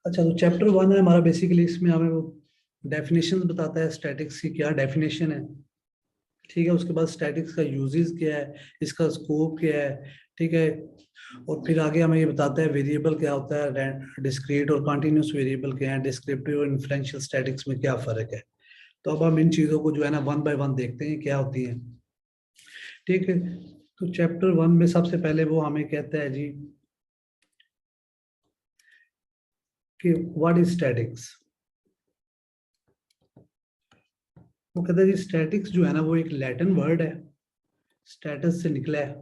अच्छा, तो चैप्टर 1 है हमारा। बेसिकली इसमें हमें वो डेफिनेशन बताता है स्टैटिक्स की क्या डेफिनेशन है, ठीक है। उसके बाद स्टैटिक्स का यूजेस क्या है, इसका स्कोप क्या है, ठीक है। और फिर आगे हमें ये बताता है वेरिएबल क्या होता है, डिस्क्रीट और कंटिन्यूस वेरिएबल क्या है, डिस्क्रिप्टिव और इन्फ्रेंशियल स्टैटिक्स में क्या फर्क है। तो अब हम इन चीजों को जो है ना वन बाय वन देखते हैं क्या होती है, ठीक है। तो चैप्टर 1 में सबसे पहले वो हमें कहता है जी कि व्हाट इज स्टैटिक्स। वो कहता है जी स्टैटिक्स जो है ना वो एक लैटिन वर्ड है, स्टेटस से निकला है,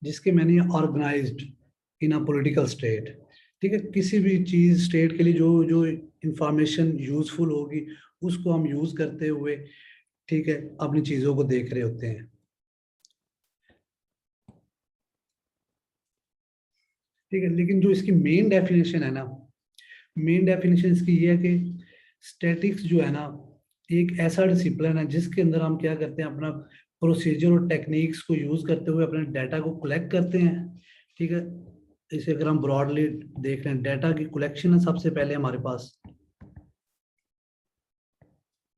जिसके मैंने organised in a political state, ठीक है। किसी भी चीज स्टेट के लिए जो जो इंफॉर्मेशन यूजफुल होगी उसको हम यूज करते हुए, ठीक है, अपनी चीजों को देख रहे होते हैं, ठीक है। लेकिन जो इसकी मेन डेफिनेशन है ना, मेन डेफिनेशन इसकी ये है कि स्टैटिक्स जो है ना एक ऐसा डिसिप्लिन है जिसके अंदर हम क्या करते हैं, अपना प्रोसीजर और टेक्निक्स को यूज करते हुए अपने डाटा को कलेक्ट करते हैं, ठीक है। इसे अगर हम ब्रॉडली देख रहे हैं, डाटा की कलेक्शन है सबसे पहले हमारे पास,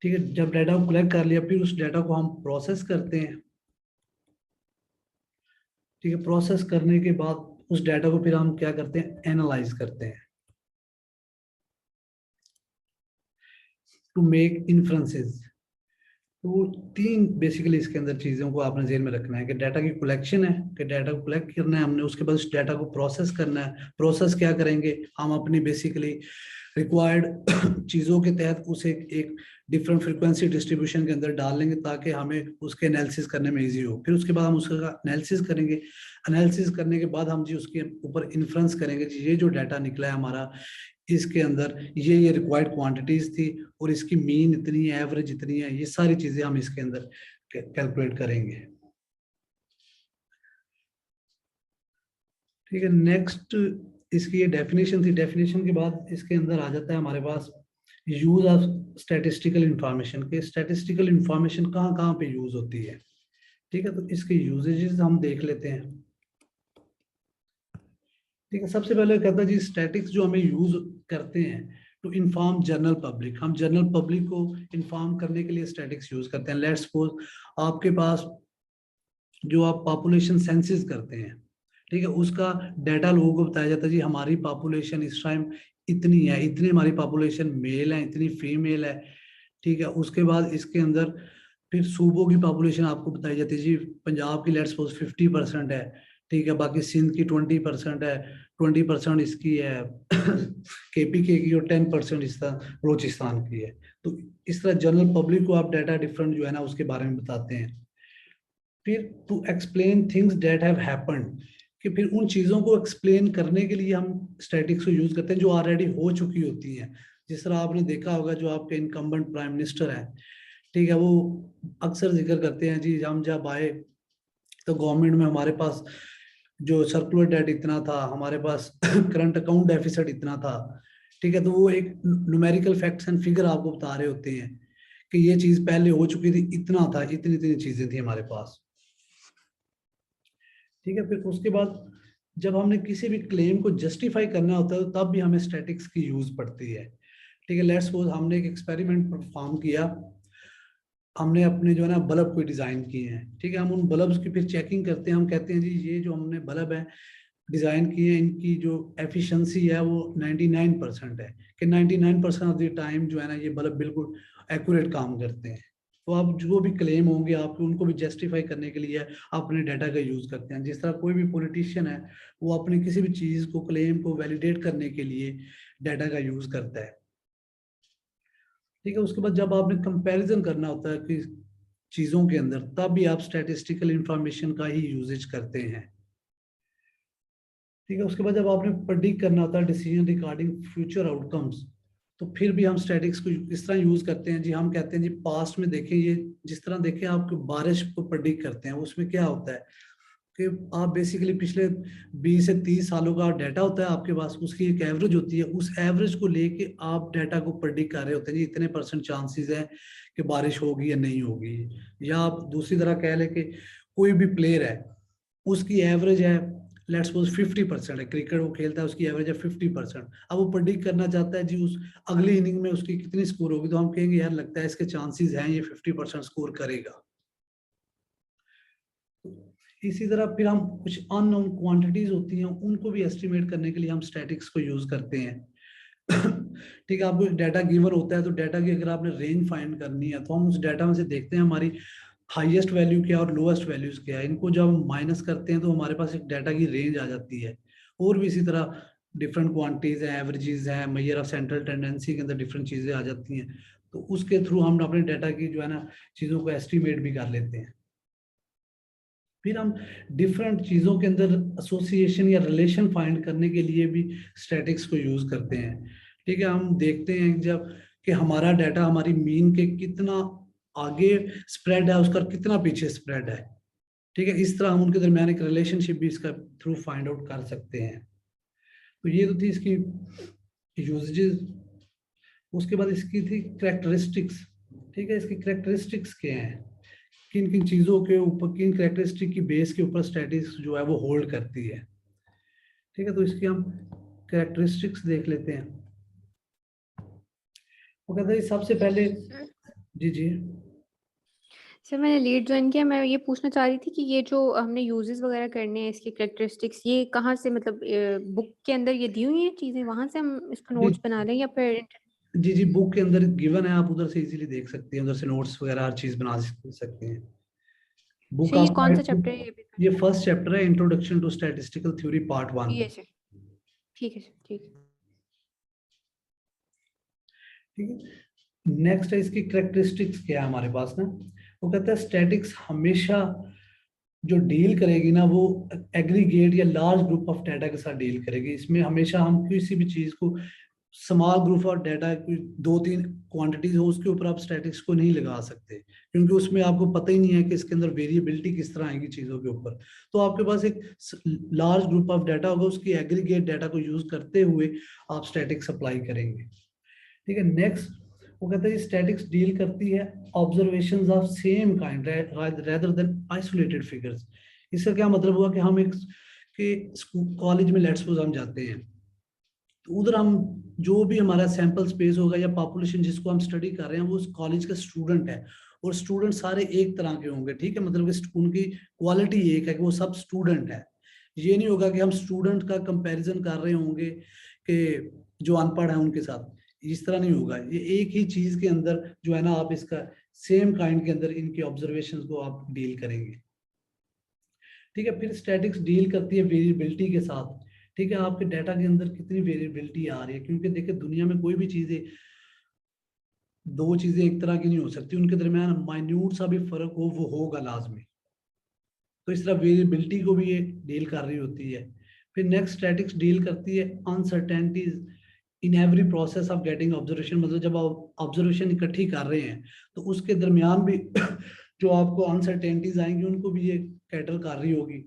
ठीक है। जब डाटा को कलेक्ट कर लिया फिर उस डाटा को हम प्रोसेस करते हैं, ठीक है। प्रोसेस करने के बाद उस डाटा को फिर हम क्या करते हैं, एनालाइज करते हैं टू मेक इन्फ्रेंसेस। तो वो तीन बेसिकली इसके अंदर चीजों को आपने जेल में रखना है कि डाटा की कलेक्शन है, कि डाटा को कलेक्ट करना है हमने, उसके बाद उस डाटा को प्रोसेस करना है। प्रोसेस क्या करेंगे हम, अपनी बेसिकली रिक्वायर्ड चीज़ों के तहत उसे एक डिफरेंट फ्रिक्वेंसी डिस्ट्रीब्यूशन के अंदर डाल लेंगे ताकि हमें उसके एनालिसिस करने में इजी हो। फिर उसके बाद हम उसका एनालिसिस करेंगे। एनालिसिस करने के बाद हम जी उसके ऊपर इन्फ्रेंस करेंगे जी ये जो डाटा निकला है हमारा, इसके अंदर ये रिक्वायर्ड क्वांटिटीज थी और इसकी मीन इतनी है, एवरेज इतनी है, ये सारी चीजें हम इसके अंदर कैलकुलेट करेंगे, ठीक है। नेक्स्ट इसकी ये डेफिनेशन थी। डेफिनेशन के बाद इसके अंदर आ जाता है हमारे पास यूज ऑफ स्टैटिस्टिकल इंफॉर्मेशन के। स्टैटिस्टिकल इंफॉर्मेशन कहाँ कहाँ पे यूज होती है, ठीक है। तो इसके यूजेजेस हम देख लेते हैं, ठीक है। सबसे पहले कहता है जी स्टैटिक्स जो हमें यूज करते हैं टू इन्फॉर्म जनरल पब्लिक। हम जनरल पब्लिक को इन्फॉर्म करने के लिए स्टैटिक्स यूज करते हैं। लेट्स सपोज आपके पास जो आप पॉपुलेशन सेंसिस करते हैं, ठीक है, उसका डाटा लोगों को बताया जाता है जी हमारी पॉपुलेशन इस टाइम इतनी है, इतनी हमारी पॉपुलेशन मेल है, इतनी फीमेल है, ठीक है। उसके बाद इसके अंदर फिर सूबों की पॉपुलेशन आपको बताई जाती है जी पंजाब की लेट्स सपोज 50% है, ठीक है, बाकी सिंध की 20% है, 20% इसकी है केपीके की, और 10% इस तरह बलोचिस्तान की है। तो इस तरह जनरल पब्लिक को आप डाटा डिफरेंट जो है ना उसके बारे में बताते हैं। फिर to explain things that have happened, कि फिर उन चीज़ों को एक्सप्लेन करने के लिए हम स्टैटिक्स को यूज करते हैं जो ऑलरेडी हो चुकी होती हैं। जिस तरह आपने देखा होगा जो आपके इनकम्बेंट प्राइम मिनिस्टर हैं, ठीक है, वो अक्सर जिक्र करते हैं जी हम जब आए तो गवर्नमेंट में हमारे पास जो सर्कुलर डेट इतना था, हमारे पास करंट अकाउंट डेफिसिट इतना था, ठीक है। तो वो एक न्यूमेरिकल फैक्ट्स एंड फिगर आपको बता रहे होते हैं कि ये चीज पहले हो चुकी थी, इतना था, इतनी इतनी चीजें थी हमारे पास, ठीक है। फिर उसके बाद जब हमने किसी भी क्लेम को जस्टिफाई करना होता है तो तब भी हमें स्टैटिक्स की यूज पड़ती है, ठीक है। लेट्स सपोज हमने एक एक्सपेरिमेंट परफॉर्म किया, हमने अपने जो है ना बल्ब को डिजाइन किए हैं, ठीक है। हम उन बल्ब्स की फिर चेकिंग करते हैं, हम कहते हैं जी ये जो हमने बल्ब है डिजाइन किए हैं इनकी जो एफिशिएंसी है वो 99% है, कि 99% ऑफ द टाइम जो है ना ये बल्ब बिल्कुल एक्यूरेट काम करते हैं। तो आप जो भी क्लेम होंगे आपको उनको भी जस्टिफाई करने के लिए आप अपने डाटा का यूज करते हैं। जिस तरह कोई भी पॉलिटिशियन है वो अपनी किसी भी चीज को क्लेम को वैलिडेट करने के लिए डाटा का यूज करता है, ठीक है। उसके बाद जब आपने कंपैरिजन करना होता है कि चीजों के अंदर, तब भी आप स्टैटिस्टिकल इंफॉर्मेशन का ही यूजेज करते हैं, ठीक है। उसके बाद जब आपने प्रेडिक्ट करना होता है डिसीजन रिगार्डिंग फ्यूचर आउटकम्स, तो फिर भी हम स्टैटिक्स को इस तरह यूज करते हैं जी, हम कहते हैं जी पास्ट में देखें, ये जिस तरह देखें आप बारिश को प्रेडिक्ट करते हैं, उसमें क्या होता है कि आप बेसिकली पिछले 20 से 30 सालों का डाटा होता है आपके पास, उसकी एक एवरेज होती है, उस एवरेज को लेके आप डाटा को प्रेडिक्ट कर रहे होते हैं जी इतने परसेंट चांसेस है कि बारिश होगी या नहीं होगी। या आप दूसरी तरह कह लें कि कोई भी प्लेयर है उसकी एवरेज है लेट्स सपोज 50% है, क्रिकेट वो खेलता है उसकी एवरेज है 50%, अब वो प्रेडिक्ट करना चाहता है जी उस अगली इनिंग में उसकी कितनी स्कोर होगी, तो हम कहेंगे यार लगता है इसके चांसेस हैं ये 50% स्कोर करेगा। इसी तरह फिर हम कुछ अननोन क्वांटिटीज होती हैं उनको भी एस्टिमेट करने के लिए हम स्टैटिक्स को यूज करते हैं। ठीक है, आपको डाटा गिवन होता है तो डाटा की अगर आपने रेंज फाइंड करनी है तो हम उस डाटा में से देखते हैं हमारी हाईएस्ट वैल्यू क्या और लोएस्ट वैल्यूज क्या है, इनको जब हम माइनस करते हैं तो हमारे पास एक डाटा की रेंज आ जाती है। और भी इसी तरह डिफरेंट क्वांटिटीज हैं, एवरेजेस हैं, मेजर ऑफ सेंट्रल टेंडेंसी के अंदर डिफरेंट चीजें आ जाती हैं, तो उसके थ्रू हम अपने डाटा की जो है ना चीजों को एस्टिमेट भी कर लेते हैं। फिर हम डिफरेंट चीजों के अंदर एसोसिएशन या रिलेशन फाइंड करने के लिए भी स्टैटिक्स को यूज करते हैं। ठीक है, हम देखते हैं जब कि हमारा डाटा हमारी मीन के कितना आगे स्प्रेड है, उसका कितना पीछे स्प्रेड है। ठीक है, इस तरह हम उनके दरमियान एक रिलेशनशिप भी इसका थ्रू फाइंड आउट कर सकते हैं। तो ये तो थी इसकी यूजेज। उसके बाद इसकी थी करेक्टरिस्टिक्स। ठीक है, इसकी करेक्टरिस्टिक्स क्या हैं, किन किन चीजों के ऊपर, किन करेक्टरिस्टिक की बेस के ऊपर स्टैटिक्स जो है वो होल्ड करती है। ठीक है, तो इसकी हम करेक्टरिस्टिक्स देख लेते हैं। वो कहते हैं सबसे पहले, जी जी सर मैंने लेट ज्वाइन किया, मैं ये पूछना चाह रही थी कि ये जो हमने यूजेस वगैरह करने हैं इसके करेक्टरिस्टिक्स, ये कहाँ से, मतलब बुक के अंदर ये दी हुई हैं चीजें, वहां से हम इसको जी नोट्स बना लें या फिर? जी जी बुक के अंदर गिवन है, आप उधर से इजीली देख सकते हैं, उधर से नोट्स वगैरह हर चीज बना सकते हैं। बुक सर ये आपको कौन सा चैप्टर है ये भी? ये फर्स्ट चैप्टर है, introduction to statistical theory part 1। ये सर, ठीक है सर, ठीक है। ठीक है, नेक्स्ट है इसकी करेक्टरिस्टिक्स क्या है हमारे पास ना। वो कहता है स्टैटिक्स हमेशा जो डील करेगी ना वो एग्रीगेट या लार्ज ग्रुप ऑफ डाटा के साथ डील करेगी। इसमें हमेशा हम किसी भी चीज को स्मॉल ग्रुप ऑफ डाटा, दो तीन क्वांटिटीज हो उसके ऊपर आप स्टैटिक्स को नहीं लगा सकते, क्योंकि उसमें आपको पता ही नहीं है कि इसके अंदर वेरिएबिलिटी किस तरह आएगी चीजों के ऊपर। तो आपके पास एक लार्ज ग्रुप ऑफ डाटा होगा, उसकी एग्रीगेट डाटा को यूज करते हुए आप स्टैटिक्स अप्लाई करेंगे। ठीक है, नेक्स्ट वो कहते हैं स्टैटिक्स डील करती है observations of same kind rather than isolated figures. इसका क्या मतलब हुआ कि हम एक के कॉलेज में लेट्स सपोज हम जाते हैं, तो उधर हम जो भी हमारा सैंपल स्पेस होगा या पॉपुलेशन जिसको हम स्टडी कर रहे हैं वो उस कॉलेज का स्टूडेंट है, और स्टूडेंट सारे एक तरह के होंगे। ठीक है, मतलब कि उनकी क्वालिटी एक है कि वो सब स्टूडेंट है। ये नहीं होगा कि हम स्टूडेंट का कंपैरिजन कर रहे होंगे कि जो अनपढ़ है उनके साथ, इस तरह नहीं होगा। ये एक ही चीज के अंदर जो है ना आप इसका सेम काइंड के अंदर इनके ऑब्जर्वेशंस को आप डील करेंगे। ठीक है, फिर स्टैटिक्स डील करती है वेरिएबिलिटी के साथ। ठीक है, आपके डाटा के अंदर कितनी वेरिएबिलिटी आ रही है, क्योंकि देखिए दुनिया में कोई भी चीजें, दो चीजें एक तरह की नहीं हो सकती, उनके दरमियान माइन्यूट सा भी फर्क हो वो होगा लाजमी। तो इस तरह वेरिएबिलिटी को भी ये डील कर रही होती है। फिर नेक्स्ट स्टैटिक्स डील करती है uncertainties in every process of getting observation. मतलब जब आप ऑब्जर्वेशन इकट्ठी कर रहे हैं तो उसके दरमियान भी जो आपको अनसर्टेनिटीज आएंगी उनको भी ये कैटर कर रही होगी।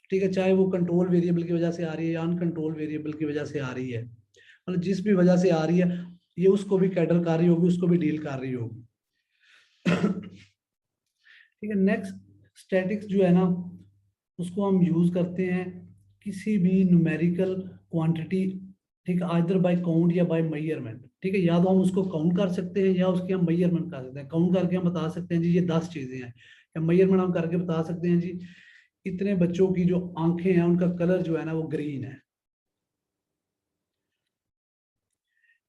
ठीक है, चाहे वो कंट्रोल वेरिएबल की वजह से आ रही है या अनकंट्रोल वेरिएबल की वजह से आ रही है, मतलब जिस भी वजह से आ रही है ये उसको भी कैटर कर रही होगी, उसको भी डील कर रही होगी। ठीक है, नेक्स्ट स्टैटिक्स जो है ना उसको हम यूज करते हैं किसी भी न्यूमेरिकल क्वांटिटी, ठीक है, आइदर बाय काउंट या बाय मेजरमेंट। ठीक है, या तो हम उसको काउंट कर सकते हैं या उसकी हम मेजरमेंट कर सकते हैं। काउंट करके हम बता सकते हैं जी ये 10 चीजें हैं, या मेजरमेंट हम करके बता सकते हैं जी इतने बच्चों की जो आंखें हैं उनका कलर जो है ना वो ग्रीन है।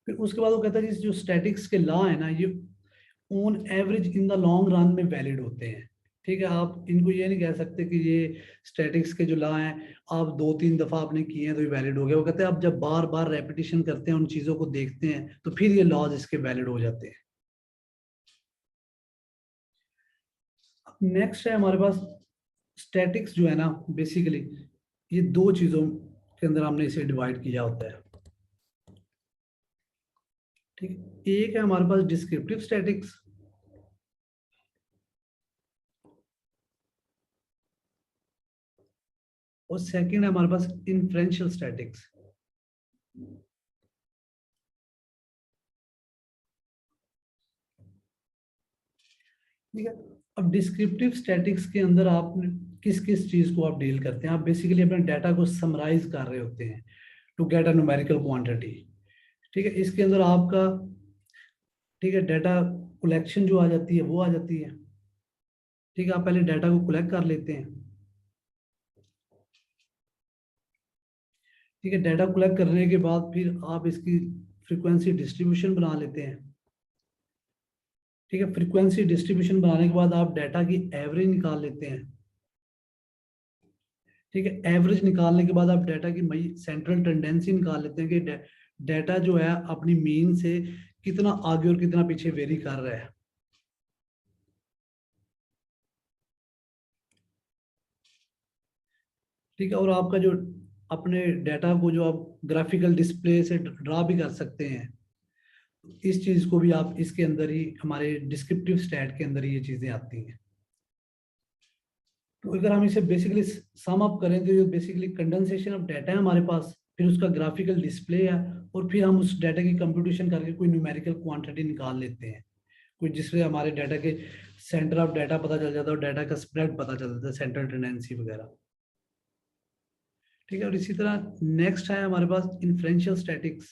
फिर उसके बाद वो कहता है जो स्टैटिक्स के लॉ है ना ये on average in the long run में वैलिड होते हैं। ठीक है, आप इनको ये नहीं कह सकते कि ये स्टैटिक्स के जो लॉ हैं आप दो तीन दफा आपने किए हैं तो ये वैलिड हो गया। वो कहते हैं आप जब बार बार रेपिटेशन करते हैं उन चीजों को देखते हैं तो फिर ये लॉज इसके वैलिड हो जाते हैं। नेक्स्ट है हमारे पास स्टैटिक्स जो है ना बेसिकली ये दो चीजों के अंदर हमने इसे डिवाइड किया होता है। ठीक है, एक है हमारे पास डिस्क्रिप्टिव स्टैटिक्स, और सेकंड है हमारे पास इन्फ्रेंशियल स्टैटिक्स। ठीक है, अब डिस्क्रिप्टिव स्टैटिक्स के अंदर आपने किस किस चीज को आप डील करते हैं। आप बेसिकली अपने डाटा को समराइज कर रहे होते हैं to get a numerical quantity. ठीक है, इसके अंदर आपका, ठीक है, डाटा कलेक्शन जो आ जाती है वो आ जाती है। ठीक है, आप पहले डाटा को कलेक्ट कर लेते हैं। ठीक है, डाटा कलेक्ट करने के बाद फिर आप इसकी फ्रीक्वेंसी डिस्ट्रीब्यूशन बना लेते हैं। ठीक है, फ्रीक्वेंसी डिस्ट्रीब्यूशन बनाने के बाद आप डाटा की एवरेज निकाल लेते हैं। ठीक है, एवरेज निकालने के बाद आप डाटा की मई सेंट्रल टेंडेंसी निकाल लेते हैं कि डाटा जो है अपनी मीन से कितना आगे और कितना पीछे वेरी कर रहा है। ठीक है, और आपका जो अपने डाटा को जो आप ग्राफिकल डिस्प्ले से ड्रा भी कर सकते हैं, इस चीज को भी आप इसके अंदर ही, हमारे डिस्क्रिप्टिव स्टैट के अंदर ही ये चीजें आती हैं। तो अगर हम इसे बेसिकली सम अप करें तो ये बेसिकली कंडेंसेशन ऑफ डाटा है हमारे पास, फिर उसका ग्राफिकल डिस्प्ले है, और फिर हम उस डाटा की कंप्यूटेशन करके कोई न्यूमेरिकल क्वांटिटी निकाल लेते हैं, कोई जिससे हमारे डाटा के सेंटर ऑफ डाटा पता चल जाता है और डाटा का स्प्रेड पता चल जाता है, सेंट्रल टेंडेंसी वगैरह। ठीक है, और इसी तरह नेक्स्ट है हमारे पास इन्फ्रेंशियल स्टैटिक्स।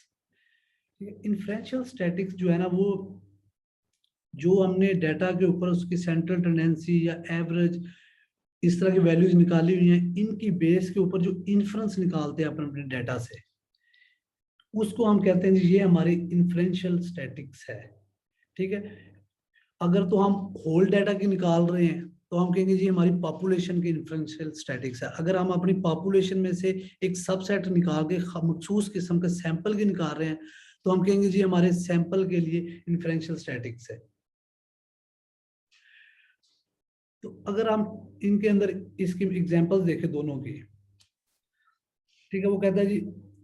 ठीक है, इन्फ्रेंशियल स्टैटिक्स जो है ना, वो जो हमने डाटा के ऊपर उसकी सेंट्रल टेंडेंसी या एवरेज इस तरह की वैल्यूज निकाली हुई हैं, इनकी बेस के ऊपर जो इन्फ्रेंस निकालते हैं अपने डाटा से, उसको हम कहते हैं जी ये हमारी इन्फ्रेंशियल स्टैटिक्स है। ठीक है, अगर तो हम होल डाटा की निकाल रहे हैं तो हम कहेंगे जी हमारी पॉपुलेशन की इन्फ्रेंशियल स्टैटिक्स है। अगर हम अपनी पॉपुलेशन में से एक सबसेट निकाल के मखसूस किस्म के सैंपल की निकाल रहे हैं तो हम कहेंगे जी हमारे सैंपल के लिए इन्फ्रेंशियल स्टैटिक्स है। तो अगर हम इनके अंदर इसकी एग्जांपल्स देखें दोनों की, ठीक है, वो कहता है जी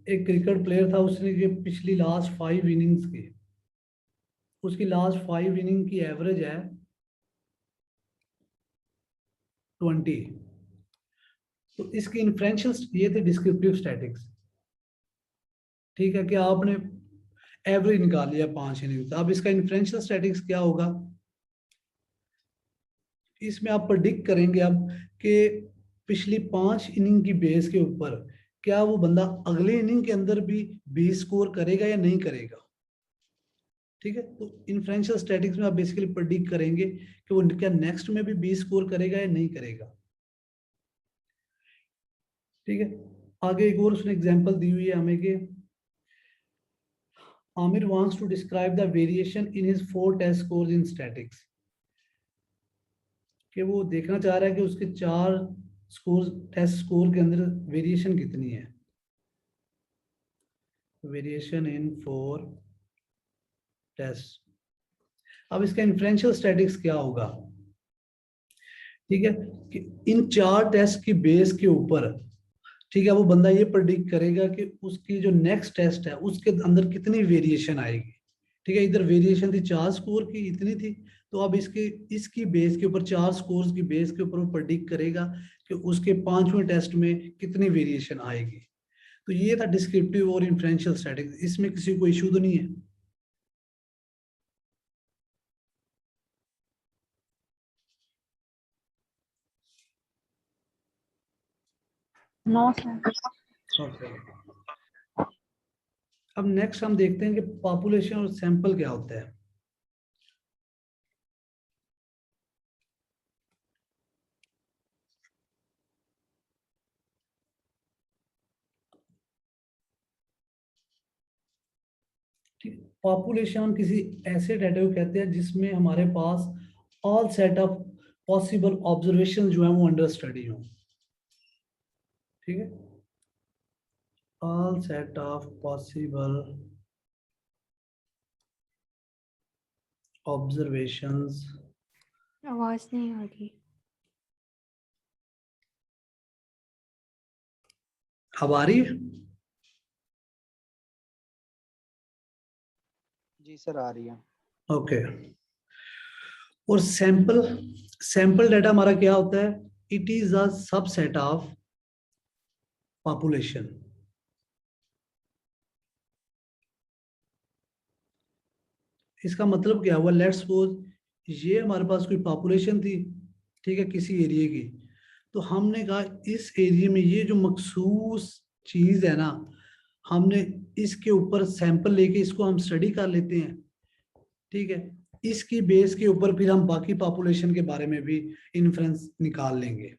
एक क्रिकेट प्लेयर था, उसने ये पिछली लास्ट 5 इनिंग्स की, उसकी लास्ट 5 इनिंग की एवरेज है 20। तो इसकी इन्फ्रेंशियल ये थे डिस्क्रिप्टिव स्टैटिक्स। ठीक है, कि आपने एवरेज निकाल लिया 5 इनिंग्स, अब इसका इन्फ्रेंशियल स्टैटिक्स क्या होगा, इसमें आप प्रेडिक्ट करेंगे अब कि पिछली 5 इनिंग की बेस के ऊपर क्या वो बंदा अगले इनिंग के अंदर भी 20 स्कोर करेगा या नहीं करेगा। ठीक है, तो इन्फ्रेंशियल स्टैटिक्स में आप बेसिकली प्रेडिक्ट करेंगे कि वो क्या नेक्स्ट में भी 20 स्कोर करेगा या नहीं करेगा। ठीक है, आगे एक और उसने एग्जांपल दी हुई है हमें कि Aamir wants to describe the variation in his 4 test scores in statistics, कि वो देखना चाह रहा है कि उसके 4 स्कोर टेस्ट स्कोर के अंदर वेरिएशन कितनी है, वेरिएशन इन 4 टेस्ट। अब इसका इन्फ्रेंशियल स्टैटिक्स क्या होगा, ठीक है, कि इन 4 टेस्ट की बेस के ऊपर, ठीक है, वो बंदा ये प्रेडिक्ट करेगा कि उसकी जो नेक्स्ट टेस्ट है उसके अंदर कितनी वेरिएशन आएगी। ठीक है, इधर वेरिएशन थी 4 स्कोर की, इतनी थी, तो अब इसकी बेस के ऊपर 4 स्कोर्स की बेस के ऊपर वो प्रेडिक्ट करेगा कि उसके 5वें टेस्ट में कितनी वेरिएशन आएगी। तो ये था डिस्क्रिप्टिव और इन्फ्रेंशियल स्टैटिक्स, इसमें किसी को इशू तो नहीं है। No sir. Okay. अब नेक्स्ट हम देखते हैं कि पॉपुलेशन और सैंपल क्या होता है। पॉपुलेशन किसी ऐसे डाटा को कहते हैं जिसमें हमारे पास all set of possible observation जो है वो अंडर स्टडी हो। ठीक है, all set of possible observations. आवाज नहीं आ रही। अब आ रही है? जी सर आ रही है। ओके। और सैंपल, सैंपल डाटा हमारा क्या होता है, it is a subset of population. इसका मतलब क्या हुआ, लेट्स सपोज ये हमारे पास कोई पॉपुलेशन थी, ठीक है, किसी एरिया की, तो हमने कहा इस एरिया में ये जो मखसूस चीज है ना, हमने इसके ऊपर सैंपल लेके इसको हम स्टडी कर लेते हैं, ठीक है। इसकी बेस के ऊपर फिर हम बाकी पॉपुलेशन के बारे में भी इन्फ्रेंस निकाल लेंगे,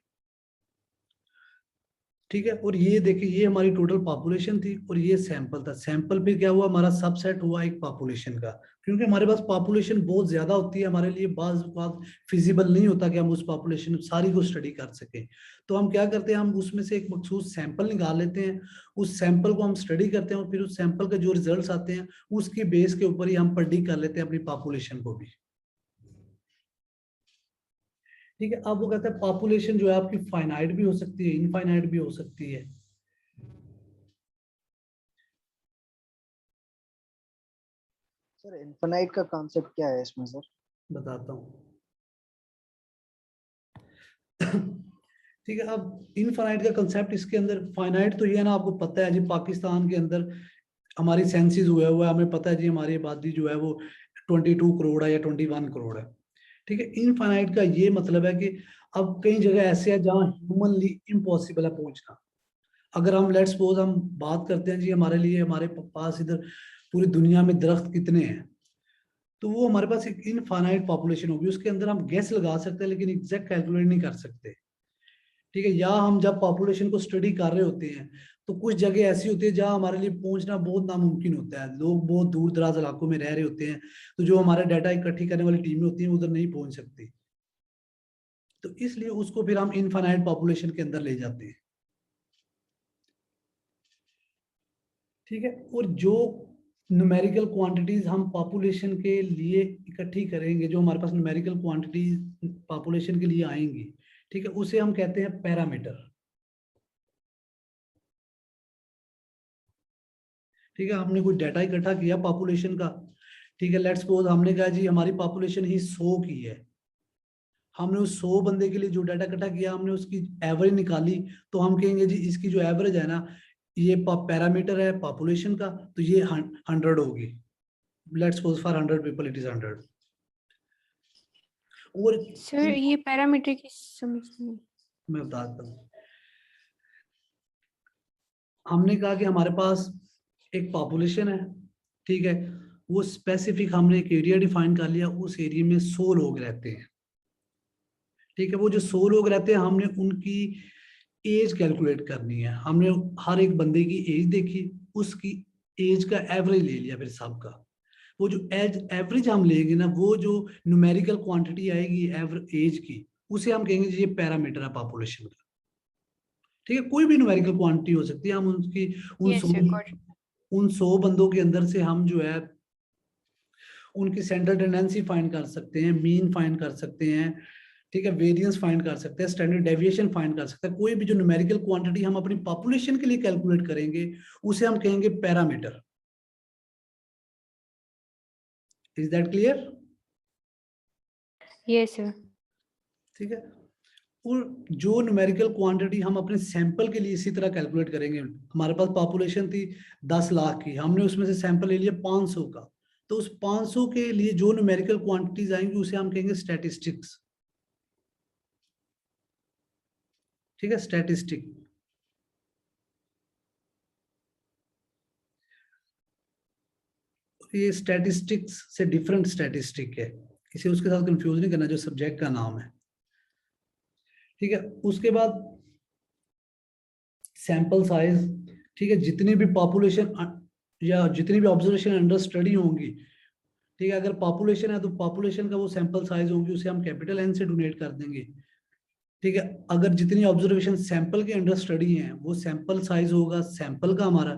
ठीक है। और ये देखिए, ये हमारी टोटल पॉपुलेशन थी और ये सैंपल था। सैंपल पे क्या हुआ, हमारा सबसेट हुआ एक पॉपुलेशन का, क्योंकि हमारे पास पॉपुलेशन बहुत ज्यादा होती है, हमारे लिए बाज बात फिजिबल नहीं होता कि हम उस पॉपुलेशन सारी को स्टडी कर सकें। तो हम क्या करते हैं, हम उसमें से एक मखसूस सैंपल निकाल लेते हैं, उस सैंपल को हम स्टडी करते हैं और फिर उस सैंपल के जो रिजल्ट आते हैं उसके बेस के ऊपर ही हम प्रेडिक्ट कर लेते हैं अपनी पॉपुलेशन को भी, ठीक है। अब वो कहता है पॉपुलेशन जो है आपकी फाइनाइट भी हो सकती है, इनफाइनाइट भी हो सकती है। सर इन्फिनाइट का कॉन्सेप्ट क्या है इसमें सर? बताता हूँ। ठीक है, अब इनफाइनाइट का कंसेप्ट इसके अंदर, फाइनाइट तो ये है ना, आपको पता है जी पाकिस्तान के अंदर हमारी सेंसिस हुआ हुआ है, हमें पता है जी हमारी आबादी जो है वो 22 करोड़ है या 21 करोड़ है, ठीक है। इनफाइनाइट का ये मतलब है कि अब कई जगह ऐसे है जहाँ ह्यूमनली इम्पॉसिबल है पहुंचना। अगर हम लेट्स सपोज हम बात करते हैं जी, हमारे लिए हमारे पास इधर पूरी दुनिया में दरख्त कितने हैं, तो वो हमारे पास एक इनफाइनाइट पॉपुलेशन होगी, उसके अंदर हम गैस लगा सकते हैं लेकिन एग्जैक्ट कैलकुलेट नहीं कर सकते, ठीक है। या हम जब पॉपुलेशन को स्टडी कर रहे होते हैं तो कुछ जगह ऐसी होती है जहां हमारे लिए पहुंचना बहुत नामुमकिन होता है, लोग बहुत दूर दराज इलाकों में रह रहे होते हैं, तो जो हमारे डाटा इकट्ठी करने वाली टीमें होती हैं उधर नहीं पहुंच सकती, तो इसलिए उसको फिर हम इनफाइनाइट पॉपुलेशन के अंदर ले जाते हैं, ठीक है। और जो न्यूमेरिकल क्वांटिटीज हम पॉपुलेशन के लिए इकट्ठी करेंगे, जो हमारे पास न्यूमेरिकल क्वांटिटीज पॉपुलेशन के लिए आएंगी, ठीक है, उसे हम कहते हैं पैरामीटर, ठीक है। हमने कोई डाटा इकट्ठा किया पॉपुलेशन का, ठीक है, लेट्स सपोज हमने कहा जी हमारी पॉपुलेशन ही 100 की है, हमने उस 100 बंदे के लिए जो डाटा इकट्ठा किया हमने उसकी एवरेज निकाली, तो हम कहेंगे जी इसकी जो एवरेज है ना, ये पैरामीटर है पॉपुलेशन का, तो ये 100 होगी, let's suppose for 100 people it is 100। और सर ये पैरामीटर की समझ नहीं। मैं बताता हूँ, हमने कहा कि हमारे पास एक पॉपुलेशन है, ठीक है, वो स्पेसिफिक हमने एक एरिया डिफाइन कर लिया, उस एरिया में 100 लोग रहते हैं, ठीक है। वो जो 100 लोग रहते हैं हमने उनकी एज कैलकुलेट करनी है, हमने हर एक बंदे की एज देखी, उसकी एज का एवरेज ले लिया फिर सबका, वो जो एवरेज हम लेंगे ना, वो जो न्यूमेरिकल क्वांटिटी आएगी एज की, उसे हम कहेंगे जी ये पैरामीटर है पॉपुलेशन का, ठीक है। कोई भी न्यूमेरिकल क्वांटिटी हो सकती है, हम उनकी यस सर, गॉट इट। उन 100 बंदों के अंदर से हम जो है उनकी सेंट्रल टेंडेंसी फाइंड कर सकते हैं, मीन फाइंड कर सकते हैं, ठीक है, वेरिएंस फाइंड कर सकते हैं, स्टैंडर्ड डेविएशन फाइंड कर सकते हैं। कोई भी जो न्यूमेरिकल क्वांटिटी हम अपनी पॉपुलेशन के लिए कैलकुलेट करेंगे उसे हम कहेंगे parameter. Is that clear? Yes sir. ठीक है। और जो न्यूमेरिकल क्वांटिटी हम अपने सैंपल के लिए इसी तरह कैलकुलेट करेंगे, हमारे पास पॉपुलेशन थी 10 लाख की, हमने उसमें से सैंपल ले लिया 500 का, तो उस 500 के लिए जो न्यूमेरिकल क्वांटिटीज आएंगी उसे हम कहेंगे स्टैटिस्टिक्स, ठीक है, स्टैटिस्टिक। ये स्टैटिस्टिक्स से डिफरेंट स्टैटिस्टिक है, इसे उसके साथ कंफ्यूज नहीं करना जो सब्जेक्ट का नाम है, ठीक है। उसके बाद सैंपल साइज, ठीक है, जितनी भी पॉपुलेशन या जितनी भी ऑब्जर्वेशन अंडर स्टडी होंगी, ठीक है, अगर पॉपुलेशन है तो पॉपुलेशन का वो सैंपल साइज होगी उसे हम कैपिटल एन से डोनेट कर देंगे, ठीक है। अगर जितनी ऑब्जर्वेशन सैंपल के अंडर स्टडी है वो सैंपल साइज होगा सैंपल का हमारा,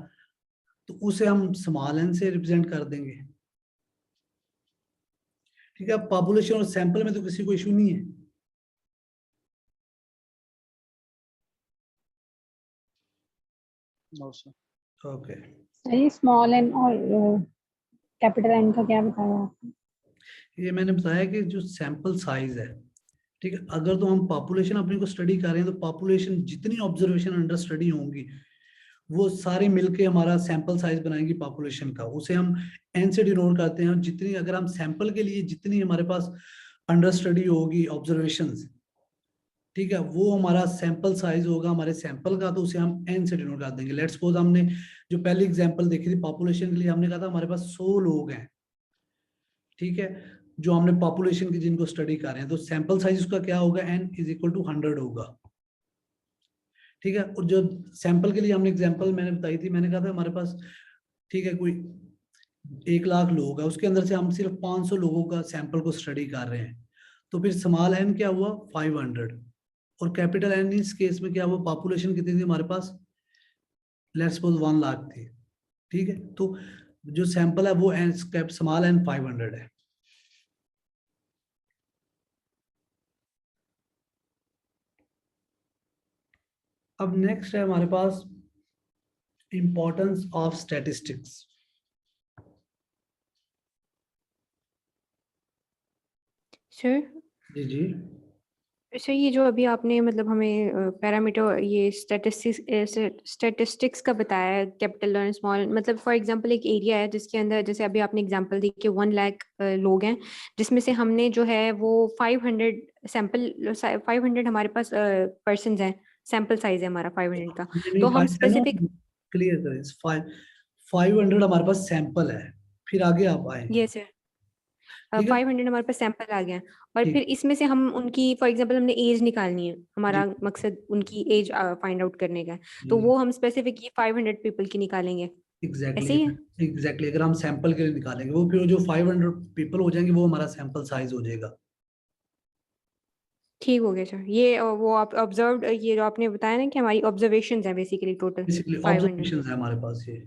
तो उसे हम स्मॉल एन से रिप्रेजेंट कर देंगे, ठीक है। पॉपुलेशन और सैंपल में तो किसी को इशू नहीं है। No sir. ओके, सही। स्मॉल एन और कैपिटल एन का क्या बताया आपने? ये मैंने बताया कि जो सैंपल साइज है, ठीक है, अगर तो हम पॉपुलेशन अपनी को स्टडी कर रहे हैं तो पॉपुलेशन जितनी ऑब्जर्वेशन अंडर स्टडी होंगी वो सारे मिलके हमारा सैंपल साइज बनाएंगी पॉपुलेशन का, उसे हम एन से डिनोट करते हैं। और जितनी अगर हम सैंपल के लिए जितनी हमारे पास अंडर स्टडी होगी ऑब्जर्वेशंस, ठीक है, वो हमारा सैंपल साइज होगा हमारे सैंपल का, तो उसे हम n से डिनोट कर देंगे। लेट्स सपोज हमने जो पहली एग्जांपल देखी थी पॉपुलेशन के लिए, हमने कहा था हमारे पास 100 लोग हैं, ठीक है, जो हमने पॉपुलेशन की जिनको स्टडी कर रहे हैं, तो सैंपल साइज उसका क्या होगा, n इज इक्वल टू 100 होगा, ठीक है। और जो सैंपल के लिए हमने एग्जांपल मैंने बताई थी, मैंने कहा था हमारे पास, ठीक है, कोई 1 लाख लोग है, उसके अंदर से हम सिर्फ 500 लोगों का सैंपल को स्टडी कर रहे हैं, तो फिर स्मॉल n क्या हुआ 500, और कैपिटल N इस केस में क्या हुआ, पॉपुलेशन कितनी थी हमारे पास, लेट्स सपोज 1 लाख थी, ठीक है। तो जो सैंपल है वो स्मॉल n 500 है। अब नेक्स्ट है हमारे पास इंपॉर्टेंस ऑफ स्टैटिस्टिक्स। सर जी जी अच्छा, ये जो अभी आपने मतलब हमें पैरामीटर ये स्टैटिस्टिक्स का बताया है, कैपिटल और स्मॉल, मतलब फॉर एग्जांपल एक एरिया है जिसके अंदर, जैसे अभी आपने एग्जांपल दी कि 1 लाख लोग हैं, जिसमें से हमने जो है वो 500 सैंपल 500 हमारे पास पर्सन्स हैं, सैंपल साइज है हमारा 500 का, तो हम स्पेसिफिक क्लियर करें, 500 हमारे पास सैंपल है, फिर आगे आप आए, ये सर ठीक है, 500 हमारे पास सैंपल आ गया, और ठीक, फिर इसमें से हम उनकी फॉर एग्जांपल हमने एज निकालनी है, हमारा जी मकसद उनकी एज फाइंड आउट करने का है, तो जी वो हम स्पेसिफिक ये 500 पीपल की निकालेंगे, एग्जैक्टली ऐसे ही है। एग्जैक्टली अगर हम सैंपल के लिए निकालेंगे, वो फिर जो 500 पीपल हो जाएंगे वो हमारा सैंपल साइज हो जाएगा। ठीक हो गया सर, ये वो आप ऑब्जर्व, ये जो आपने बताया ना कि हमारी ऑब्जर्वेशंस है बेसिकली टोटल बेसिकली 500। ऑब्जर्वेशन है हमारे पास ये,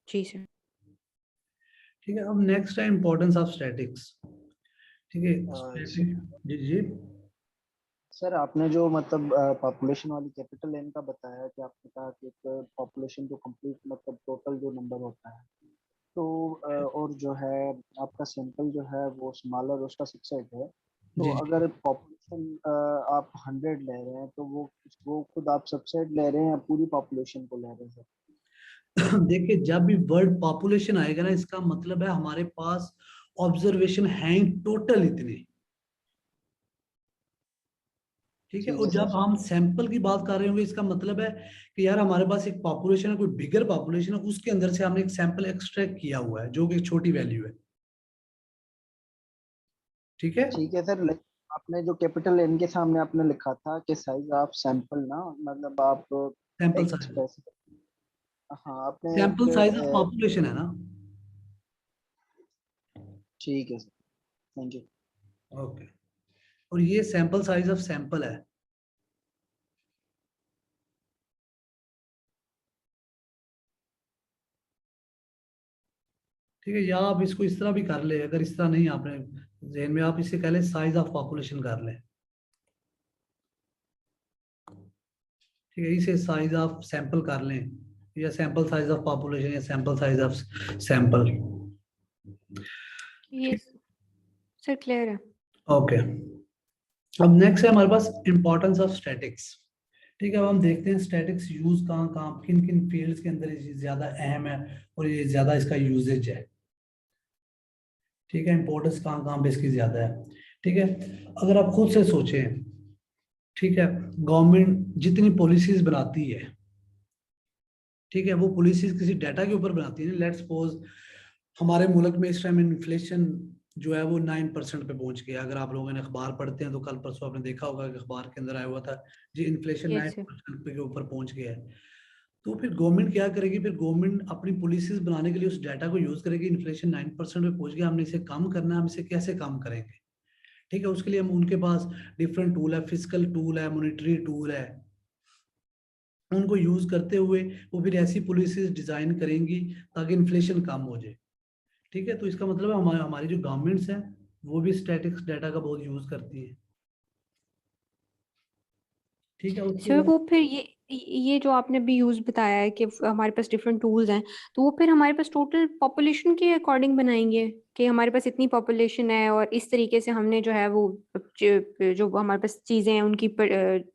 जी सर। ठीक है। अब नेक्स्ट है इंपॉर्टेंस ऑफ स्टैटिक्स, ठीक है, सर, स्टैटिक, जी जी सर आपने जो मतलब पॉपुलेशन वाली कैपिटल एन का बताया कि आपने कहा कि एक पॉपुलेशन जो कंप्लीट मतलब टोटल जो नंबर होता है, तो और जो है आपका सैंपल जो है वो स्मॉलर उसका सबसेट है, तो जी जी। अगर पॉपुलेशन आप 100 ले रहे हैं तो वो खुद आप सबसेट ले रहे हैं या पूरी पॉपुलेशन को ले रहे हैं? देखिए जब भी वर्ड पॉपुलेशन आएगा ना, इसका मतलब है हमारे पास ऑब्जर्वेशन है टोटल इतने, ठीक है। ठीक और है जब सर। हम सैंपल की बात कर रहे होंगे, इसका मतलब है कि यार हमारे पास एक पॉपुलेशन है, कोई बिगर पॉपुलेशन है, उसके अंदर से हमने एक सैंपल एक्सट्रैक्ट किया हुआ है जो कि एक छोटी वैल्यू है, ठीक है, ठीक है सर, आपने जो कैपिटल एन के सामने आपने लिखा था कि साइज ऑफ सैंपल ना, मतलब आप सैंपल एक साइज, स्पेसिफिक, हाँ आपने एक सैंपल साइज ऑफ पॉपुलेशन है ना। ठीक है सर, थैंक यू। ओके, और ये सैंपल साइज ऑफ सैंपल है, ठीक है। या आप इसको इस तरह भी कर ले, अगर इस तरह नहीं आपने जहन में, आप इसे कह ले साइज ऑफ पॉपुलेशन कर ले, ठीक है, इसे साइज ऑफ सैंपल कर लें, या सैंपल साइज ऑफ पॉपुलेशन, या सैंपल साइज ऑफ सैंपल, ये सर क्लियर है। ओके। अब नेक्स्ट है हमारे पास इंपॉर्टेंस ऑफ स्टैटिक्स, ठीक है। अब हम देखते हैं स्टैटिक्स यूज कहाँ कहाँ किन किन फील्ड्स के अंदर ये ज्यादा अहम है और ये ज्यादा इसका यूजेज है, ठीक है, इंपॉर्टेंस कहाँ कहाँ पे इसकी ज्यादा है, ठीक है। अगर आप खुद से सोचें, ठीक है, गवर्नमेंट जितनी पॉलिसीज बनाती है, ठीक है, वो पॉलिसीज किसी डाटा के ऊपर बनाती है। लेट्स सपोज हमारे मुल्क में इस टाइम इन्फ्लेशन जो है वो 9% पे पहुंच गया। अगर आप लोगों ने अखबार पढ़ते हैं तो कल परसों आपने देखा होगा कि अखबार के अंदर आया हुआ था जी, इन्फ्लेशन यस सर। 9% के ऊपर पहुंच गया है। तो फिर गवर्नमेंट क्या करेगी, फिर गवर्नमेंट अपनी पॉलिसीज बनाने के लिए उस डाटा को यूज करेगी, इन्फ्लेशन 9% पे पहुंच गया, हमने इसे कम करना है, हम इसे कैसे कम करेंगे, ठीक है। उसके लिए हम उनके पास डिफरेंट टूल है, फिजिकल टूल है, मॉनिटरी टूल है, उनको यूज करते हुए वो फिर ऐसी पॉलिसीज डिजाइन करेंगी ताकि इन्फ्लेशन कम हो जाए, ठीक है। तो इसका मतलब है हमारी हमारी जो गवर्नमेंट्स हैं वो भी स्टैटिक्स डाटा का बहुत यूज करती है, ठीक है। उसके सर बाद वो फिर ये जो आपने अभी यूज बताया है कि हमारे पास डिफरेंट टूल्स हैं, तो वो फिर हमारे पास टोटल पॉपुलेशन के अकॉर्डिंग बनाएंगे कि हमारे पास इतनी पॉपुलेशन है और इस तरीके से हमने जो है वो जो हमारे पास चीजें हैं उनकी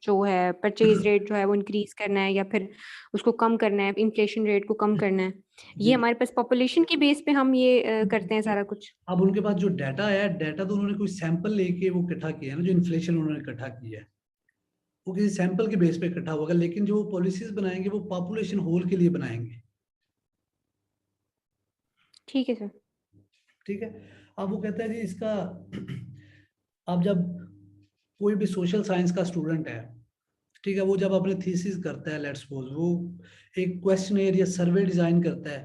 जो है परचेज रेट जो है वो इंक्रीज करना है या फिर उसको कम करना है, इन्फ्लेशन रेट को कम करना है, ये जी, हमारे पास पॉपुलेशन की बेस पे हम ये करते हैं सारा कुछ। अब उनके पास जो डाटा है, डाटा तो उन्होंने कोई सैंपल लेके वो इकट्ठा किया है ना, जो इन्फ्लेशन उन्होंने इकट्ठा किया है, वो किसी सैंपल के बेस पे इकट्ठा होगा, लेकिन जो वो पॉलिसीज बनाएंगे वो पॉपुलेशन होल के लिए बनाएंगे। ठीक है सर। ठीक है। अब वो कहता है जी इसका, अब जब कोई भी सोशल साइंस का स्टूडेंट है, ठीक है, वो जब अपने थीसिस करता है, लेट्स सपोज वो एक क्वेश्चनेयर या सर्वे डिजाइन करता है,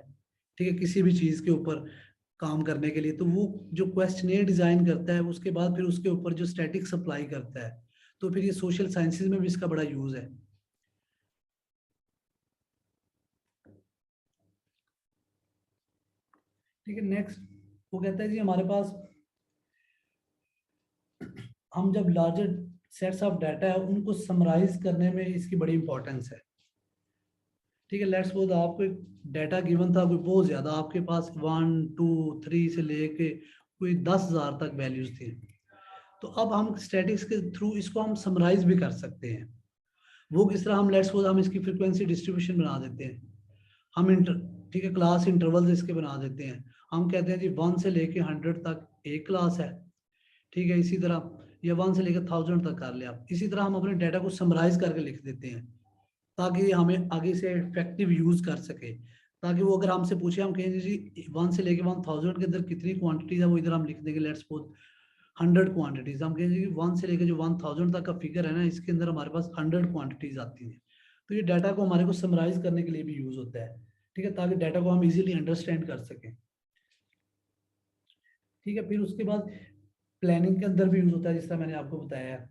ठीक है, किसी भी चीज के ऊपर काम करने के लिए, तो वो जो क्वेश्चनेयर डिजाइन करता है उसके बाद फिर उसके ऊपर जो स्टैटिक्स अप्लाई करता है, तो फिर ये सोशल साइंसेज में भी इसका बड़ा यूज है। ठीक है। नेक्स्ट वो कहता है जी हमारे पास, हम जब लार्जर सेट्स ऑफ डाटा है उनको समराइज करने में इसकी बड़ी इंपॉर्टेंस है। ठीक है। लेट्स सपोज आपको एक डाटा गिवन था, कोई बहुत ज्यादा, आपके पास 1 2 3 से लेके कोई 10,000 तक वैल्यूज थी, तो अब हम स्टैटिक्स के थ्रू इसको हम समराइज भी कर सकते हैं। वो किस तरह, हम लेट्स सपोज हम इसकी फ्रीक्वेंसी डिस्ट्रीब्यूशन बना देते हैं, हम ठीक है, क्लास इंटरवल्स इसके बना देते हैं। हम कहते हैं जी 1 से लेके 100 तक एक क्लास है, ठीक है, इसी तरह, या 1 से लेकर 1000 तक कर लिया। इसी तरह हम अपने डाटा को समराइज करके लिख देते हैं ताकि हमें आगे से इफेक्टिव यूज कर सके, ताकि वो अगर हमसे पूछे, हम कहेंगे जी 1 से लेके 1000 के अंदर कितनी क्वांटिटीज है, वो इधर हम लिख देंगे लेट्स सपोज 100 क्वांटिटीज। हम कहेंगे कि 1 से लेके जो 1000 तक का फिगर है ना, इसके अंदर हमारे पास 100 क्वांटिटीज आती हैं। तो ये डाटा को हमारे को समराइज करने के लिए भी यूज होता है, ठीक है, ताकि डाटा को हम इजीली अंडरस्टैंड कर सकें। ठीक है। फिर उसके बाद प्लानिंग के अंदर भी यूज होता है, जिस तरह मैंने आपको बताया है।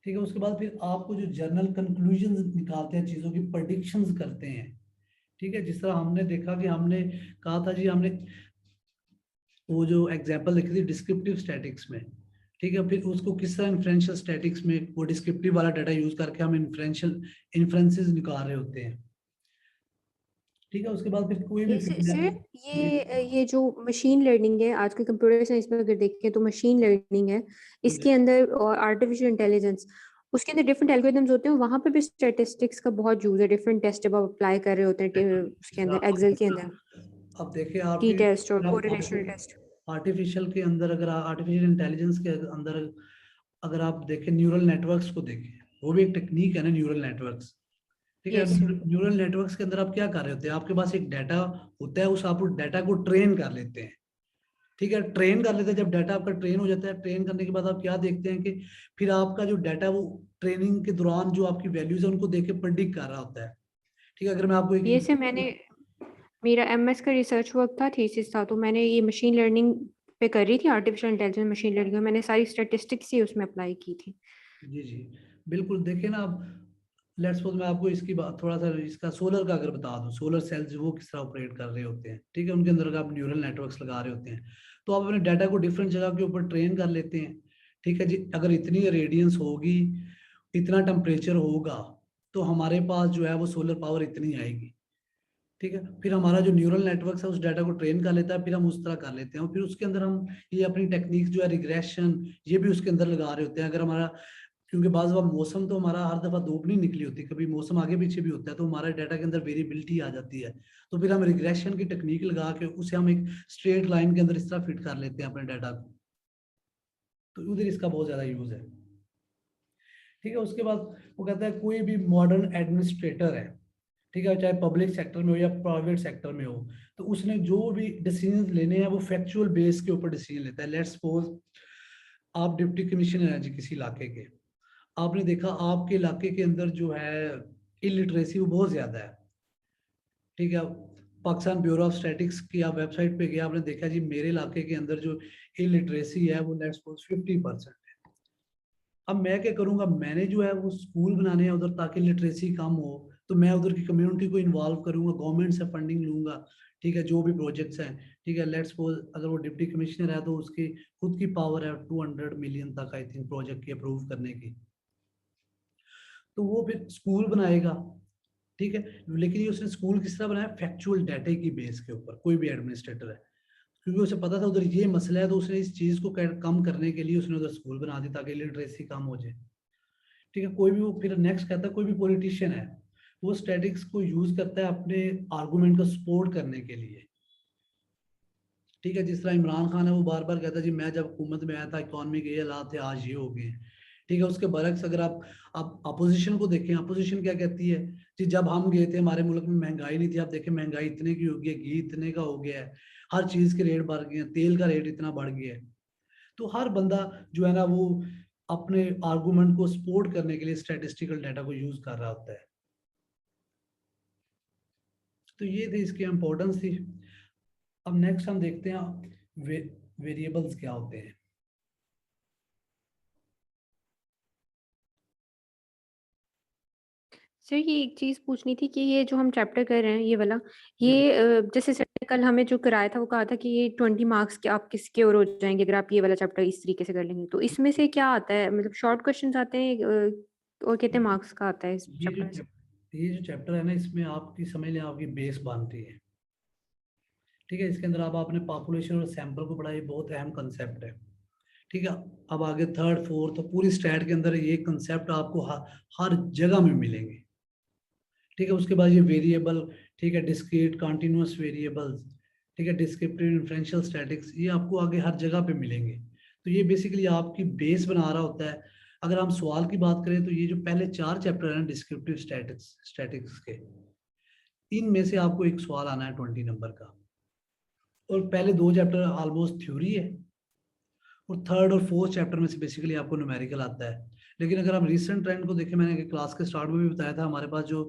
ठीक है। उसके बाद फिर आपको जो जर्नल कंक्लूजन निकालते हैं, चीज़ों की प्रडिक्शंस करते हैं, ठीक है, जिस तरह हमने देखा कि हमने कहा था जी, हमने वो जो एग्जांपल लिखी थी डिस्क्रिप्टिव स्टैटिक्स में, ठीक है, फिर उसको किस तरह इन्फ्रेंशियल स्टैटिक्स में वो डिस्क्रिप्टिव वाला डाटा यूज करके हम इन्फ्रेंशियल इन्फ्रेंसेस निकाल रहे होते हैं। ठीक है। उसके बाद फिर कोई भी सर ये जो मशीन लर्निंग है आजकल कंप्यूटर साइंस में अगर देखें तो मशीन लर्निंग है, इसके अंदर और आर्टिफिशियल इंटेलिजेंस, उसके अंदर डिफरेंट एल्गोरिथम्स होते हैं, वहां पे भी स्टैटिस्टिक्स का बहुत यूज है। डिफरेंट टेस्ट जब आप अप्लाई कर रहे होते हैं उसके अंदर, एक्सेल के अंदर, अब देखिए टी टेस्ट और कोरिलेशनल टेस्ट। आर्टिफिशियल के अंदर, अगर आर्टिफिशियल इंटेलिजेंस के अंदर अगर आप देखें, न्यूरल नेटवर्क्स को देखें, वो भी एक टेक्निक है ना, न्यूरल नेटवर्क्स। ठीक है। Yes, sir. न्यूरल नेटवर्क्स के अंदर आप क्या कर रहे होते हैं, आपके पास एक डाटा होता है, उस आप डाटा को ट्रेन कर लेते हैं। ठीक है, ट्रेन कर लेते हैं। जब डाटा आपका ट्रेन हो जाता है, ट्रेन करने के बाद आप क्या देखते हैं कि फिर आपका जो डाटा वो ट्रेनिंग के दौरान जो आपकी वैल्यूज है उनको देख के प्रेडिक्ट कर रहा होता है। ठीक है। अगर मैं आपको ये से मैंने, मेरा एमएस का रिसर्च वर्क था, थीसिस था, तो मैंने ये मशीन लर्निंग पे कर रही थी, आर्टिफिशियल इंटेलिजेंस मशीन लर्निंग में मैंने सारी स्टैटिस्टिक्स ही उसमें अप्लाई की थी। जी जी बिल्कुल। देखिए ना, अब लेट्स सपोज मैं आपको इसकी बात थोड़ा सा इसका सोलर का अगर बता दूं, सोलर सेल्स वो किस तरह ऑपरेट कर रहे होते हैं, ठीक है, उनके अंदर अगर आप न्यूरल नेटवर्क्स लगा रहे होते हैं, तो आप अपने डाटा को डिफरेंट जगह के ऊपर ट्रेन कर लेते हैं। ठीक है जी, अगर इतनी रेडियंस होगी, इतना टेम्परेचर होगा, तो हमारे पास जो है वो सोलर पावर इतनी आएगी। ठीक है। फिर हमारा जो न्यूरल नेटवर्क है उस डाटा को ट्रेन कर लेता है, फिर हम उस तरह कर लेते हैं, और फिर उसके अंदर हम ये अपनी टेक्निक जो है रिग्रेशन, ये भी उसके अंदर लगा रहे होते हैं। अगर हमारा, क्योंकि बाज़ बार मौसम तो हमारा हर दफ़ा धूप नहीं निकली होती, कभी मौसम आगे पीछे भी होता है, तो हमारे डाटा के अंदर वेरिएबिलिटी आ जाती है, तो फिर हम रिग्रेशन की टेक्निक लगा के उसे हम एक स्ट्रेट लाइन के अंदर इस तरह फिट कर लेते हैं अपने डाटा को, तो उधर इसका बहुत ज़्यादा यूज़ है। ठीक है। उसके बाद वो कहता है कोई भी मॉडर्न एडमिनिस्ट्रेटर है, ठीक है, चाहे पब्लिक सेक्टर में हो या प्राइवेट सेक्टर में हो, तो उसने जो भी डिसीजन लेने हैं वो फैक्चुअल बेस के ऊपर डिसीजन लेता है। लेट्स सपोज आप डिप्टी कमिश्नर हैं जी किसी इलाके के, आपने देखा आपके इलाके के अंदर जो है इलिटरेसी वो बहुत ज्यादा है। ठीक है। पाकिस्तान ब्यूरो ऑफ स्टैटिक्स की आप वेबसाइट पे गया, आपने देखा जी मेरे इलाके के अंदर जो इलिटरेसी है वो लेट्स सपोज 50% है। अब मैं क्या करूंगा, मैंने जो है वो स्कूल बनाने हैं उधर ताकि लिटरेसी कम हो, तो मैं उधर की कम्युनिटी को इन्वॉल्व करूंगा, गवर्नमेंट से फंडिंग लूंगा। ठीक है, जो भी प्रोजेक्ट्स हैं। ठीक है। लेट्स सपोज अगर वो डिप्टी कमिश्नर है तो उसकी खुद की पावर है 200 मिलियन तक आई थिंक प्रोजेक्ट की अप्रूव करने की, तो वो फिर स्कूल बनाएगा। ठीक है। लेकिन ये उसने स्कूल किस तरह बनाया, फैक्चुअल डाटा की बेस के ऊपर, कोई भी एडमिनिस्ट्रेटर है, क्योंकि उसे पता था उधर ये मसला है, तो उसने इस चीज को कम करने के लिए उसने उधर स्कूल बना दी ताकि लिटरेसी कम हो जाए। ठीक है। कोई भी वो फिर नेक्स्ट कहता है कोई भी पॉलिटिशियन है, वो स्टैटिक्स को यूज करता है अपने आर्गुमेंट को सपोर्ट करने के लिए। ठीक है। जिस तरह इमरान खान है, वो बार बार कहता है जी मैं जब हुकूमत में आया था इकॉनमी के ये हालात थे, आज ये हो गए। ठीक है। उसके बरक्स अगर आप अपोजिशन को देखें, अपोजिशन क्या कहती है कि जब हम गए थे हमारे मुल्क में महंगाई नहीं थी, आप देखें महंगाई इतने की हो गई है, घी इतने का हो गया है, हर चीज के रेट बढ़ गए हैं, तेल का रेट इतना बढ़ गया है। तो हर बंदा जो है ना वो अपने आर्गुमेंट को सपोर्ट करने के लिए स्टैटिस्टिकल डाटा को यूज कर रहा होता है। तो ये थी इसकी इंपॉर्टेंस थी। अब नेक्स्ट हम देखते हैं वेरिएबल्स क्या होते हैं। सर ये एक चीज पूछनी थी कि ये जो हम चैप्टर कर रहे हैं ये वाला, ये जैसे सर ने कल हमें जो कराया था वो कहा था कि ये 20 मार्क्स के आप किसके और हो जाएंगे अगर आप ये वाला चैप्टर इस तरीके से कर लेंगे, तो इसमें से क्या आता है, मतलब शॉर्ट क्वेश्चंस आते हैं और कितने मार्क्स का आता है इस चैप्टर से? ये जो चैप्टर है ना, इसमें आपकी समझ लें आपकी बेस बनती है। ठीक है, इसके अंदर अब आपने पॉपुलेशन और सैंपल को पढ़ा, ये बहुत अहम कंसेप्ट है। ठीक है, अब आगे थर्ड फोर्थ तो पूरी स्टैट के अंदर ये कंसेप्ट आपको हर जगह में मिलेंगे। ठीक है, उसके बाद ये वेरिएबल, ठीक है, डिस्क्रीट कंटीन्यूअस वेरिएबल्स, ठीक है, डिस्क्रिप्टिव इन्फ्रेंशियल स्टैटिक्स, ये आपको आगे हर जगह पे मिलेंगे। तो ये बेसिकली आपकी बेस बना रहा होता है। अगर हम सवाल की बात करें तो ये जो पहले 4 चैप्टर हैं डिस्क्रिप्टिव स्टैटिक्स के, इनमें से आपको एक सवाल आना है 20 नंबर का, और पहले 2 चैप्टर ऑलमोस्ट थ्योरी है, और थर्ड और फोर्थ चैप्टर में से बेसिकली आपको न्यूमेरिकल आता है। लेकिन अगर आप रिसेंट ट्रेंड को देखें, मैंने क्लास के स्टार्ट में भी बताया था, हमारे पास जो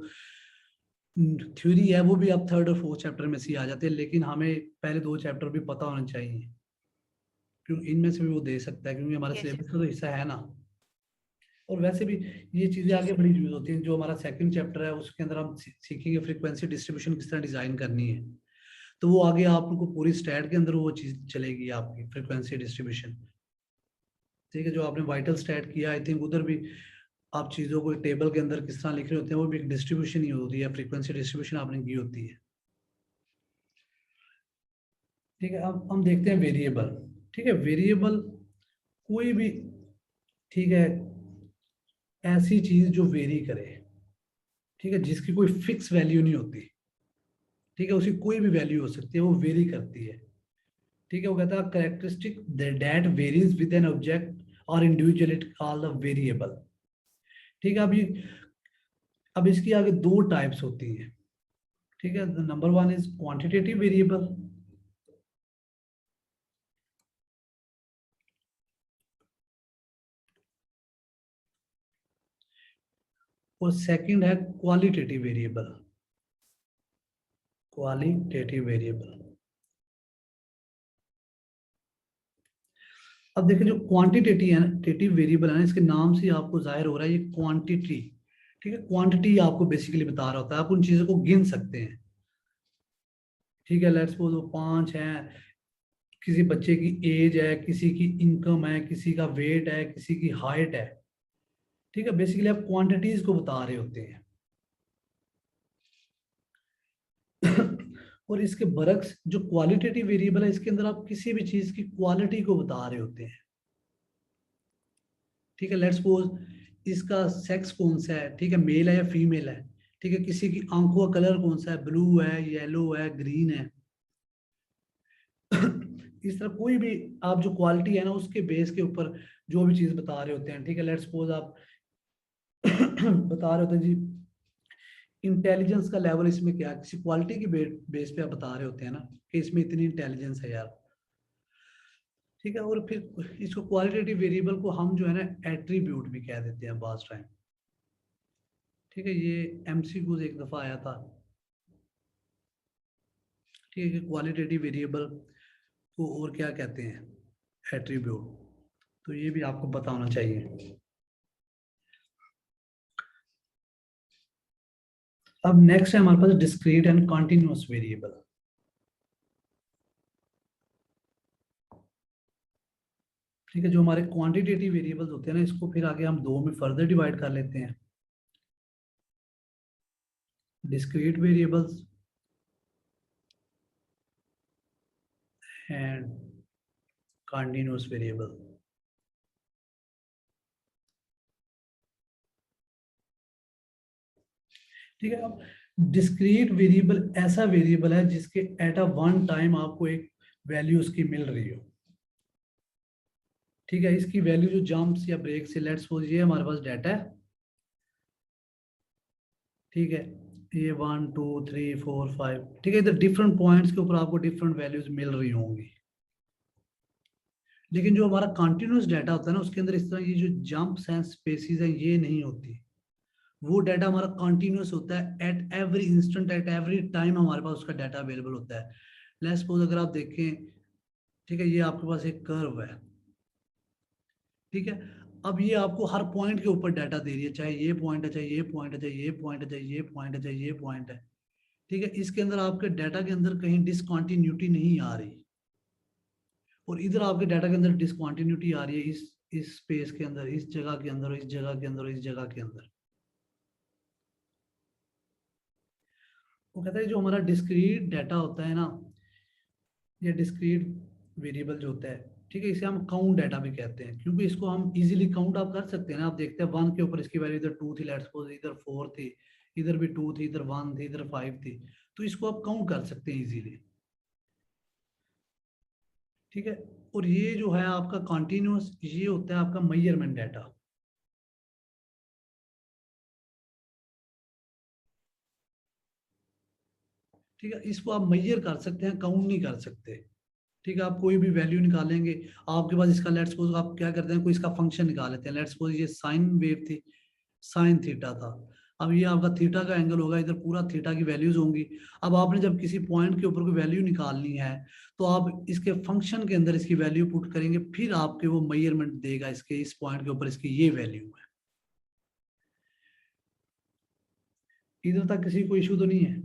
थ्योरी है वो भी आप थर्ड और फोर्थ चैप्टर में से ही आ जाते हैं, लेकिन हमें पहले 2 चैप्टर भी पता होने चाहिए, क्योंकि इनमें से भी वो दे सकता है, क्योंकि हमारे सिलेबस का तो हिस्सा है ना। और वैसे भी ये चीजें आगे बड़ी यूज होती हैं। जो हमारा सेकंड चैप्टर है उसके अंदर हम सीखेंगे फ्रीक्वेंसी डिस्ट्रीब्यूशन किस तरह डिजाइन करनी है, तो वो आगे आपको पूरी स्टैट के अंदर वो चीज चलेगी आपकी फ्रीक्वेंसी डिस्ट्रीब्यूशन। ठीक है, जो आपने वाइटल स्टैट किया, आई थिंक उधर भी आप चीजों को टेबल के अंदर किस तरह लिख रहे होते हैं, वो भी एक डिस्ट्रीब्यूशन ही होती है, फ्रीक्वेंसी डिस्ट्रीब्यूशन आपने की होती है। ठीक है, अब हम देखते हैं वेरिएबल। ठीक है, वेरिएबल कोई भी, ठीक है, ऐसी चीज जो वेरी करे, ठीक है, जिसकी कोई फिक्स वैल्यू नहीं होती, ठीक है, उसकी कोई भी वैल्यू हो सकती है, वो वेरी करती है। ठीक है, वो कहता है characteristic that varies with an object और इंडिविजुअल कॉल्ड द वेरिएबल। ठीक है, अब इसकी आगे 2 टाइप्स होती है। ठीक है, नंबर 1 इज क्वांटिटेटिव वेरिएबल, और सेकंड है क्वालिटेटिव वेरिएबल। क्वालिटेटिव वेरिएबल, अब देखिए जो क्वांटिटेटिव वेरिएबल है ना, इसके नाम से आपको जाहिर हो रहा है ये क्वांटिटी। ठीक है, क्वांटिटी आपको बेसिकली बता रहा होता है, आप उन चीजों को गिन सकते हैं। ठीक है, लेट्स सपोज वो 5 हैं, किसी बच्चे की एज है, किसी की इनकम है, किसी का वेट है, किसी की हाइट है। ठीक है, बेसिकली आप क्वांटिटीज को बता रहे होते हैं। और इसके बरक्स जो क्वालिटेटिव वेरिएबल है, इसके अंदर आप किसी भी चीज की क्वालिटी को बता रहे होते हैं। ठीक है, लेट्स सपोज इसका सेक्स कौन सा है, ठीक है, मेल है या फीमेल है। ठीक है, किसी की आंखों का कलर कौन सा है, ब्लू है, येलो है, ग्रीन है। इस तरह कोई भी आप जो क्वालिटी है ना, उसके बेस के ऊपर जो भी चीज बता रहे होते हैं। ठीक है, लेट्स सपोज आप बता रहे होते हैं जी इंटेलिजेंस का लेवल इसमें क्या है, किसी क्वालिटी की बेस पे आप बता रहे होते हैं ना कि इसमें इतनी इंटेलिजेंस है यार। ठीक है, और फिर इसको क्वालिटेटिव वेरिएबल को हम जो है ना एट्रीब्यूट भी कह देते हैं बाज टाइम। ठीक है, ये एमसीक्यू एक दफा आया था। ठीक है, क्वालिटेटिव वेरिएबल को और क्या कहते हैं, एट्रीब्यूट। तो ये भी आपको पता होना चाहिए। अब नेक्स्ट है हमारे पास डिस्क्रीट एंड कॉन्टिन्यूअस वेरिएबल। ठीक है, जो हमारे क्वांटिटेटिव वेरिएबल्स होते हैं ना, इसको फिर आगे हम 2 में फर्दर डिवाइड कर लेते हैं, discrete variables and continuous variable. ठीक है, अब डिस्क्रीट वेरिएबल ऐसा वेरिएबल है जिसके एट अ वन टाइम आपको एक वैल्यू उसकी मिल रही हो। ठीक है, इसकी वैल्यू जो जंप्स या ब्रेक से, लेट्स सपोज ये हमारे पास डाटा है, ठीक है, ये 1 2 3 4 5, ठीक है, इधर डिफरेंट पॉइंट्स के ऊपर आपको डिफरेंट वैल्यूज मिल रही होंगी। लेकिन जो हमारा कंटिन्यूस डाटा होता है ना, उसके अंदर इस तरह ये जो जंप्स हैं, स्पेसिस हैं, ये नहीं होती। वो डाटा हमारा कंटिन्यूस होता है, at every instant, at every time हमारे पास उसका डाटा अवेलेबल होता है। लेट्स सपोज अगर आप देखें, ठीक है, ये आपके पास एक कर्व है, ठीक है, अब ये आपको हर पॉइंट के ऊपर डाटा दे रही है, चाहे ये पॉइंट है, चाहे ये पॉइंट है, चाहे ये पॉइंट है, चाहे ये पॉइंट है, चाहे ये पॉइंट है, ठीक है। इसके अंदर आपके डाटा के अंदर कहीं डिसकंटिन्यूटी नहीं आ रही, और इधर आपके डाटा के अंदर डिसकंटिन्यूटी आ रही है, इस स्पेस के अंदर, इस जगह के अंदर, इस जगह के अंदर, इस जगह के अंदर। वो कहता है जो हमारा डिस्क्रीट डाटा होता है ना, ये डिस्क्रीट वेरिएबल जो होता है, ठीक है, इसे हम काउंट डाटा भी कहते हैं, क्योंकि इसको हम इजीली काउंट आप कर सकते हैं ना। आप देखते हैं 1 के ऊपर इसकी वैल्यू इधर 2 थी, लेट्स सपोज इधर 4 थी, इधर भी 2 थी, इधर 1 थी, इधर 5 थी, तो इसको आप काउंट कर सकते हैं इजीली, ठीक है। और ये जो है आपका कॉन्टिन्यूस, ये होता है आपका मेजरमेंट डाटा, ठीक है। इसको आप मेजर कर सकते हैं, काउंट नहीं कर सकते, ठीक है। आप कोई भी वैल्यू निकालेंगे, आपके पास इसका लेट्स सपोज आप क्या करते हैं, कोई इसका फंक्शन निकाल लेते हैं, लेट्स सपोज ये साइन वेव थी, साइन थीटा था, अब ये आपका थीटा का एंगल होगा, इधर पूरा थीटा की वैल्यूज होंगी। अब आपने जब किसी पॉइंट के ऊपर कोई वैल्यू निकालनी है, तो आप इसके फंक्शन के अंदर इसकी वैल्यू पुट करेंगे, फिर आपके वो मेजरमेंट देगा, इसके इस पॉइंट के ऊपर इसकी ये वैल्यू है। इधर तक किसी को इशू तो नहीं है?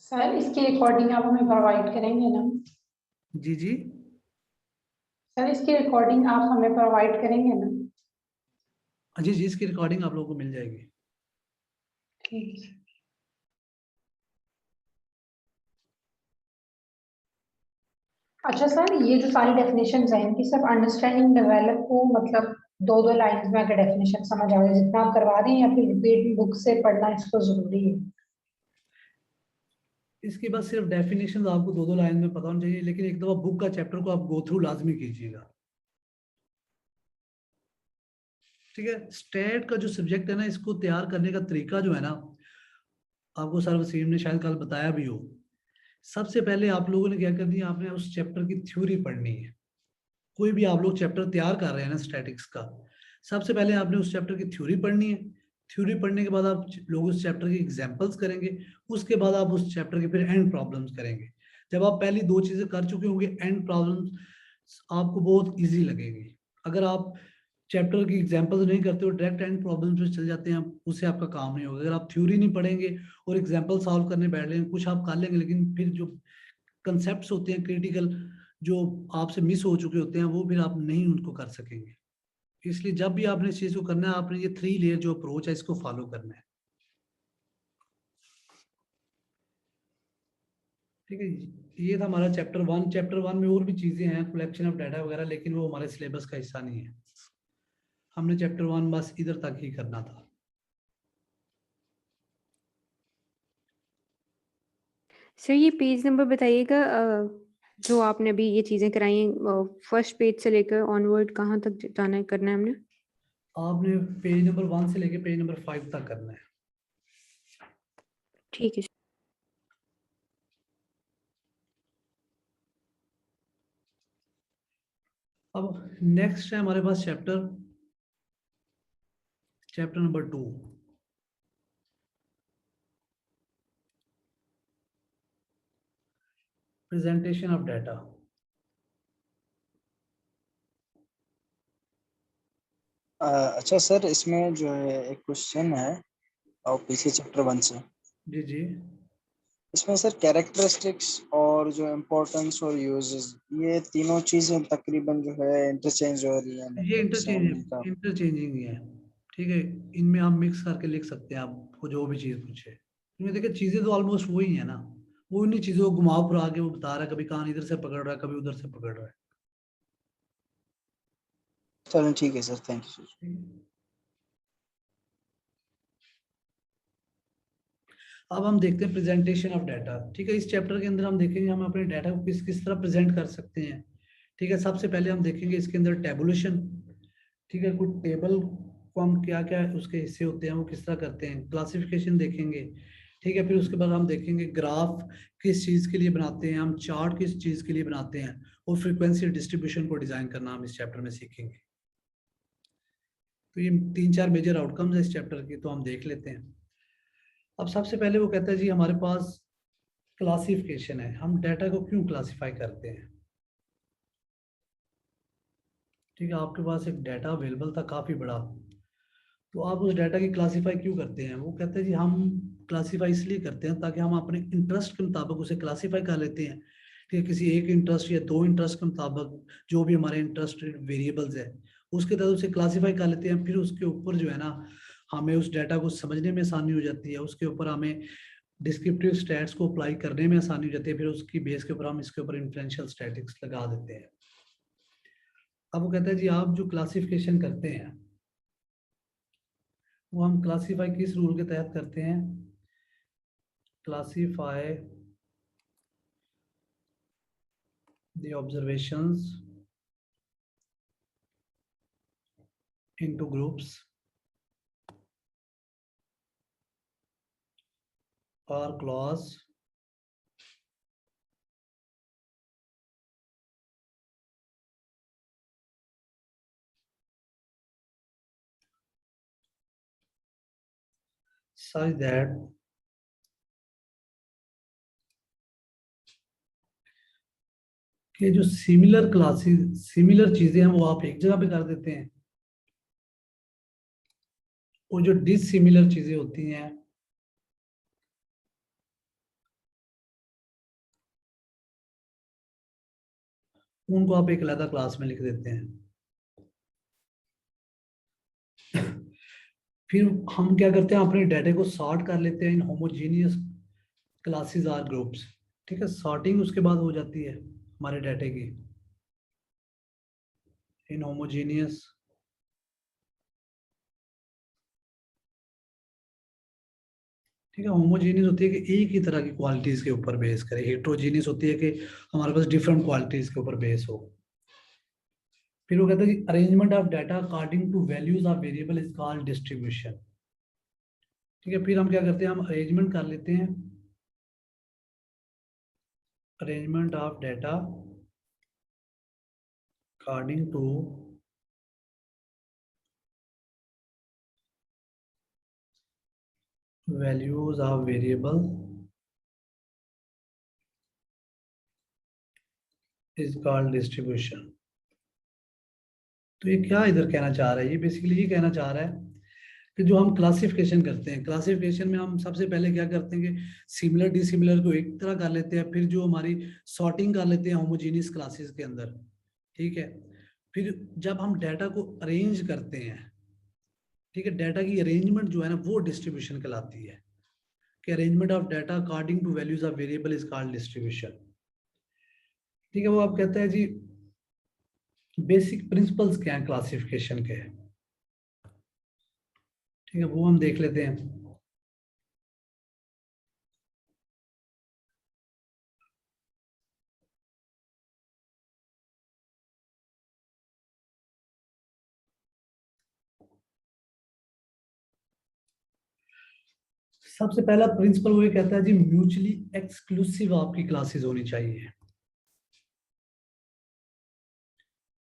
सर इसकी रिकॉर्डिंग आप हमें प्रोवाइड करेंगे ना? जी जी, सर इसकी रिकॉर्डिंग आप हमें प्रोवाइड करेंगे ना? जी जी, इसकी रिकॉर्डिंग आप लोगों को मिल जाएगी। ठीक है। अच्छा सर, ये जो सारी डेफिनेशंस हैं इनकी सब अंडरस्टैंडिंग डेवलप हो, मतलब दो दो लाइंस में अगर डेफिनेशन समझ आ जाए जितना आप करवा रहे हैं, या फिर रिपीट बुक से पढ़ना इसको जरूरी है? इसके बाद सिर्फ डेफिनेशन आपको दो दो लाइन में पता होना चाहिए, लेकिन एक दफा बुक का चैप्टर को आप गो थ्रू लाजमी कीजिएगा, ठीक है। स्टेट का जो सब्जेक्ट है ना, इसको तैयार करने का तरीका जो है ना, आपको सर वसीम ने शायद कल बताया भी हो। सबसे पहले आप लोगों ने क्या कर दिया, आपने उस चैप्टर की थ्योरी पढ़नी है। कोई भी आप लोग चैप्टर तैयार कर रहे हैं ना स्टैटिक्स का, सबसे पहले आपने उस चैप्टर की थ्योरी पढ़नी है। थ्योरी पढ़ने के बाद आप लोग उस चैप्टर की एग्जांपल्स करेंगे, उसके बाद आप उस चैप्टर के फिर एंड प्रॉब्लम्स करेंगे। जब आप पहली दो चीजें कर चुके होंगे, एंड प्रॉब्लम्स आपको बहुत इजी लगेंगी। अगर आप चैप्टर की एग्जांपल्स नहीं करते हो, डायरेक्ट एंड प्रॉब्लम्स पे चल जाते हैं, उससे आपका काम नहीं होगा। अगर आप थ्योरी नहीं पढ़ेंगे और एग्जांपल सॉल्व करने बैठ लेंगे, कुछ आप कर लेंगे, लेकिन फिर जो कंसेप्ट्स होते हैं क्रिटिकल, जो आपसे मिस हो चुके होते हैं, वो फिर आप नहीं उनको कर सकेंगे। इसलिए जब भी आपने इस चीज को करना है, आपने ये 3 लेयर जो अप्रोच है, इसको फॉलो करना है, ठीक है। ये था हमारा चैप्टर 1। चैप्टर 1 में और भी चीजें हैं, कलेक्शन ऑफ डाटा वगैरह, लेकिन वो हमारे सिलेबस का हिस्सा नहीं है। हमने चैप्टर 1 बस इधर तक ही करना था। सर ये पेज नंबर बताइएगा, जो आपने अभी ये चीजें कराई हैं, फर्स्ट पेज से लेकर ऑनवर्ड कहाँ तक जाना है, करना है हमने? आपने पेज नंबर 1 से लेके पेज नंबर 5 तक करना है। ठीक है। अब नेक्स्ट है हमारे पास chapter number 2। Presentation of data. अच्छा सर, इसमें जो है एक क्वेश्चन है और पीछे चैप्टर 1 से, जी जी, इसमें सर कैरेक्टरिस्टिक्स और जो इम्पोर्टेंस और यूजेस, ये तीनों चीजें तकरीबन जो है इंटरचेंज हो रही है, ये मतलब सेम का। इंटरचेंजिंग ही है, ठीक है। इनमें आप मिक्स करके लिख सकते हैं, आपको जो भी चीज पूछे। क्योंकि देखिए चीजें तो ऑलमोस्ट वही है ना, वो उन्हीं चीजों को घुमा फिरा के वो बता रहा है, कभी कान इधर से पकड़ रहा है, कभी उधर से पकड़ रहा है। चलो ठीक है सर, थैंक यू सर। ठीक है? अब हम देखते हैं प्रेजेंटेशन ऑफ डाटा, ठीक है। इस चैप्टर के अंदर हम देखेंगे हम अपने डाटा को किस किस तरह प्रेजेंट कर सकते हैं, ठीक है, सबसे पहले हम देखेंगे इसके अंदर टेबुलेशन। ठीक है, कुछ टेबल को हम क्या क्या उसके हिस्से होते हैं वो किस तरह करते हैं, क्लासिफिकेशन देखेंगे। ठीक है, फिर उसके बाद हम देखेंगे ग्राफ किस चीज़ के लिए बनाते हैं, हम चार्ट किस चीज़ के लिए बनाते हैं, और फ्रीक्वेंसी डिस्ट्रीब्यूशन को डिज़ाइन करना हम इस चैप्टर में सीखेंगे। तो ये 3-4 मेजर आउटकम्स है इस चैप्टर की, तो हम देख लेते हैं। अब सबसे पहले वो कहता है जी हमारे पास क्लासिफिकेशन है, हम डाटा को क्यों क्लासिफाई करते हैं। ठीक है, आपके पास एक डाटा अवेलेबल था काफ़ी बड़ा, तो आप उस डाटा की क्लासीफाई क्यों करते हैं। वो कहते हैं जी हम क्लासीफाई इसलिए करते हैं ताकि हम अपने इंटरेस्ट के मुताबिक उसे क्लासीफाई कर लेते हैं। ठीक है, किसी एक इंटरेस्ट या दो इंटरेस्ट के मुताबिक जो भी हमारे इंटरेस्टेड वेरिएबल्स है उसके तहत उसे क्लासीफाई कर लेते हैं। फिर उसके ऊपर जो है ना हमें उस डाटा को समझने में आसानी हो जाती है, उसके ऊपर हमें डिस्क्रिप्टिव स्टैट्स को अप्लाई करने में आसानी हो जाती है, फिर उसकी बेस के ऊपर हम इसके ऊपर इन्फ्लुएंशियल स्टैटिक्स लगा देते हैं। अब वो कहता है जी आप जो क्लासिफिकेशन करते हैं वो हम क्लासीफाई किस रूल के तहत करते हैं, classify the observations into groups और क्लॉज such that कि जो सिमिलर क्लासेस सिमिलर चीजें हैं वो आप एक जगह पे कर देते हैं, और जो डिसिमिलर चीजें होती हैं उनको आप एक अलग क्लास में लिख देते हैं। फिर हम क्या करते हैं अपने डाटा को सॉर्ट कर लेते हैं इन होमोजीनियस क्लासेस आर ग्रुप्स। ठीक है, सॉर्टिंग उसके बाद हो जाती है हमारे डाटे की इन होमोजीनियस ठीक है, होमोजीनियस होती है कि एक ही तरह की क्वालिटीज के ऊपर बेस करे, हेट्रोजीनियस होती है कि हमारे पास डिफरेंट क्वालिटीज के ऊपर बेस हो। फिर वो कहता है कि arrangement of data according to values of variable is called distribution. ठीक है, फिर हम क्या करते हैं हम अरेंजमेंट कर लेते हैं, arrangement of data according to values of variable is called distribution. तो ये क्या इधर कहना चाह रहा है, ये बेसिकली ये कहना चाह रहा है कि जो हम क्लासिफिकेशन करते हैं, क्लासिफिकेशन में हम सबसे पहले क्या करते हैं कि सिमिलर डिसिमिलर को एक तरह कर लेते हैं, फिर जो हमारी सॉर्टिंग कर लेते हैं होमोजीनियस क्लासेस के अंदर। ठीक है, फिर जब हम डाटा को अरेंज करते हैं, ठीक है, डाटा की अरेंजमेंट जो है ना वो डिस्ट्रीब्यूशन कहलाती है, कि arrangement of data according to values of variable is called distribution. ठीक है, वो आप कहते हैं जी बेसिक प्रिंसिपल्स क्या है क्लासिफिकेशन के। ठीक है, वो हम देख लेते हैं। सबसे पहला प्रिंसिपल वो ये कहता है जी म्यूचुअली एक्सक्लूसिव आपकी क्लासेस होनी चाहिए।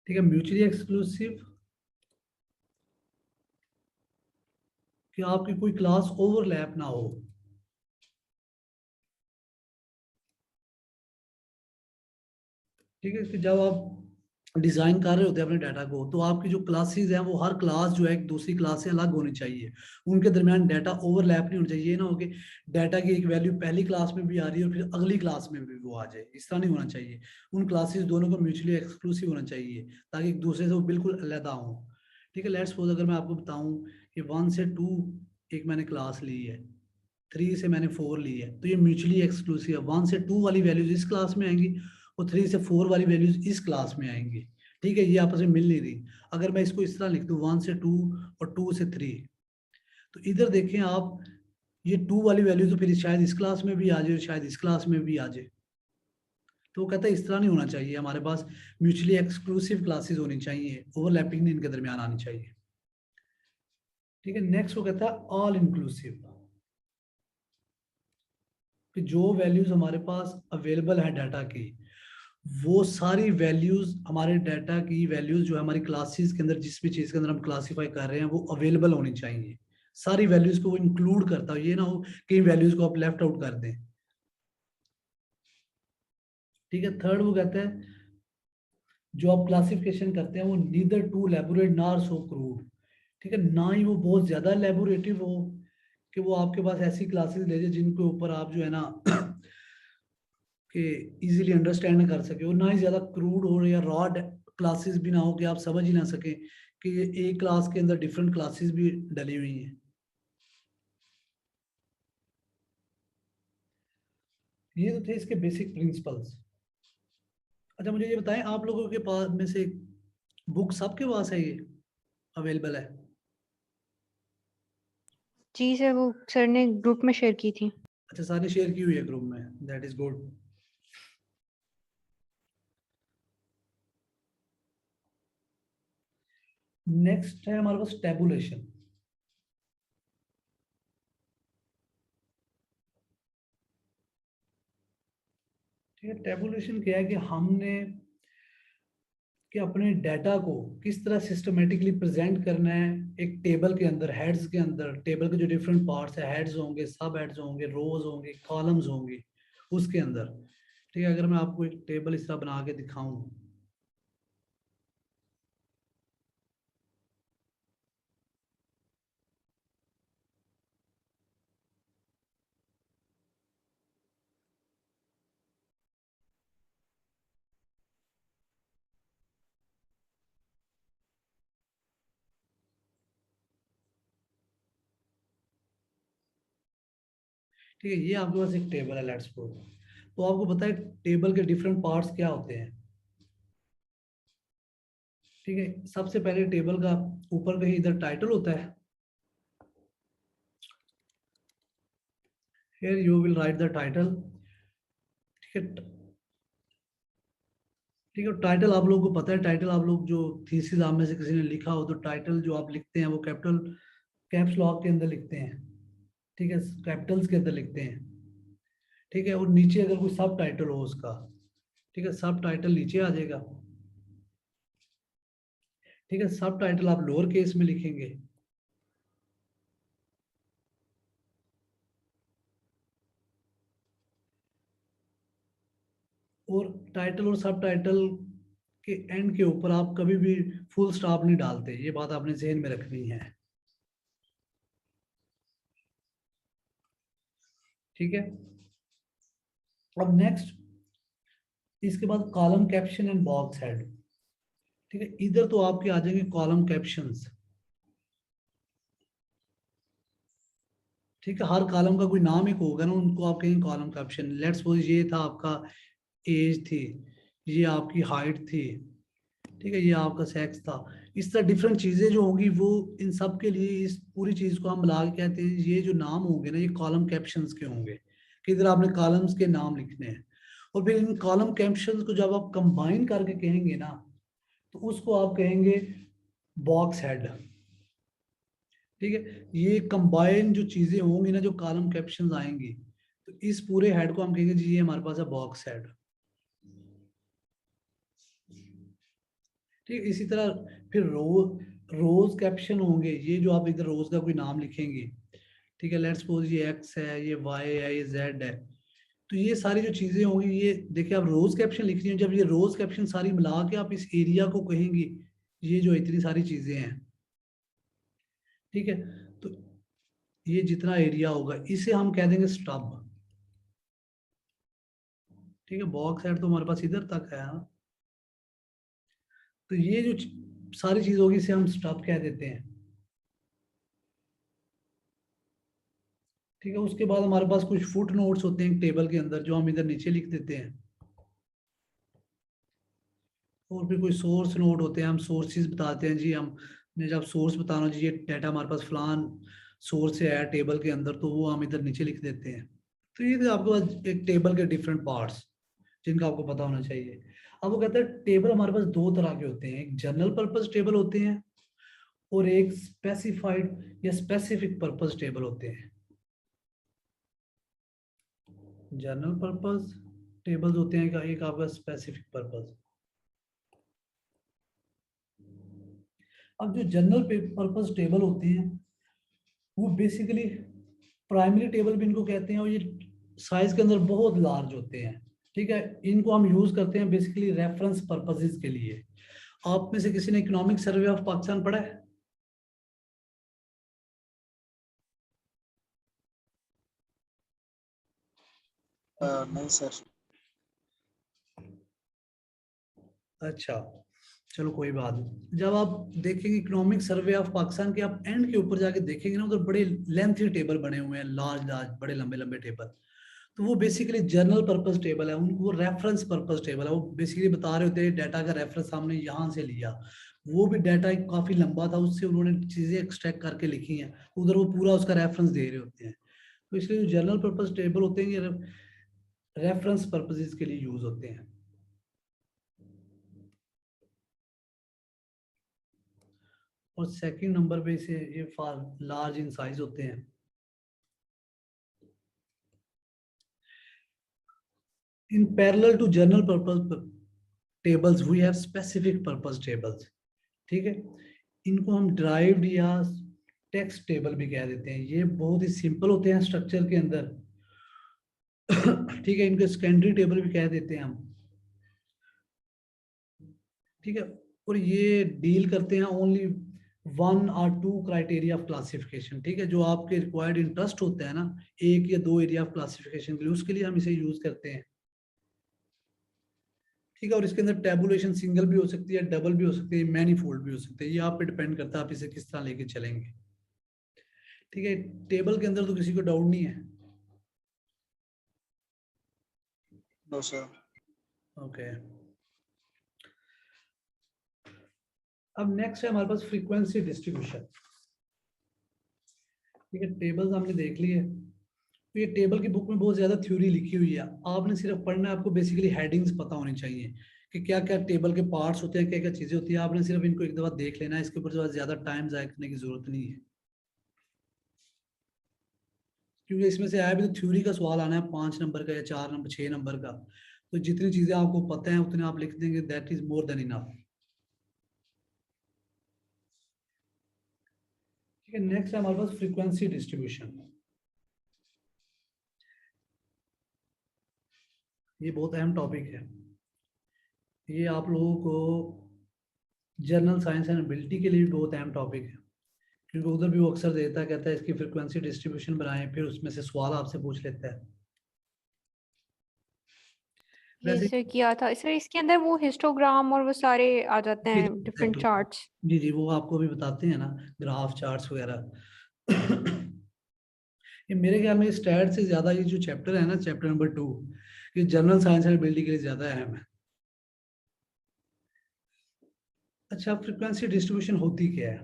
ठीक है, म्यूचुअली एक्सक्लूसिव कि आपकी कोई क्लास ओवरलैप ना हो। ठीक है, कि जब आप डिजाइन कर रहे होते हैं अपने डाटा को तो आपकी जो क्लासेस हैं वो हर क्लास जो है एक दूसरी क्लास से अलग होनी चाहिए, उनके दरमियान डाटा ओवरलैप नहीं होना चाहिए। ये ना हो कि डाटा की एक वैल्यू पहली क्लास में भी आ रही है और फिर अगली क्लास में भी वो आ जाए, इस तरह नहीं होना चाहिए। उन क्लासेस दोनों को म्यूचुअली एक्सक्लूसिव होना चाहिए ताकि एक दूसरे से वो बिल्कुल अलग हो। ठीक है, लेट्स सपोज अगर मैं आपको बताऊं कि 1 से 2 एक मैंने क्लास ली है, 3 से मैंने 4 ली है, तो ये म्यूचुअली एक्सक्लूसिव है। 1 से 2 वाली वैल्यूज इस क्लास में आएंगी और 3 से 4 वाली वैल्यूज इस क्लास में आएंगी। ठीक है, ये आपस में मिल नहीं रही। अगर मैं इसको इस तरह लिख दूं 1 से 2 और 2 से 3, तो इधर देखें आप ये 2 वाली वैल्यू तो फिर शायद इस क्लास में भी आ जाए और शायद इस क्लास में भी आ जाए। तो वो कहता है इस तरह नहीं होना चाहिए, हमारे पास म्यूचुअली एक्सक्लूसिव क्लासेस होनी चाहिए, ओवरलैपिंग नहीं इनके दरमियान आनी चाहिए। ठीक है, नेक्स्ट वो कहता है ऑल इंक्लूसिव, कि जो वैल्यूज हमारे पास अवेलेबल है डाटा की, वो सारी वैल्यूज हमारे डाटा की वैल्यूज जो है हमारी क्लासेस के अंदर, जिस भी चीज के अंदर हम क्लासीफाई कर रहे हैं, वो अवेलेबल होनी चाहिए। सारी वैल्यूज को वो इंक्लूड करता हो, ये ना हो कि वैल्यूज को आप लेफ्ट आउट कर दें। ठीक है, थर्ड वो कहता है जो आप क्लासिफिकेशन करते हैं वो neither too elaborate nor so crude. ठीक है, ना ही वो बहुत ज्यादा लेबोरेटिव हो कि वो आपके पास ऐसी क्लासेस ले जाए जिनके ऊपर आप जो है ना कि इजीली अंडरस्टैंड कर सके, और ना ही ज्यादा क्रूड हो या रॉड क्लासेस भी ना हो कि आप समझ ही ना सके कि ये एक क्लास के अंदर डिफरेंट क्लासेस भी डली हुई हैं। ये तो थे इसके बेसिक प्रिंसिपल्स। अच्छा मुझे ये बताएं, आप लोगों के पास में से बुक सबके पास है, ये अवेलेबल है? जी सर, वो सर ने ग्रुप में शेयर की थी। अच्छा, सारे शेयर की हुई है ग्रुप में, दैट इज गुड। नेक्स्ट है हमारे पास टेबुलेशन। ठीक है, टेबुलेशन क्या है कि हमने कि अपने डाटा को किस तरह सिस्टमेटिकली प्रेजेंट करना है एक टेबल के अंदर, हेड्स के अंदर। टेबल के जो डिफरेंट पार्ट्स है, हेड्स होंगे, सब हेड्स होंगे, रोज होंगे, कॉलम्स होंगे उसके अंदर। ठीक है, अगर मैं आपको एक टेबल इस तरह बना के दिखाऊं, ठीक है, ये आपके पास एक टेबल है, लेट्स सपोज। तो आपको पता है टेबल के डिफरेंट पार्ट्स क्या होते हैं। ठीक है, सबसे पहले टेबल का ऊपर कहीं इधर टाइटल होता है, here you will write the title। ठीक है, ठीक है, टाइटल आप लोगों को पता है, टाइटल आप लोग जो थीसिस आप में से किसी ने लिखा हो तो टाइटल जो आप लिखते हैं वो कैपिटल कैप्स लॉक के अंदर लिखते हैं। ठीक है, कैपिटल्स के अंदर लिखते हैं। ठीक है, और नीचे अगर कोई सब टाइटल हो उसका, ठीक है, सब टाइटल नीचे आ जाएगा। ठीक है, सब टाइटल आप लोअर केस में लिखेंगे। और टाइटल और सब टाइटल के एंड के ऊपर आप कभी भी फुल स्टॉप नहीं डालते, ये बात आपने ज़हन में रखनी है। ठीक है, अब नेक्स्ट इसके बाद column caption and box head. ठीक है, इधर तो आपके आ जाएंगे कॉलम कैप्शंस। ठीक है, हर कॉलम का कोई नाम एक होगा ना, उनको आप कहेंगे कॉलम कैप्शन। लेट्स सपोज ये था आपका एज थी, ये आपकी हाइट थी, ठीक है, ये आपका सेक्स था। इस तरह डिफरेंट चीजें जो होंगी वो इन सब के लिए इस पूरी चीज को हम मिला के कहते हैं ये जो नाम होंगे ना, ये कॉलम कैप्शंस के होंगे, कि इधर आपने कॉलम्स के नाम लिखने हैं। और फिर इन कॉलम कैप्शंस को जब आप कंबाइन करके कहेंगे ना, तो उसको आप कहेंगे बॉक्स हेड। ठीक है, ये कंबाइन जो चीजें होंगी ना, जो कॉलम कैप्शंस आएंगी, तो इस पूरे हेड को हम कहेंगे जी ये हमारे पास है बॉक्स हेड। ठीक है, इसी तरह फिर रोज कैप्शन होंगे, ये जो आप इधर रोज का कोई नाम लिखेंगे। ठीक है, लेट्स सपोज ये एक्स है, ये वाई है, ये जेड है। तो ये सारी जो चीजें होंगी, ये देखिए आप रोज कैप्शन लिख रही हैं, जब ये रोज कैप्शन सारी मिला के आप इस एरिया को कहेंगे, ये जो इतनी सारी चीजें हैं। ठीक है, तो ये जितना एरिया होगा इसे हम कह देंगे स्टब। ठीक है, बॉक्स हेड तो हमारे पास इधर तक है ना, तो ये जो सारी चीज होगी इसे हम स्टब कह देते हैं। ठीक है, उसके बाद हमारे पास कुछ फुट नोट्स होते हैं टेबल के अंदर, जो हम इधर नीचे लिख देते हैं। और फिर कोई सोर्स नोट होते हैं, हम सोर्सेज बताते हैं जी, हम ने जब सोर्स बताना जी ये डाटा हमारे पास फलान सोर्स से है टेबल के अंदर, तो वो हम इधर नीचे लिख देते हैं। तो ये थे आपके पास एक टेबल के डिफरेंट पार्ट्स। जिनका आपको पता होना चाहिए। अब वो कहता है टेबल हमारे पास दो तरह के होते हैं, एक जनरल पर्पस टेबल होते हैं और एक स्पेसिफाइड या स्पेसिफिक पर्पस टेबल होते हैं। जनरल पर्पस टेबल्स होते हैं, एक आपका स्पेसिफिक पर्पस। अब जो जनरल पर्पस टेबल होते हैं वो बेसिकली प्राइमरी टेबल भी इनको कहते हैं, और ये साइज के अंदर बहुत लार्ज होते हैं, ठीक है। इनको हम यूज करते हैं बेसिकली रेफरेंस पर्पसेस के लिए। आप में से किसी ने इकोनॉमिक सर्वे ऑफ पाकिस्तान पढ़ा है? नहीं सर। अच्छा, चलो कोई बात नहीं। जब आप देखेंगे इकोनॉमिक सर्वे ऑफ पाकिस्तान के, आप एंड के ऊपर जाके देखेंगे ना, उधर बड़े लेंथी टेबल बने हुए हैं, लार्ज लार्ज बड़े लंबे लंबे टेबल। तो वो बेसिकली जनरल पर्पस टेबल है, उनको वो रेफरेंस पर्पस टेबल है। वो बेसिकली बता रहे होते हैं डाटा का रेफरेंस हमने यहाँ से लिया, वो भी डाटा काफी लंबा था, उससे उन्होंने चीजें एक्सट्रैक्ट करके लिखी हैं, उधर वो पूरा उसका रेफरेंस दे रहे होते हैं। तो इसलिए जो जनरल पर्पस टेबल होते हैं ये रेफरेंस पर्पसेस के लिए यूज होते हैं। और सेकंड नंबर पे इसे ये लार्ज इन साइज होते हैं। In parallel to general purpose tables, we have specific purpose tables, ठीक है। इनको हम derived या text table भी कह देते हैं। ये बहुत ही सिंपल होते हैं स्ट्रक्चर के अंदर, ठीक है। इनको सेकेंडरी टेबल भी कह देते हैं हम, ठीक है। और ये डील करते हैं only 1 or 2 criteria of classification, ठीक है। जो आपके रिक्वायर्ड इंटरेस्ट होता है ना, 1 या 2 एरिया ऑफ क्लासिफिकेशन के लिए, उसके लिए हम इसे यूज करते हैं, ठीक है। और इसके अंदर टेबुलेशन सिंगल भी हो सकती है, डबल भी हो सकती है, मैनीफोल्ड भी हो सकती है। ये आप पे डिपेंड करता है आप इसे किस तरह लेके चलेंगे, ठीक है। टेबल के अंदर तो किसी को डाउट नहीं है? No sir. ओके। अब नेक्स्ट है हमारे पास फ्रीक्वेंसी डिस्ट्रीब्यूशन, ठीक है। टेबल्स हमने देख ली है। तो ये टेबल की बुक में बहुत ज्यादा थ्योरी लिखी हुई है, आपने सिर्फ पढ़ना है। आपको बेसिकली हेडिंग्स पता होनी चाहिए कि क्या क्या टेबल के पार्ट्स होते हैं, क्या क्या चीजें होती है। आपने सिर्फ इनको एक दफा देख लेना है, इसके ऊपर जो ज्यादा टाइम जाया करने की जरूरत नहीं है, क्योंकि इसमें से आया भी तो थ्योरी का सवाल आना है 5 नंबर का या 4 नंबर 6 नंबर का। तो जितनी चीजें आपको पता है उतने आप लिख देंगे, that is more than enough, ठीक है। नेक्स्ट है हमारे पास फ्रीक्वेंसी डिस्ट्रीब्यूशन। ये बहुत अहम टॉपिक है। ये आप लोगों को जनरल साइंस एंड एबिलिटी के लिए भी बहुत अहम टॉपिक है, क्योंकि उधर भी वो अक्सर देता है, कहता है इसकी फ्रीक्वेंसी डिस्ट्रीब्यूशन बनाएं, फिर उसमें से सवाल आपसे पूछ लेता है। ये वैसे सर किया था सर, इसके अंदर वो हिस्टोग्राम और वो सारे आ जाते हैं, डिफरेंट चार्ट्स। जी जी, वो आपको भी बताते हैं ना, ग्राफ चार्ट्स वगैरह। ये मेरे ख्याल में स्टैट से ज्यादा ये जो चैप्टर है ना, चैप्टर नंबर 2, ये जनरल साइंस एंड एबिलिटी के लिए ज्यादा अहम है। अच्छा, फ्रीक्वेंसी डिस्ट्रीब्यूशन होती क्या है?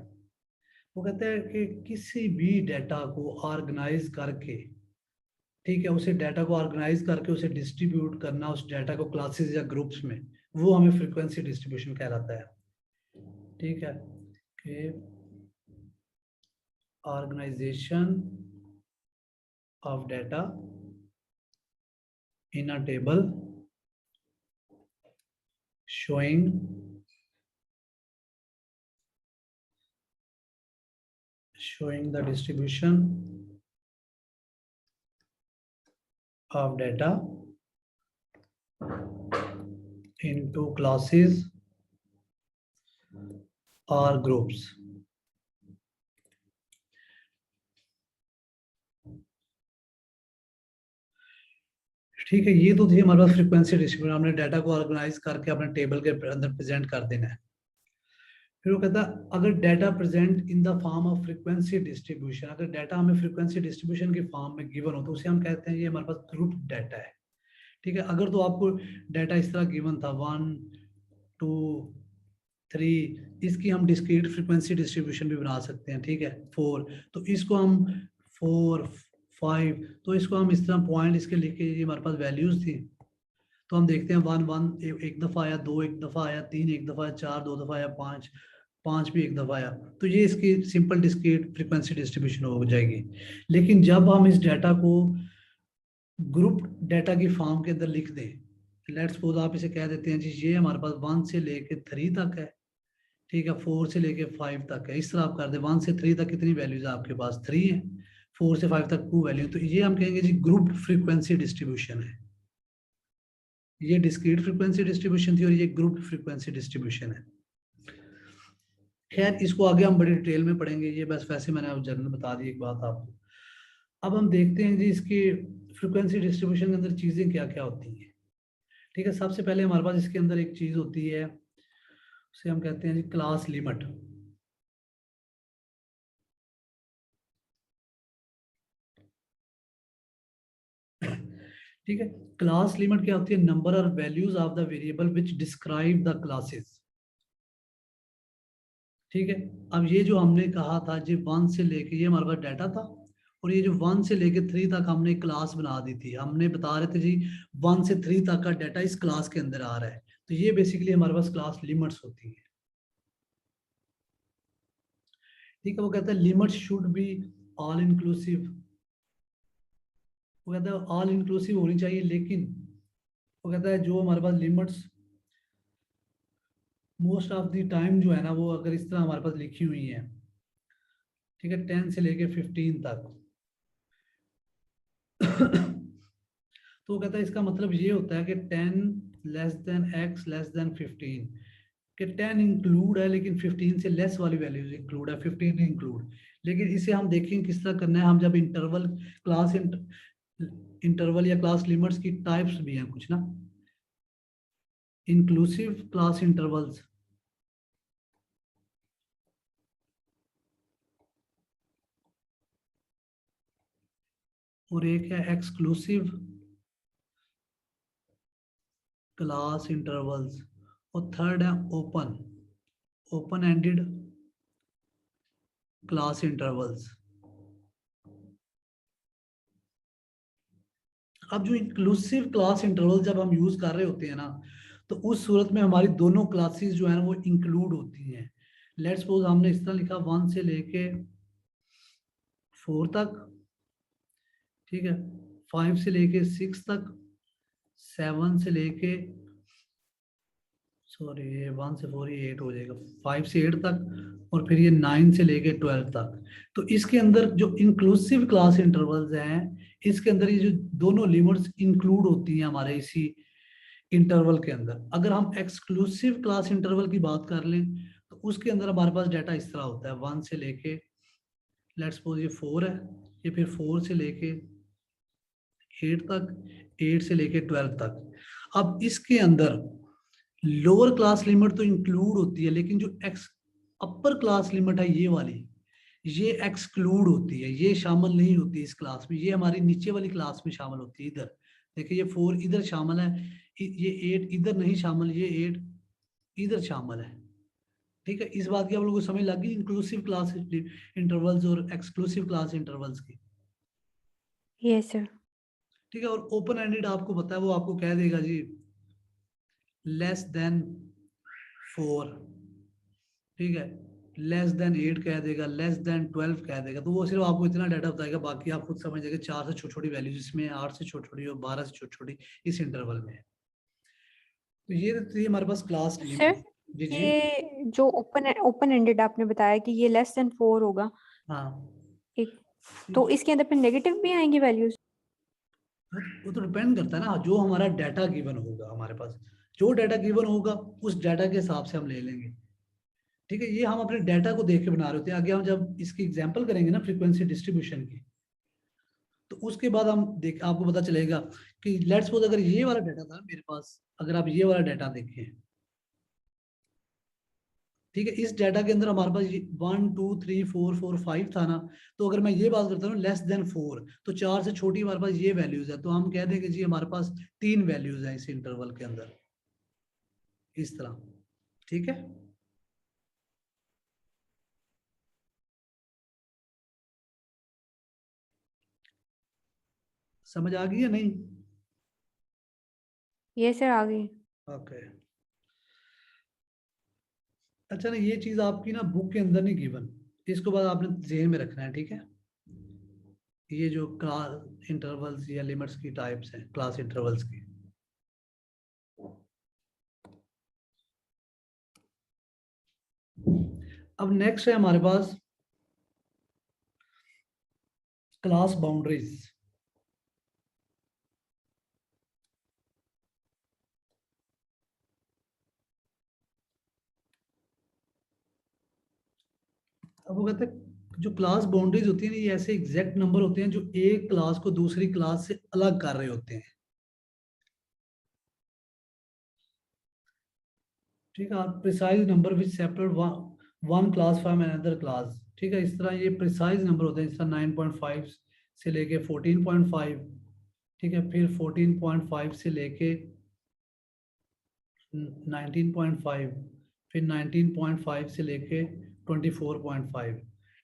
वो कहते हैं कि किसी भी डाटा को ऑर्गेनाइज करके, ठीक है, उसे डाटा को ऑर्गेनाइज करके उसे डिस्ट्रीब्यूट करना, उस डाटा को क्लासेस या ग्रुप्स में, वो हमें फ्रीक्वेंसी डिस्ट्रीब्यूशन कहलाता है, ठीक है। कि organisation of data in a table showing the distribution of data into classes or groups, ठीक है। ये तो थी हमारे पास फ्रीक्वेंसी डिस्ट्रीब्यूशन, हमने डाटा को ऑर्गेनाइज करके अपने टेबल के अंदर प्रेजेंट कर देना है। फिर वो कहता है अगर data present in the form of frequency distribution, अगर डाटा हमें फ्रीक्वेंसी डिस्ट्रीब्यूशन के फॉर्म में गिवन हो तो उसे हम कहते हैं ये हमारे पास ग्रुप डाटा है, ठीक है। अगर तो आपको डाटा इस तरह गिवन था 1 2 3, इसकी हम डिस्क्रीट फ्रीक्वेंसी डिस्ट्रीब्यूशन भी बना सकते हैं, ठीक है। 4, तो इसको हम 4 5, तो इसको हम इस तरह पॉइंट इसके लिख के, ये हमारे पास वैल्यूज थी, तो हम देखते हैं 1 1 एक दफा आया, 2 एक दफा आया, 3 एक दफा आया, 4 2 दफा आया, 5 भी एक दफा आया। तो ये इसकी सिंपल डिस्क्रीट फ्रीक्वेंसी डिस्ट्रीब्यूशन हो जाएगी। लेकिन जब हम इस डाटा को ग्रुप डाटा की फॉर्म के अंदर लिख दें, लेट्स सपोज आप इसे कह देते हैं जी ये हमारे पास 1 से लेके 3 तक है, ठीक है, 4 से लेके 5 तक है, इस तरह आप कर दे। 1 से 3 तक कितनी वैल्यूज है आपके पास? 3 है। 4 से 5 तक 2 वैल्यू, तो ये हम कहेंगे जी ग्रुप फ्रीक्वेंसी डिस्ट्रीब्यूशन है। ये डिस्क्रीट फ्रीक्वेंसी डिस्ट्रीब्यूशन थी और ये ग्रुप फ्रीक्वेंसी डिस्ट्रीब्यूशन है। खैर इसको आगे हम बड़ी डिटेल में पढ़ेंगे, ये बस वैसे मैंने अब जनरल बता दी एक बात आपको। अब हम देखते हैं जी इसकी फ्रीक्वेंसी डिस्ट्रीब्यूशन के अंदर चीजें क्या क्या होती हैं। ठीक है, सबसे पहले हमारे पास इसके अंदर एक चीज होती है, उसे हम कहते हैं जी क्लास लिमिट। ठीक है, क्लास लिमिट क्या होती है? नंबर और values of the variable which describe the classes. ठीक है, अब ये जो हमने कहा था जी 1 से लेके, ये हमारे पास डाटा था, और ये जो 1 से लेके 3 तक हमने क्लास बना दी थी। हमने बता रहे थे जी 1 से 3 तक का डाटा इस क्लास के अंदर आ रहा है, तो ये बेसिकली हमारे पास क्लास लिमिट्स होती है। ठीक है, वो कहता है limits should be all inclusive. वो कहता है ऑल इंक्लूसिव होनी चाहिए, लेकिन वो कहता है जो हमारे पास limits most of the time जो है ना, वो अगर इस तरह हमारे पास लिखी हुई है, ठीक है, 10 से लेके 15 तक तो वो कहता है इसका मतलब ये होता है कि 10 less than x less than 15, कि 10 इंक्लूड है लेकिन 15 से लेस वाली वैल्यूज इंक्लूड है, 15 इंक्लूड। लेकिन इसे हम देखेंगे किस तरह करना है। हम जब इंटरवल क्लास इंटरवल या क्लास लिमिट्स की टाइप्स भी हैं कुछ ना, इंक्लूसिव क्लास इंटरवल्स, और एक है एक्सक्लूसिव क्लास इंटरवल्स, और थर्ड है ओपन एंडेड क्लास इंटरवल्स। अब जो इंक्लूसिव क्लास इंटरवल जब हम यूज कर रहे होते हैं ना, तो उस सूरत में हमारी दोनों क्लासेस जो है ना वो इंक्लूड होती हैं। लेट्स सपोज हमने इस तरह लिखा 1 से लेके 4 तक, ठीक है, 5 से लेके 6 तक, 7 से लेके, सॉरी ये 1 से 4 ये 8 हो जाएगा, 5 से 8 तक, और फिर ये 9 से लेके 12 तक। तो इसके अंदर जो इंक्लूसिव क्लास इंटरवल्स हैं, इसके अंदर ये जो दोनों लिमिट्स इंक्लूड होती हैं हमारे इसी इंटरवल के अंदर। अगर हम एक्सक्लूसिव क्लास इंटरवल की बात कर लें, तो उसके अंदर हमारे पास डाटा इस तरह होता है, 1 से लेके, लेट्स सपोज ये 4 है, ये फिर 4 से लेके 8 तक, 8 से लेके 12 तक। अब इसके अंदर लोअर क्लास लिमिट तो इंक्लूड होती है, लेकिन जो अपर क्लास लिमिट है ये वाली, ये एक्सक्लूड होती है, ये शामिल नहीं होती इस क्लास में, ये हमारी नीचे वाली क्लास में शामिल होती है। इधर देखिए ये 4 इधर शामिल है, ये 8 इधर नहीं शामिल, ये 8 इधर शामिल है। ठीक है, इस बात की आप लोगों को समझ लग गई इंक्लूसिव क्लास इंटरवल्स और एक्सक्लूसिव क्लास इंटरवल्स की। Yes sir. ठीक है, और ओपन एंडेड आपको पता है, वो आपको कह देगा जी लेस देन 4, ठीक है, लेस देन 8 कह देगा, लेस देन 12 कह देगा। तो वो सिर्फ आपको इतना डाटा बताएगा, बाकी आप खुद समझ जाएंगे। 4 से छोटी छोटी वैल्यूज इसमें, 8 से छोटी छोटी और 12 से छोटी छोटी इस इंटरवल में है। तो ये थी हमारे पास क्लास सर लिमिट। जी जी। ये जो ओपन एंडेड आपने बताया कि ये लेस देन 4 होगा, हाँ, एक, तो इसके अंदर पे नेगेटिव भी आएंगी वैल्यूज? वो तो डिपेंड करता है ना, जो हमारा डाटा गिवन होगा हमारे पास, जो डाटा गिवन होगा उस डाटा के हिसाब से हम ले लेंगे। ठीक है, ये हम अपने डाटा को देख के बना रहे होते हैं। आगे हम जब इसकी एग्जांपल करेंगे ना फ्रीक्वेंसी डिस्ट्रीब्यूशन की, तो उसके बाद हम देख आपको पता चलेगा कि लेट्स सपोज अगर ये वाला डाटा था मेरे पास, अगर आप ये वाला डाटा देखें, ठीक है, इस डाटा के अंदर हमारे पास 1 2 3 4 4 5 था ना, तो अगर मैं ये बात करता हूँ लेस देन 4, तो 4 से छोटी हमारे पास ये वैल्यूज है, तो हम कह देंगे जी हमारे पास 3 वैल्यूज है इस इंटरवल के अंदर, इस तरह। ठीक है, समझ आ गई या नहीं? ये सर आ गई। ओके। अच्छा ना, ये चीज आपकी ना बुक के अंदर नहीं गिवन, इसको बाद आपने ज़हन में रखना है, ठीक है। ये जो क्लास इंटरवल्स या लिमिट्स की टाइप्स हैं, क्लास इंटरवल्स की। अब नेक्स्ट है हमारे पास क्लास बाउंड्रीज। अब वो कहते हैं जो क्लास बाउंड्रीज होती है ना, ये ऐसे एग्जैक्ट नंबर होते हैं जो एक क्लास को दूसरी क्लास से अलग कर रहे होते हैं, ठीक है। Precise number which separate one class from another class, ठीक है। इस तरह ये प्रिसाइज नंबर होते हैं, इस तरह 9.5 से लेके 14.5, ठीक है। फिर 14.5 से लेके 19.5, फिर 19.5 से लेके 24.5,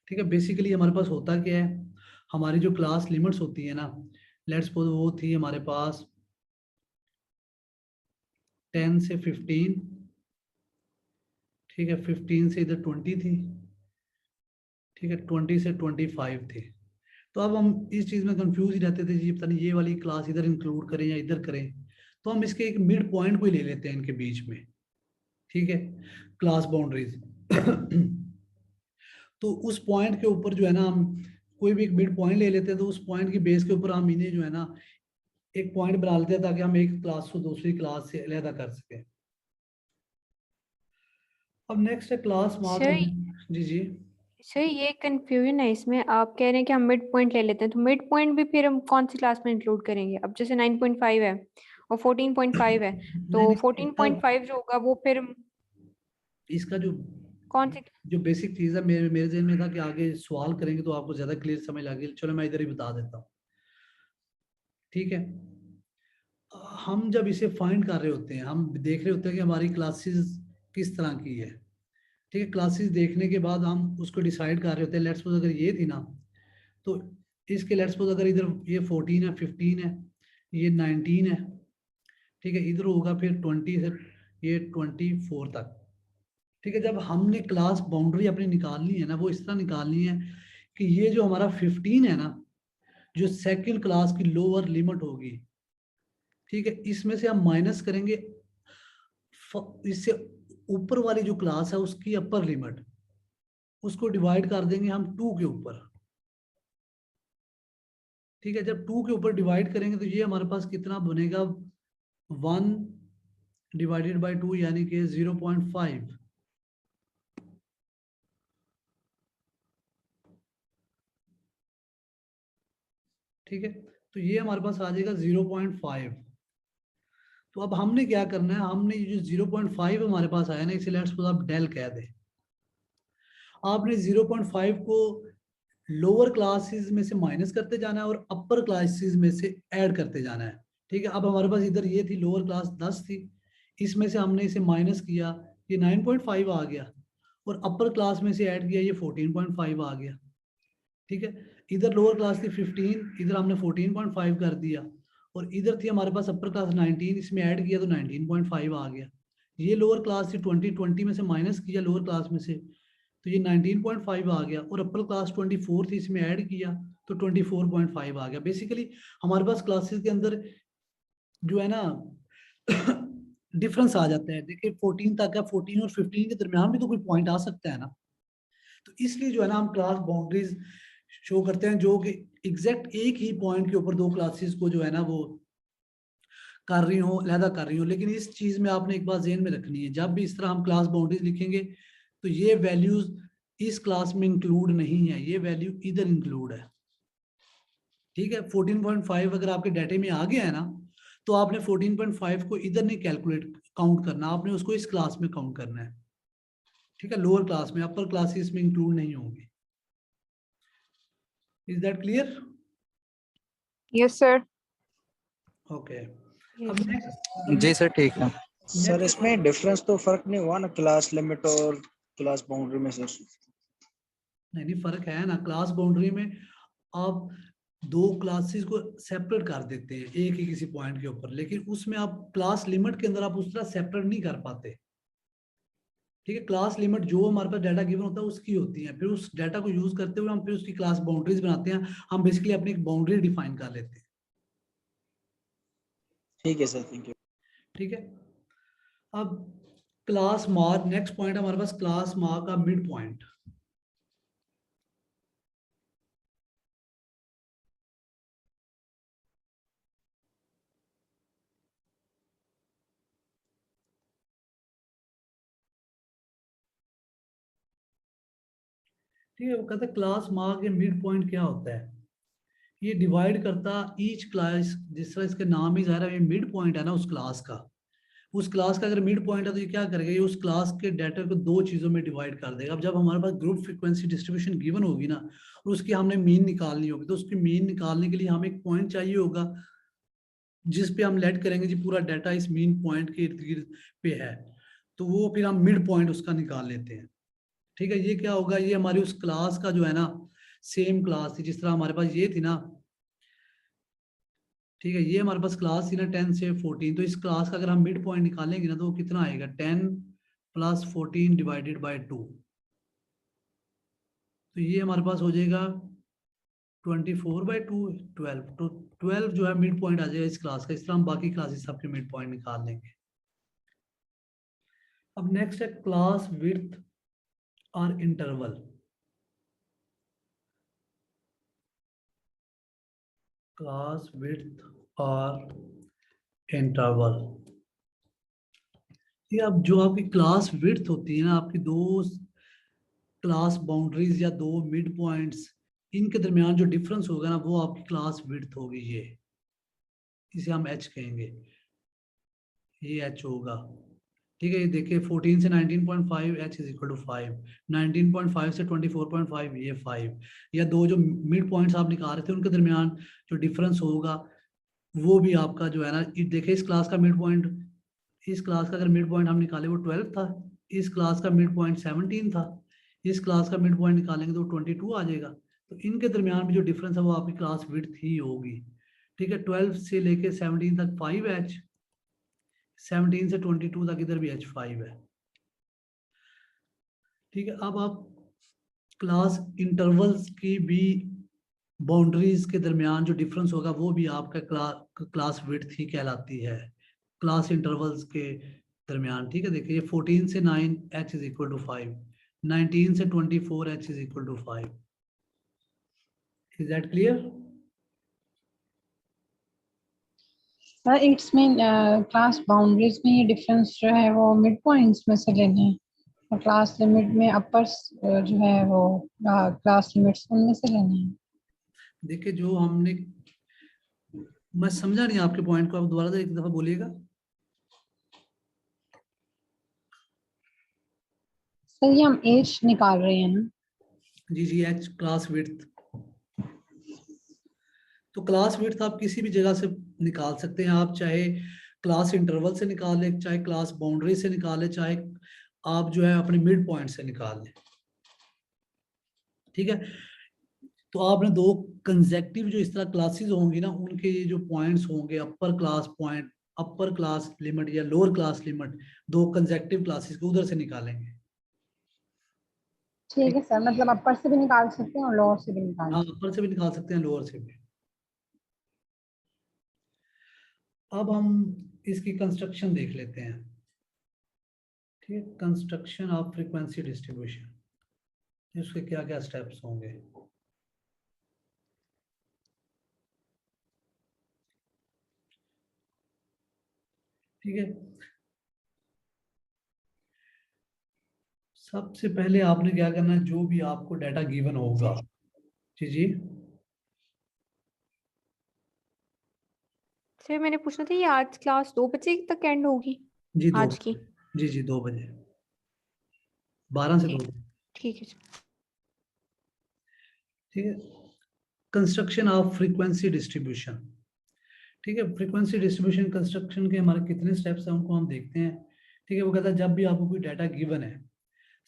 ठीक है। बेसिकली हमारे पास होता क्या है, हमारी जो क्लास लिमिट्स होती है ना, लेट्स सपोज वो थी हमारे पास 10 से 15, ठीक है। 15 से इधर 20 थी, ठीक है। 20 से 25 थी। तो अब हम इस चीज में कंफ्यूज ही रहते थे जी, पता नहीं ये वाली क्लास इधर इंक्लूड करें या इधर करें। तो हम इसके एक मिड पॉइंट को ही ले लेते हैं इनके बीच में, ठीक है, क्लास बाउंड्रीज। तो उस पॉइंट के ऊपर जो है ना, हम कोई भी एक मिड पॉइंट ले लेते हैं, तो उस पॉइंट की बेस के ऊपर हम इन्हें जो है ना एक पॉइंट बना लेते हैं, ताकि हम एक क्लास को दूसरी क्लास से अलग कर सकें। अब नेक्स्ट है क्लास मार्क। सर जी जी। सर ये कंफ्यूजन है इसमें, आप कह रहे हैं कि हम मिड पॉइंट ले लेते हैं, तो मिड पॉइंट भी फिर हम कौन सी क्लास में इंक्लूड करेंगे? अब जैसे 9.5 है और 14.5 है, तो नहीं, 14.5 जो होगा वो फिर इसका जो कौन सी? जो बेसिक चीज है, मेरे मेरे ज़हन में था कि आगे सवाल करेंगे तो आपको ज्यादा क्लियर समझ आ गई। चलो मैं इधर ही बता देता हूँ, ठीक है। हम जब इसे फाइंड कर रहे होते हैं, हम देख रहे होते हैं कि हमारी क्लासेस किस तरह की है, ठीक है। क्लासेस देखने के बाद हम उसको डिसाइड कर रहे होते हैं। लेट्स सपोज अगर ये थी ना, तो इसके लेट्स सपोज अगर इधर ये 14 है, 15 है, ये 19 है, ठीक है। इधर होगा फिर 20 से ये 24 तक, ठीक है। जब हमने क्लास बाउंड्री अपनी निकालनी है ना, वो इस तरह निकालनी है कि ये जो हमारा 15 है ना, जो सेकंड क्लास की लोअर लिमिट होगी, ठीक है, इसमें से हम माइनस करेंगे इससे ऊपर वाली जो क्लास है उसकी अपर लिमिट, उसको डिवाइड कर देंगे हम 2 के ऊपर, ठीक है। जब 2 के ऊपर डिवाइड करेंगे तो ये हमारे पास कितना बनेगा, 1 डिवाइडेड बाई 2 यानी कि 0.5, ठीक है। तो ये हमारे पास आ जाएगा 0.5। तो अब हमने क्या करना है, हमने ये जो 0.5 हमारे पास आया ना, इसे लेट्स सपोज आप डेल कह दे। आपने 0.5 को लोअर क्लासेस में से माइनस करते जाना है और अपर क्लासेस में से ऐड करते जाना है, ठीक है। अब हमारे पास इधर ये थी लोअर क्लास 10 थी, इसमें से हमने इसे माइनस किया, ये 9.5 आ गया, और अपर क्लास में से ऐड किया, ये 14.5 आ गया, ठीक है। इधर लोअर क्लास थी 15, इधर हमने 14.5 कर दिया, और इधर थी हमारे पास अपर क्लास 19, इसमें ऐड किया तो 19.5 आ गया। ये लोअर क्लास थी 20 में से माइनस किया लोअर क्लास में से, तो ये 19.5 आ गया, और अपर क्लास 24 थी, इसमें ऐड किया तो 24.5 आ गया। बेसिकली हमारे पास क्लासेस के अंदर जो है ना डिफरेंस आ जाता है। देखिए 14 तक है, 14 और 15 के दरमियान भी तो कोई पॉइंट आ सकता है ना। तो इसलिए जो है ना हम क्लास बाउंड्रीज शो करते हैं, जो कि एग्जैक्ट एक ही पॉइंट के ऊपर दो क्लासेस को जो है ना वो कर रही हो, अलहदा कर रही हो। लेकिन इस चीज में आपने एक बात ज़हन में रखनी है, जब भी इस तरह हम क्लास बाउंड्रीज लिखेंगे तो ये वैल्यूज इस क्लास में इंक्लूड नहीं है, ये वैल्यू इधर इंक्लूड है, ठीक है। 14.5 अगर आपके डाटे में आ गया है ना, तो आपने 14.5 को इधर नहीं कैलकुलेट काउंट करना, आपने उसको इस क्लास में काउंट करना है, ठीक है, लोअर क्लास में। अपर क्लासेस में इंक्लूड नहीं होंगी। Is that clear? Yes sir. Okay. Yes, अब sir. नेक्स्ट जी सर ठीक है। सर इसमें डिफरेंस तो फर्क नहीं हुआ ना क्लास लिमिट और क्लास बाउंड्री में सर? नहीं फर्क है ना। क्लास बाउंड्री में आप दो क्लासेस को सेपरेट कर देते हैं एक ही किसी पॉइंट के ऊपर, लेकिन उसमें आप क्लास लिमिट के अंदर आप उस तरह सेपरेट नहीं कर पाते। ठीक है, क्लास लिमिट जो हमारे पास डाटा गिवन होता है उसकी होती है, फिर उस डाटा को यूज करते हुए हम फिर उसकी क्लास बाउंड्रीज बनाते हैं, हम बेसिकली अपनी एक बाउंड्री डिफाइन कर लेते हैं। ठीक है सर, थैंक यू। ठीक है, अब क्लास मार्क, नेक्स्ट पॉइंट हमारे पास क्लास मार्क का मिड पॉइंट। ठीक है, वो कहता है क्लास मार्क या मिड पॉइंट क्या होता है, ये डिवाइड करता ईच क्लास, जिस तरह इसके नाम ही ज़ाहिर है, ये मिड पॉइंट है ना उस क्लास का। उस क्लास का अगर मिड पॉइंट है तो ये क्या करेगा, ये उस क्लास के डाटा को दो चीज़ों में डिवाइड कर देगा। अब जब हमारे पास ग्रुप फ्रीक्वेंसी डिस्ट्रीब्यूशन गिवन होगी ना, और उसकी हमने मीन निकालनी होगी, तो उसकी मीन निकालने के लिए हमें एक पॉइंट चाहिए होगा जिस पे हम लेट करेंगे जी पूरा डाटा इस मीन पॉइंट के इर्द गिर्द पे है, तो वो फिर हम मिड पॉइंट उसका निकाल लेते हैं। ठीक है, ये क्या होगा, ये हमारी उस क्लास का जो है ना, सेम क्लास थी जिस तरह हमारे पास ये थी ना। ठीक है, ये हमारे पास क्लास थी ना 10 से 14, तो इस क्लास का अगर हम मिड पॉइंट निकालेंगे ना तो वो कितना आएगा, 10 + 14 डिवाइडेड बाय 2। तो ये हमारे पास हो जाएगा 24/2, 12। तो 12 जो है मिड पॉइंट आ जाएगा इस क्लास का। इस तरह हम बाकी क्लासेस सबके मिड पॉइंट निकाल लेंगे। अब नेक्स्ट है क्लास विड्थ और इंटरवल। क्लास विड्थ और इंटरवल, ये अब जो आपकी क्लास विड्थ होती है ना, आपकी दो क्लास बाउंड्रीज या दो मिड पॉइंट्स, इनके दरमियान जो डिफरेंस होगा ना, वो आपकी क्लास विड्थ होगी। ये इसे हम एच कहेंगे, ये एच होगा। ठीक है, ये देखिए 14 से 19.5 एच इज इक्वल टू 5, 19.5 से 24.5 ये 5, या दो जो मिड पॉइंट्स आप निकाल रहे थे उनके दरमियान जो डिफरेंस होगा वो भी आपका जो है ना, देखिए इस क्लास का मिड पॉइंट, इस क्लास का अगर मिड पॉइंट हम निकाले वो 12 था, इस क्लास का मिड पॉइंट 17 था, इस क्लास का मिड पॉइंट निकालेंगे तो 22 आ जाएगा। तो इनके दरमियान भी जो डिफरेंस है वो आपकी क्लास विड्थ ही होगी। ठीक है, 12 से लेके 17 तक 5h, 17 से 22 तक इधर भी h5 है। ठीक है, अब आप क्लास इंटरवल्स की भी बाउंड्रीज के दरमियान जो डिफरेंस होगा वो भी आपका क्लास विड्थ ही कहलाती है, क्लास इंटरवल्स के दरमियान। ठीक है, देखिए 14 से 9 h इज इक्वल टू 5, 19 से 24 h is equal to 5। Is that clear? Sir it's mean class boundaries में ये डिफरेंस जो है वो मिड पॉइंट्स में से लेने हैं, और क्लास लिमिट में अपर्स जो है वो क्लास लिमिट्स उनमें से लेने हैं। देखिए जो हमने, मैं समझा नहीं आपके पॉइंट को, आप दोबारा एक दफा बोलिएगा। सर ये हम एज निकाल रहे हैं ना? जी जी, एच क्लास विड्थ। तो क्लास विड्थ आप किसी भी जगह से निकाल सकते हैं, आप चाहे क्लास इंटरवल से निकालें, चाहे क्लास बाउंड्री से निकालें, चाहे आप जो है अपने मिड पॉइंट से निकाल लें। ठीक है, तो आपने दो कंसेक्टिव जो इस तरह क्लासेस होंगी ना, उनके ये जो पॉइंट्स होंगे, upper class point, upper class limit या लोअर क्लास लिमिट, दो कंसेक्टिव क्लासेस को उधर से निकालेंगे। ठीक है सर, मतलब अपर से भी निकाल सकते हैं और लोअर से भी निकाल हाँ, सकते अपर से भी निकाल सकते हैं, लोअर से भी। अब हम इसकी कंस्ट्रक्शन देख लेते हैं। ठीक है, कंस्ट्रक्शन ऑफ फ्रीक्वेंसी डिस्ट्रीब्यूशन, इसके क्या क्या स्टेप्स होंगे। ठीक है, सबसे पहले आपने क्या करना है, जो भी आपको डाटा गिवन होगा। जी जी, सर मैंने पूछना था, ये आज क्लास 2 बजे तक एंड होगी जी 2 आज की? जी जी 2 बजे, 12 से 2 बजे। ठीक है सर। ठीक है, कंस्ट्रक्शन ऑफ फ्रीक्वेंसी डिस्ट्रीब्यूशन। ठीक है, फ्रीक्वेंसी डिस्ट्रीब्यूशन कंस्ट्रक्शन के हमारे कितने स्टेप्स हैं उनको हम देखते हैं। ठीक है, वो कहता है जब भी आपको कोई डाटा गिवन है,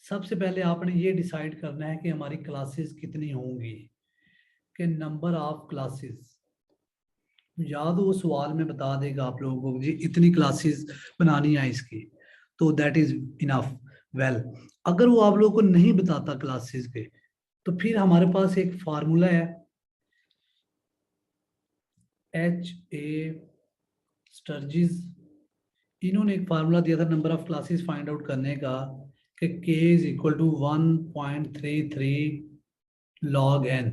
सबसे पहले आपने ये डिसाइड करना है कि हमारी क्लासेस कितनी होंगी। के नंबर ऑफ क्लासेस, या तो वो सवाल में बता देगा आप लोगों को जी इतनी क्लासेस बनानी है इसकी, तो दैट इज इनफ वेल। अगर वो आप लोगों को नहीं बताता क्लासेस के, तो फिर हमारे पास एक फार्मूला है, HA स्टर्जिस, इन्होंने एक फार्मूला दिया था number of classes find out करने का, कि K is equal to 1.33 log n।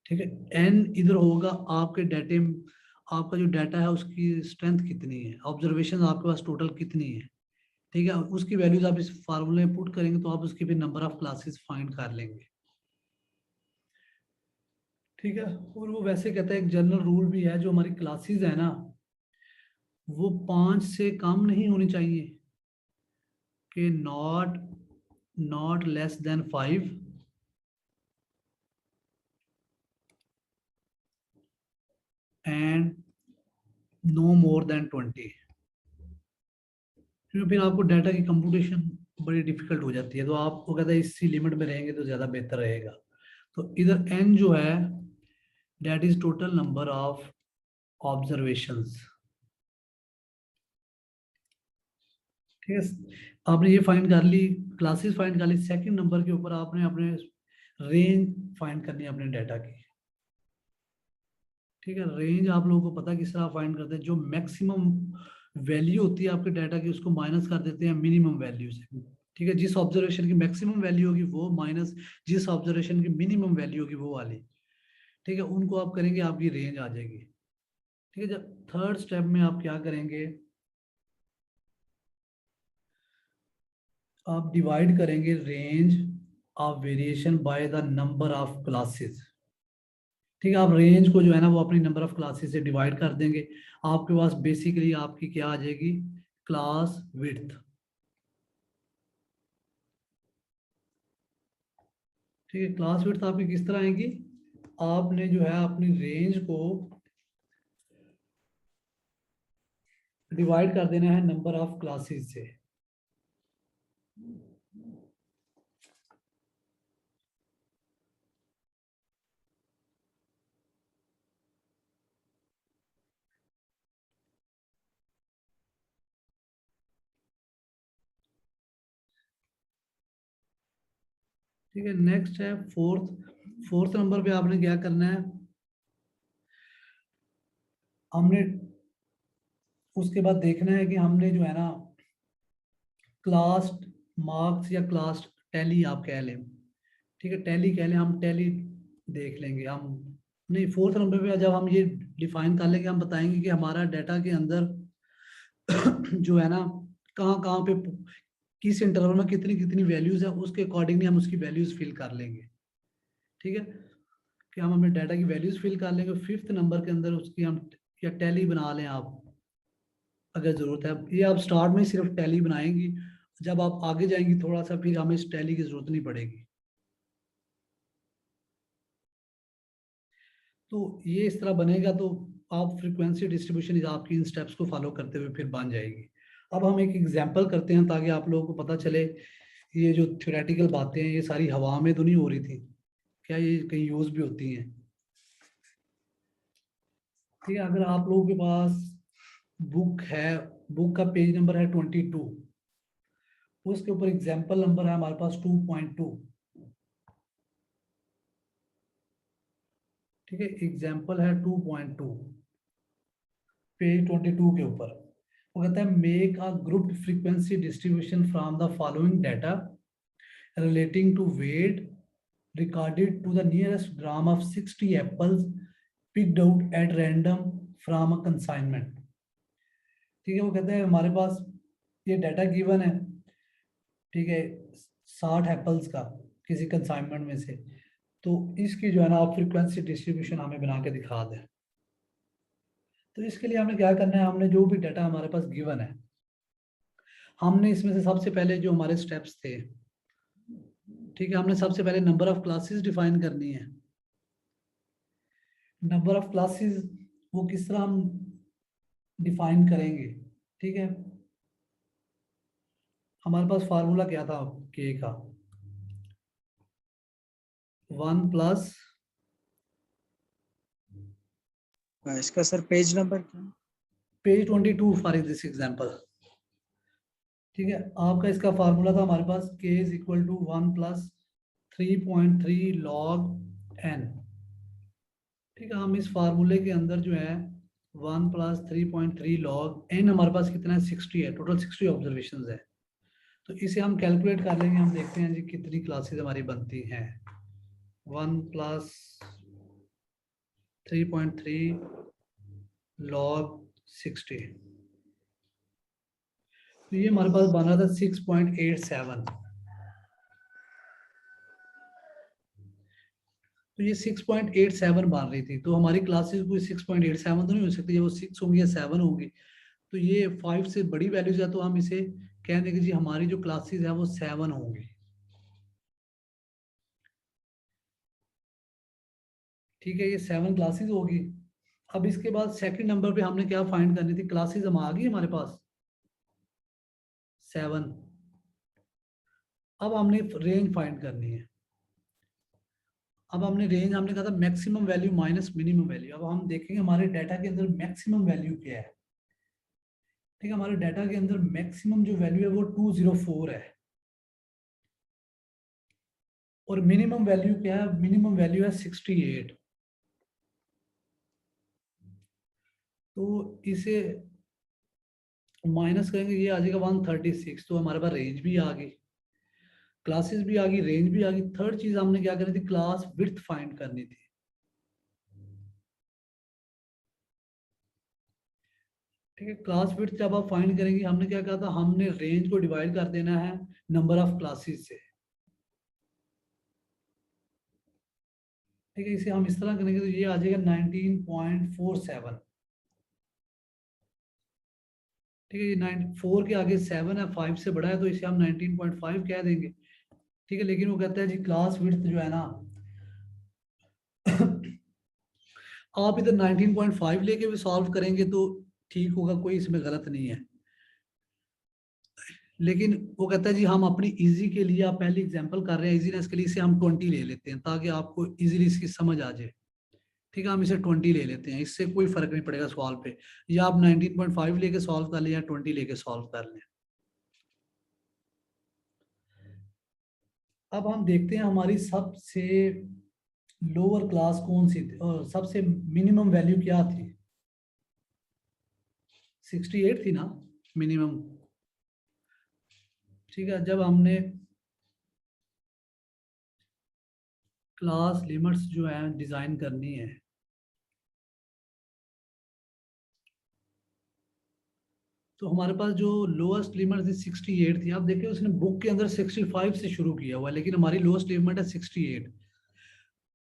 ठीक है, n इधर होगा आपके डाटे, आपका जो डाटा है उसकी स्ट्रेंथ कितनी है, ऑब्जर्वेशन आपके पास टोटल कितनी है। ठीक है, उसकी वैल्यूज आप इस फार्मूले में पुट करेंगे तो आप उसकी फिर नंबर ऑफ क्लासेस फाइंड कर लेंगे। ठीक है, और वो वैसे कहता है एक जनरल रूल भी है, जो हमारी क्लासेस है ना वो 5 से कम नहीं होनी चाहिए, कि not less than 5 and no more than 20। फिर आपको डाटा की कंप्यूटेशन बड़ी डिफिकल्ट हो जाती है, तो आपको कहता है इसी लिमिट में रहेंगे तो ज़्यादा बेहतर रहेगा। तो इधर n जो है that is total number of observations. ठीक है, आपने ये फाइंड कर ली, क्लासेस फाइंड कर ली। सेकंड नंबर के ऊपर आपने अपने रेंज फाइंड करनी है अपने डाटा की। ठीक है, रेंज आप लोगों को पता किस तरह फाइंड करते हैं, जो मैक्सिमम वैल्यू होती है आपके डाटा की उसको माइनस कर देते हैं मिनिमम वैल्यू से। ठीक है, जिस ऑब्जर्वेशन की मैक्सिमम वैल्यू होगी वो माइनस जिस ऑब्जर्वेशन की मिनिमम वैल्यू होगी वो वाली। ठीक है, उनको आप करेंगे आपकी रेंज आ जाएगी। ठीक है, जब थर्ड स्टेप में आप क्या करेंगे, आप डिवाइड करेंगे range of variation by the number of classes. ठीक है, आप रेंज को जो है ना वो अपनी नंबर ऑफ क्लासेस से डिवाइड कर देंगे। आपके पास बेसिकली आपकी क्या आ जाएगी, क्लास विड्थ। ठीक है, क्लास विड्थ आपकी किस तरह आएगी, आपने जो है अपनी रेंज को डिवाइड कर देना है नंबर ऑफ क्लासेस से। ठीक है, नेक्स्ट है फोर्थ नंबर पे आपने क्या करना है, हमने उसके बाद देखना है कि हमने जो है ना क्लास मार्क्स या क्लास टैली आप कह लें। ठीक है, टैली कह लें, हम टैली देख लेंगे हम। नहीं, फोर्थ नंबर पे जब हम ये डिफाइन कर लेंगे, हम बताएंगे कि हमारा डाटा के अंदर जो है ना कहाँ कहाँ पे किस इंटरवल में कितनी कितनी वैल्यूज है, उसके अकॉर्डिंगली हम उसकी वैल्यूज फिल कर लेंगे। ठीक है, कि हम अपने डाटा की वैल्यूज फिल कर लेंगे। फिफ्थ नंबर के अंदर उसकी हम या टैली बना लें आप, अगर जरूरत है। ये आप स्टार्ट में सिर्फ टैली बनाएंगी, जब आप आगे जाएंगी थोड़ा सा फिर हमें इस टैली की जरूरत नहीं पड़ेगी। तो ये इस तरह बनेगा, तो आप फ्रीक्वेंसी डिस्ट्रीब्यूशन आपकी इन स्टेप्स को फॉलो करते हुए फिर बन जाएगी। अब हम एक एग्जांपल करते हैं ताकि आप लोगों को पता चले ये जो थ्योरेटिकल बातें हैं ये सारी हवा में तो नहीं हो रही थी, क्या ये कहीं यूज भी होती हैं। ठीक है, अगर आप लोगों के पास बुक है, बुक का पेज नंबर है 22, उसके ऊपर एग्जाम्पल नंबर है हमारे पास 2.2। ठीक है, एग्जाम्पल है 2.2 पेज 22 के ऊपर। वो कहता है make a group frequency distribution from the following data relating to weight recorded to the nearest gram of 60 apples picked out at random from a consignment। ठीक है, वो कहते हैं हमारे पास ये डाटा गिवन है, ठीक है, 60 एप्पल्स का किसी कंसाइनमेंट में से, तो इसकी जो है ना आप फ्रीक्वेंसी डिस्ट्रीब्यूशन हमें बना के दिखा दें। तो इसके लिए हमें क्या करना है, हमने जो भी डाटा हमारे पास गिवन है, हमने इसमें से सबसे पहले जो हमारे स्टेप्स थे, ठीक है, हमने सबसे पहले नंबर ऑफ क्लासेस डिफाइन करनी है। नंबर ऑफ क्लासेस वो किस तरह हम डिफाइन करेंगे। ठीक है, हमारे पास फार्मूला क्या था के का, 1 + इसका सर पेज नंबर क्या है? Page 22 for this example. ठीक है, आपका इसका फार्मूला था हमारे पास k is equal to 1 plus 3.3 log n। ठीक है, हम इस फार्मूले के अंदर जो है 1 प्लस 3.3 log n हमारे पास कितना है 60 है, टोटल 60 ऑब्जर्वेशन है। तो इसे हम कैलकुलेट कर लेंगे, हम देखते हैं जी कितनी क्लासेस हमारी बनती हैं। 1 प्लस 3.3 log 60, तो ये हमारे पास बन रहा था 6.87। तो ये 6.87 बन रही थी, तो हमारी क्लासेस कोई 6.87 तो नहीं हो सकती, जब वो 6 होंगी या 7 होंगी तो ये 5 से बड़ी वैल्यूज है, तो हम इसे कह देंगे जी हमारी जो क्लासेस है वो 7 होंगी। ठीक है, ये 7 क्लासेस होगी। अब इसके बाद सेकंड नंबर पे हमने क्या फाइंड करनी थी, क्लासेस हम आ गई हमारे पास 7। अब हमने रेंज फाइंड करनी है। अब हमने कहा था maximum value minus minimum value. अब हम देखेंगे हमारे डाटा के अंदर मैक्सिमम वैल्यू क्या है। ठीक है, हमारे डाटा के अंदर मैक्सिमम जो वैल्यू है वो 204 है, और मिनिमम वैल्यू क्या है, मिनिमम वैल्यू है 68। तो इसे माइनस करेंगे, ये आ जाएगा 136। तो हमारे पास रेंज भी आ गई, क्लासेस भी आ गई, रेंज भी आ गई। थर्ड चीज हमने क्या करनी थी, क्लास विड्थ फाइंड करनी थी। ठीक है, क्लास विड्थ जब आप फाइंड करेंगे, हमने क्या कहा था, हमने रेंज को डिवाइड कर देना है नंबर ऑफ क्लासेस से। ठीक है, इसे हम इस तरह करेंगे तो ये आ जाएगा 19.47। ठीक है, ये 94 के आगे 7 है, 5 से बड़ा है, तो इसे हम 19.5 कह देंगे। ठीक है, लेकिन वो कहता है जी क्लास विड्थ जो है ना आप इधर 19.5 लेके भी सॉल्व करेंगे तो ठीक होगा, कोई इसमें गलत नहीं है। लेकिन वो कहता है जी हम अपनी इजी के लिए, आप पहले एग्जांपल कर रहे हैं, इजीनेस के लिए इसे हम 20 ले लेते हैं ताकि आपको इजीली इसकी समझ आ जाए। ठीक है, हम इसे 20 ले लेते हैं, इससे कोई फर्क नहीं पड़ेगा सॉल्व पे। या आप 19.5 लेके सॉल्व कर लें या 20 लेके सॉल्व कर लें। अब हम देखते हैं हमारी सबसे लोअर क्लास कौन सी थी और सबसे मिनिमम वैल्यू क्या थी। 68 थी ना मिनिमम। ठीक है, जब हमने क्लास लिमिट्स जो है डिजाइन करनी है, तो हमारे पास जो लोएस्ट लिमिट थी 68 थी। आप देखिए उसने बुक के अंदर 65 से शुरू किया हुआ है, लेकिन हमारी लोएस्ट लिमिट है 68।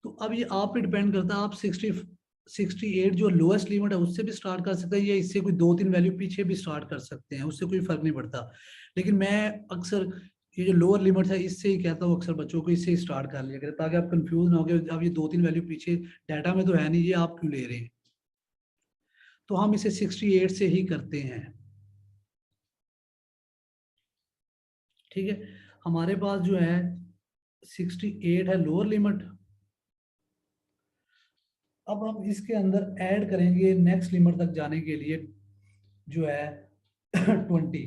तो अब ये आप पे डिपेंड करता है, आप 68 जो लोएस्ट लिमिट है उससे भी स्टार्ट कर सकते हैं, या इससे कोई 2-3 वैल्यू पीछे भी स्टार्ट कर सकते हैं, उससे कोई फर्क नहीं पड़ता। लेकिन मैं अक्सर ये जो लोअर लिमिट है इससे ही कहता हूँ अक्सर बच्चों को, इससे ही स्टार्ट कर लिया करें ताकि आप कंफ्यूज ना हो गए, अब ये 2-3 वैल्यू पीछे डाटा में तो है नहीं, ये आप क्यों ले रहे हैं। तो हम इसे 68 से ही करते हैं। ठीक है, हमारे पास जो है 68 है लोअर लिमिट। अब हम इसके अंदर ऐड करेंगे नेक्स्ट लिमिट तक जाने के लिए जो है 20।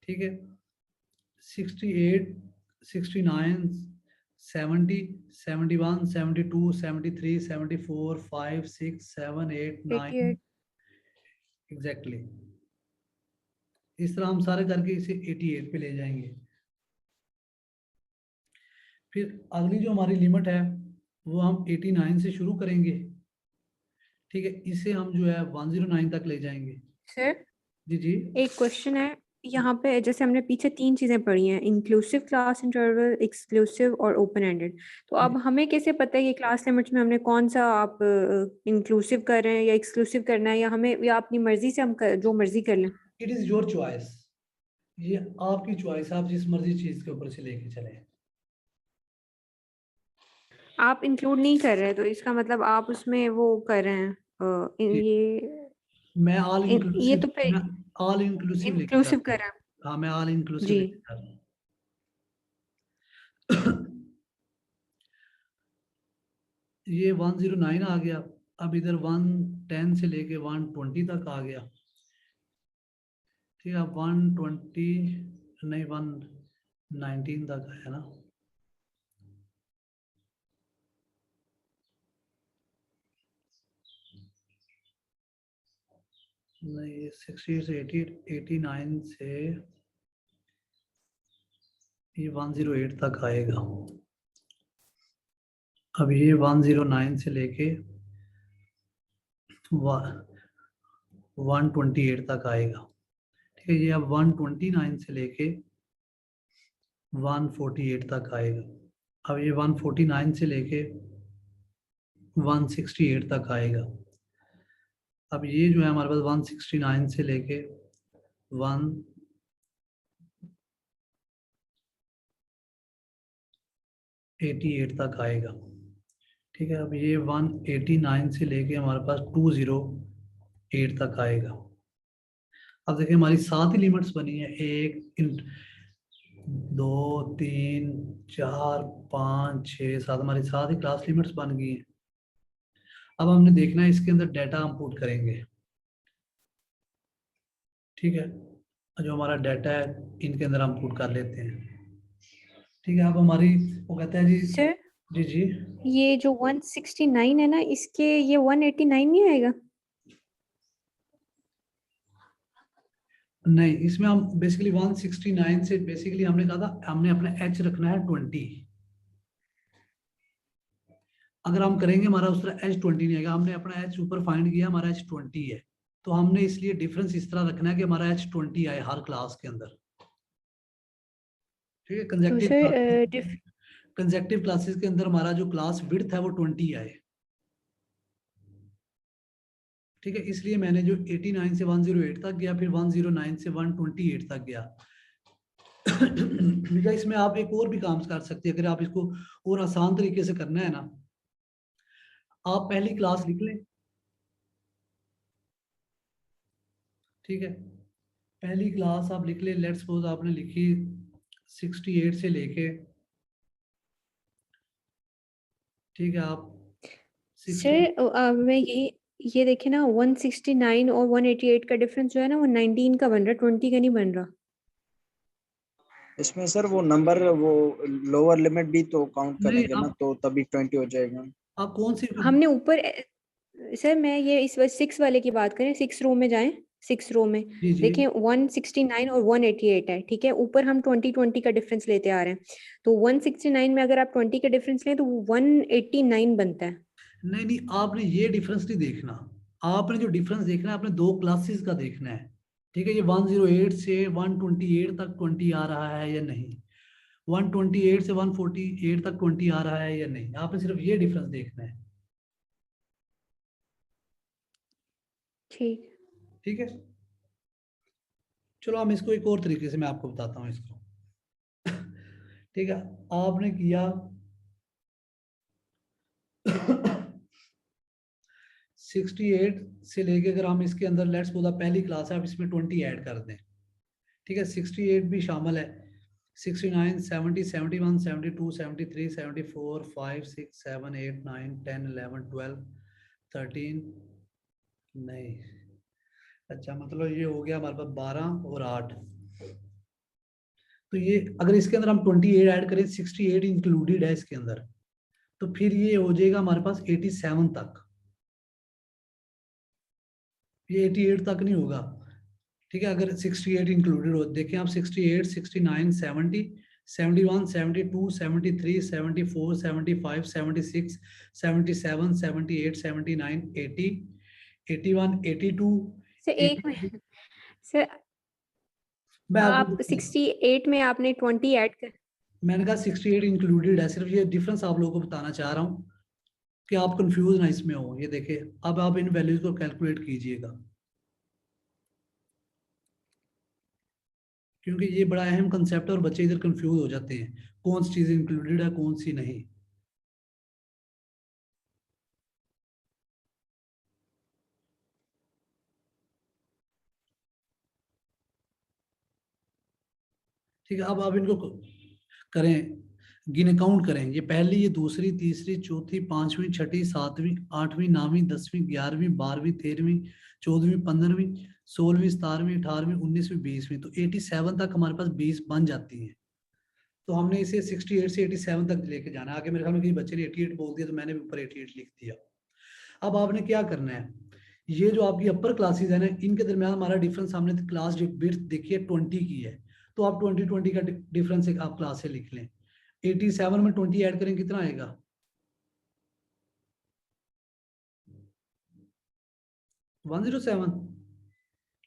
ठीक है, 68, 69, 70, 71, 72, 73, 74, 5, 6, 7, 8, 9 एग्जैक्टली। इस तरह हम सारे करके इसे 88 पे ले जाएंगे। फिर अगली जो हमारी लिमिट है वो हम 89 से शुरू करेंगे। ठीक है, इसे हम जो है 109 तक ले जाएंगे। सर जी जी, एक क्वेश्चन है यहाँ पे, जैसे हमने पीछे 3 चीजें पढ़ी हैं, इंक्लूसिव क्लास इंटरवल, एक्सक्लूसिव और ओपन एंडेड। तो अब हमें कैसे पता है कि क्लास लिमिट्स में हमने कौन सा आप इंक्लूसिव कर रहे हैं या एक्सक्लूसिव करना है, या हमें या अपनी मर्जी से हम जो मर्जी कर लें। इट इज योर चॉइस, ये आपकी चॉइस, आप जिस मर्जी चीज के ऊपर से लेके चले। आप इंक्लूड नहीं कर रहे तो इसका मतलब आप उसमें वो कर रहे हैं मैं ऑल ये इंक्लूसिव, तो मैं ऑल इंक्लूसिव लेके चल इंक्लूसिव रहा कर हूँ। रहे हैं। हाँ, मैं ऑल इंक्लूसिव जी, लेके चल रहा हूँ। ये 109 आ गया, अब इधर 110 से लेके 120 तक आ गया, ठीक है। 120 नहीं 119 तक आया ना, नहीं 60 से 89 से ये 108 तक आएगा। अब ये 109 से लेके 128 तक आएगा, ठीक है। ये अब 129 से लेके 148 तक आएगा। अब ये 149 से लेके 168 तक आएगा। अब ये जो है हमारे पास 169 से लेके 188 तक आएगा, ठीक है। अब ये 189 से लेके हमारे पास 208 तक आएगा। अब देखिए हमारी 7 ही लिमिट्स बनी है, 1 2 3 4 5 6 7, हमारी 7 ही क्लास लिमिट्स बन गई हैं। अब हमने देखना है इसके अंदर डाटा हम पुट करेंगे, ठीक है। जो हमारा डाटा है इनके अंदर हम पुट कर लेते हैं, ठीक है। अब हमारी वो कहता है जी सर जी जी ये जो 169 है ना, इसके ये 189 नहीं आएगा? नहीं, इसमें हम बेसिकली 169 से बेसिकली हमने कहा था हमने अपना एच रखना है 20। अगर हम करेंगे हमारा उस तरह एच 20 नहीं आएगा। हमने अपना एच ऊपर फाइंड किया, हमारा एच 20 है, तो हमने इसलिए डिफरेंस इस तरह रखना है कि हमारा एच 20 आए हर क्लास के अंदर, ठीक है। तो सर कंजेक्टिव क्लासेस के अंदर हमारा जो क्लास विड्थ है वो 20 आए, ठीक है। इसलिए मैंने जो 89 से 108 तक गया, फिर 109 से 128 तक गया। या इसमें आप एक और भी काम कर सकते हैं, अगर आप इसको और आसान तरीके से करना है ना, आप पहली क्लास लिख लें, ठीक है। पहली क्लास आप लिख लें, लेट्स सपोज आपने लिखी 68 से लेके, ठीक है। आप 60 सर मैं ये देखे ना, 169 और 188 का डिफरेंस जो है ना, वो 19 का बन रहा है, 20 का नहीं बन रहा। इसमें सर वो नंबर वो लोअर लिमिट भी तो काउंट नहीं, करेंगे ना, तो तभी 20 हो जाएगा। आप कौन सी हमने ऊपर सर मैं ये इस 6 वाले की बात करें, 6 रो में जाएं, 6 रो में जी जी देखें 169 और 188 है, ठीक है। ऊपर हम 20 का डिफरेंस लेते आ रहे हैं, तो 169 में अगर आप 20 का डिफरेंस लें तो 189 बनता है। नहीं नहीं, आपने ये डिफरेंस नहीं देखना, आपने जो डिफरेंस देखना है आपने दो क्लासेस का देखना है, ठीक है। ये 108 से 128 तक 20 आ रहा है या नहीं, 128 से 148 तक 20 आ रहा है या नहीं, आपने सिर्फ ये डिफरेंस देखना है, ठीक। ठीक है। चलो हम इसको एक और तरीके से मैं आपको बताता हूँ इसको, ठीक है। आपने किया 68 से लेके, अगर हम इसके अंदर लेट्स सपोज पहली क्लास है, आप इसमें 20 ऐड कर दें, ठीक है। 68 भी शामिल है, 69 70 71 72 73 74 5 6 7 8 9 10 11 12 13 नहीं, अच्छा मतलब ये हो गया हमारे पास 12 और 8। तो ये अगर इसके अंदर हम 28 ऐड करें, 68 इंक्लूडेड है इसके अंदर, तो फिर ये हो जाएगा हमारे पास 87 तक, ये 88 तक नहीं होगा, ठीक है। अगर 68 इंक्लूडेड हो, देखें आप 68 69 70 71 72 73 74 75 76 77 78 79 80 81 82 सर एक में 83। सर मैं आप आपको 68 में आपने 20 ऐड कर, मैंने कहा 68 इंक्लूडेड है, सिर्फ ये डिफरेंस आप लोगों को बताना चाह रहा हूँ कि आप कंफ्यूज ना इसमें हो। ये देखिए अब आप इन वैल्यूज को कैलकुलेट कीजिएगा, क्योंकि ये बड़ा अहम कंसेप्ट है और बच्चे इधर कंफ्यूज हो जाते हैं कौन सी चीज इंक्लूडेड है कौन सी नहीं। ठीक है, अब आप इनको करें, गिने काउंट करें, ये पहली, ये दूसरी, तीसरी, चौथी, पांचवी, छठी, सातवीं, आठवीं, नौवीं, 10वीं, 11वीं, 12वीं, 13वीं, 14वीं, 15वीं, 16वीं, 17वीं, 18वीं, 19वीं, 20वीं, तो 87 तक हमारे पास 20 बन जाती हैं। तो हमने इसे 68 से 87 तक लेके जाना है। आगे मेरे ख्याल में किसी बच्चे ने 88 बोल दिया तो मैंने भी ऊपर 88 लिख दिया। अब आपने क्या करना है, ये जो आपकी अपर क्लासेस है ना, इनके दरमियान हमारा डिफरेंस, हमने क्लास विड्थ देखी है 20 की है, तो आप 20 का डिफरेंस एक आप क्लास से लिख लें। 87 में 20 ऐड करें कितना आएगा, 107।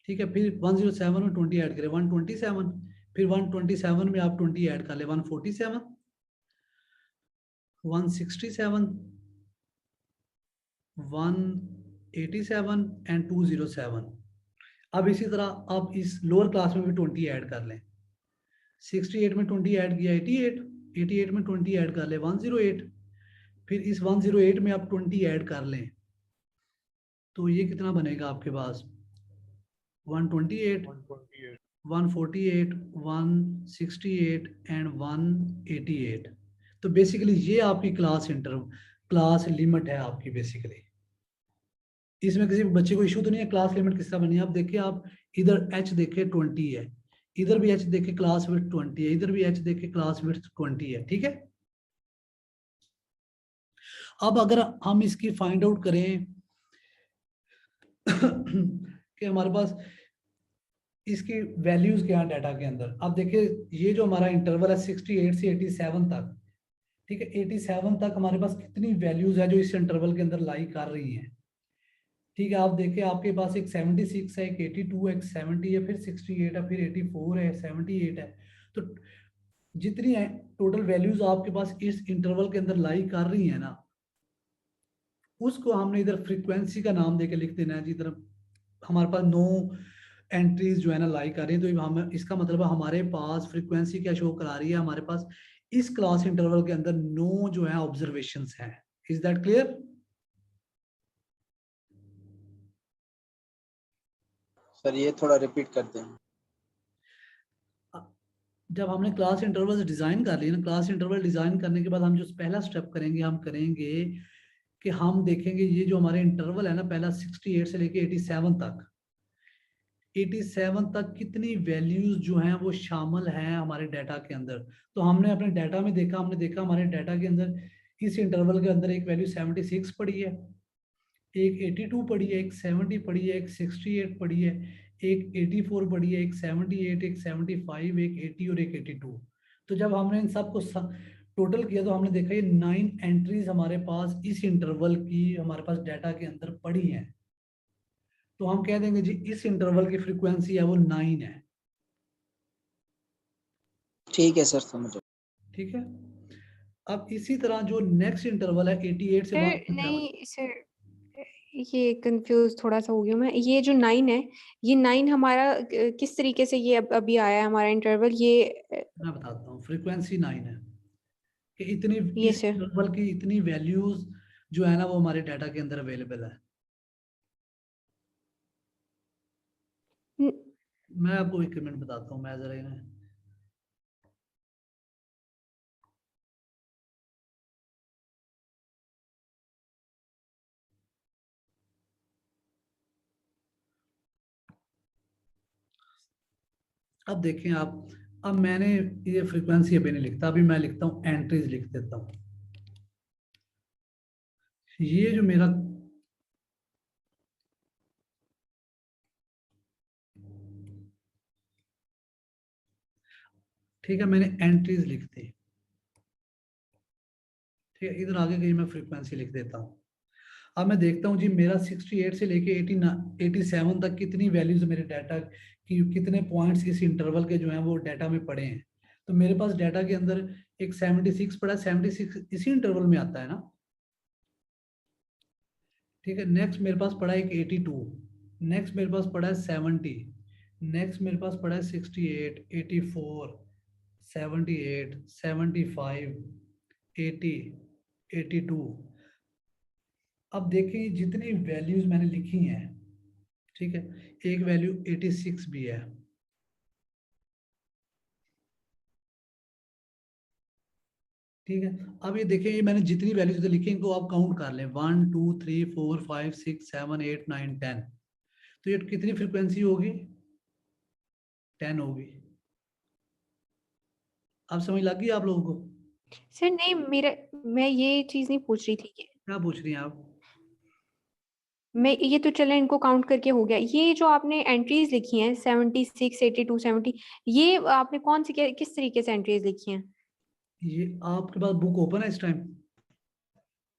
ठीक है, फिर 107 में 20 ऐड करें 127, फिर 127 में आप 20 ऐड कर ले 147, 167, 187 एंड 207। अब इसी तरह आप इस लोअर क्लास में भी 20 ऐड कर लें। 68 में 20 ऐड किया 88, 88 में 20 ऐड कर ले 108, फिर इस 108 में आप 20 ऐड कर लें, तो ये कितना बनेगा आपके पास 128, 148, 168 एंड 188। तो बेसिकली ये आपकी क्लास लिमिट है आपकी। बेसिकली इसमें किसी बच्चे को इशू तो नहीं है, क्लास लिमिट किस तरह बनी है। आप देखिए, आप इधर h देखे 20 है, इधर भी h देखे क्लास विड्थ 20 है, इधर भी h देखे क्लास विड्थ 20 है। ठीक है, अब अगर हम इसकी फाइंड आउट करें कि हमारे पास इसकी वैल्यूज क्या है डाटा के अंदर, आप देखिए ये जो हमारा इंटरवल है 68 से 87 तक, ठीक है, 87 तक हमारे पास कितनी वैल्यूज है जो इस इंटरवल के अंदर लाई कर रही हैं। ठीक है, आप देखिए आपके पास एक 76 है, एक 82 है, एक 70 है, फिर 68 है, फिर 84 है, 78 है। तो जितनी है टोटल वैल्यूज आपके पास इस इंटरवल के अंदर लाई कर रही है ना, उसको हमने इधर फ्रीक्वेंसी का नाम देके लिख देना है। जिधर हमारे पास 9 एंट्रीज जो है ना लाई कर रही है, तो हम इसका मतलब है हमारे पास फ्रीक्वेंसी क्या शो करा रही है, हमारे पास इस क्लास इंटरवल के अंदर 9 जो है ऑब्जर्वेशंस हैं। Is that clear? सर ये थोड़ा रिपीट करते हैं। जब हमने क्लास इंटरवल डिजाइन कर लिया ना, क्लास इंटरवल डिजाइन करने के बाद हम जो पहला स्टेप करेंगे, हम करेंगे कि हम देखेंगे ये जो हमारे इंटरवल है ना, पहला 68 से लेके 87 तक, 87 तक कितनी वैल्यूज जो हैं वो शामिल हैं हमारे डाटा के अंदर। तो हमने अपने डाटा में देखा, हमने देखा हमारे डाटा के अंदर इस इंटरवल के अंदर एक वैल्यू 76 पड़ी है, एक 82 पड़ी है, एक 70 पड़ी है, एक 68 पड़ी है, एक 84 पड़ी है, एक 78, एक 75, एक 80 और एक 82। तो जब हमने इन सब को टोटल किया तो हमने देखा ये 9 एंट्रीज हमारे पास इस इंटरवल की हमारे पास डाटा के अंदर पड़ी हैं। तो हम कह देंगे जी इस इंटरवल की फ्रीक्वेंसी है वो 9 है। ठीक है सर, समझ गया। ठीक है, अब इसी तरह जो नेक्स्ट इंटरवल है 88 से सर 127। नहीं सर, ये कंफ्यूज थोड़ा सा हो गया मैं। ये जो 9 है, ये 9 हमारा किस तरीके से ये अभी आया है हमारा इंटरवल, ये मैं बताता हूँ, फ्रीक्वेंसी 9 है कि इतनी ये इस सर इंटरवल की इतनी वैल्यूज जो है ना वो हमारे डाटा के अंदर अवेलेबल है। मैं आपको एक मिनट बताता हूँ, मैं जरा इन्हें अब देखें आप, अब मैंने ये फ्रीक्वेंसी अभी नहीं लिखता, अभी मैं लिखता हूँ एंट्रीज लिख देता हूँ। ये जो मेरा ठीक है, मैंने एंट्रीज लिख दी। ठीक है, इधर आगे गई मैं फ्रीक्वेंसी लिख देता हूँ। अब मैं देखता हूँ जी मेरा 68 से लेके 87 तक कितनी वैल्यूज मेरे डाटा की, कितने पॉइंट्स इस इंटरवल के जो हैं वो डाटा में पड़े हैं। तो मेरे पास डाटा के अंदर एक 76 पड़ा, 76 इसी इंटरवल में आता है ना। ठीक है, नेक्स्ट मेरे पास पड़ा एक 82, नेक्स्ट मेरे पास पड़ा है 70, नेक्स्ट मेरे पास पड़ा है 68, 84, 78, 75, 80, 82। अब देखें जितनी वैल्यूज मैंने लिखी हैं, ठीक है, एक वैल्यू 86 भी है, ठीक है, अब ये देखें, ये मैंने जितनी वैल्यूज लिखी इनको आप काउंट कर लें, 1 2 3 4 5 6 7 8 9 10। तो ये कितनी फ्रीक्वेंसी होगी? 10 होगी। अब समझ लग गई आप लोगों को? सर नहीं, मैं ये चीज नहीं पूछ रही थी कि क्या पूछ रही हैं आप? मैं ये तो चले इनको काउंट करके हो गया। ये जो आपने एंट्रीज लिखी हैं 76 82 70, ये आपने कौन सी किस तरीके से एंट्रीज लिखी हैं? ये आपके पास बुक ओपन है इस टाइम?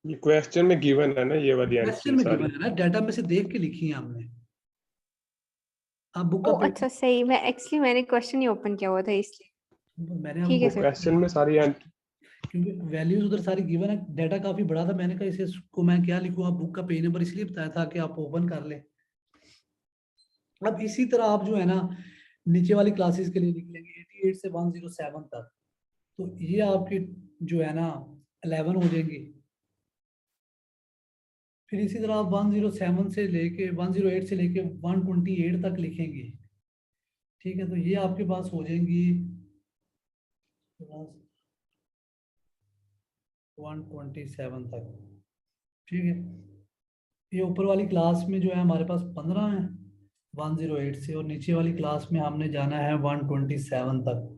ये क्वेश्चन में गिवन है ना ये वाली क्वेश्चन एंट्री में सारी। गिवन है ना, डाटा में से देख के लिखी है हमने। आप बुक का ओ अच्छा सही, मैंने क्वेश्चन ही ओपन किया हुआ था इसलिए। मैंने ठीक है आपको सर। क्वेश्चन में सारी एंट्री क्योंकि वैल्यूज उधर सारी गिवन है, डाटा काफी बड़ा था, मैंने कहा इसे को मैं क्या लिखूं, आप बुक का पेज नंबर इसलिए बताया था कि आप ओपन कर ले। अब इसी तरह आप जो है ना नीचे वाली क्लासेस के लिए लिख लेंगे 88 से 107 तक। तो ये आपकी जो है ना 11 हो जाएंगी। फिर इसी तरह आप 107 से लेके 108 से लेके 128 तक लिखेंगे। ठीक है, तो ये आपके पास हो जाएंगी 127 तक। ठीक है, ये ऊपर वाली क्लास में जो है हमारे पास 15 है 108 से, और नीचे वाली क्लास में हमने जाना है 127 तक।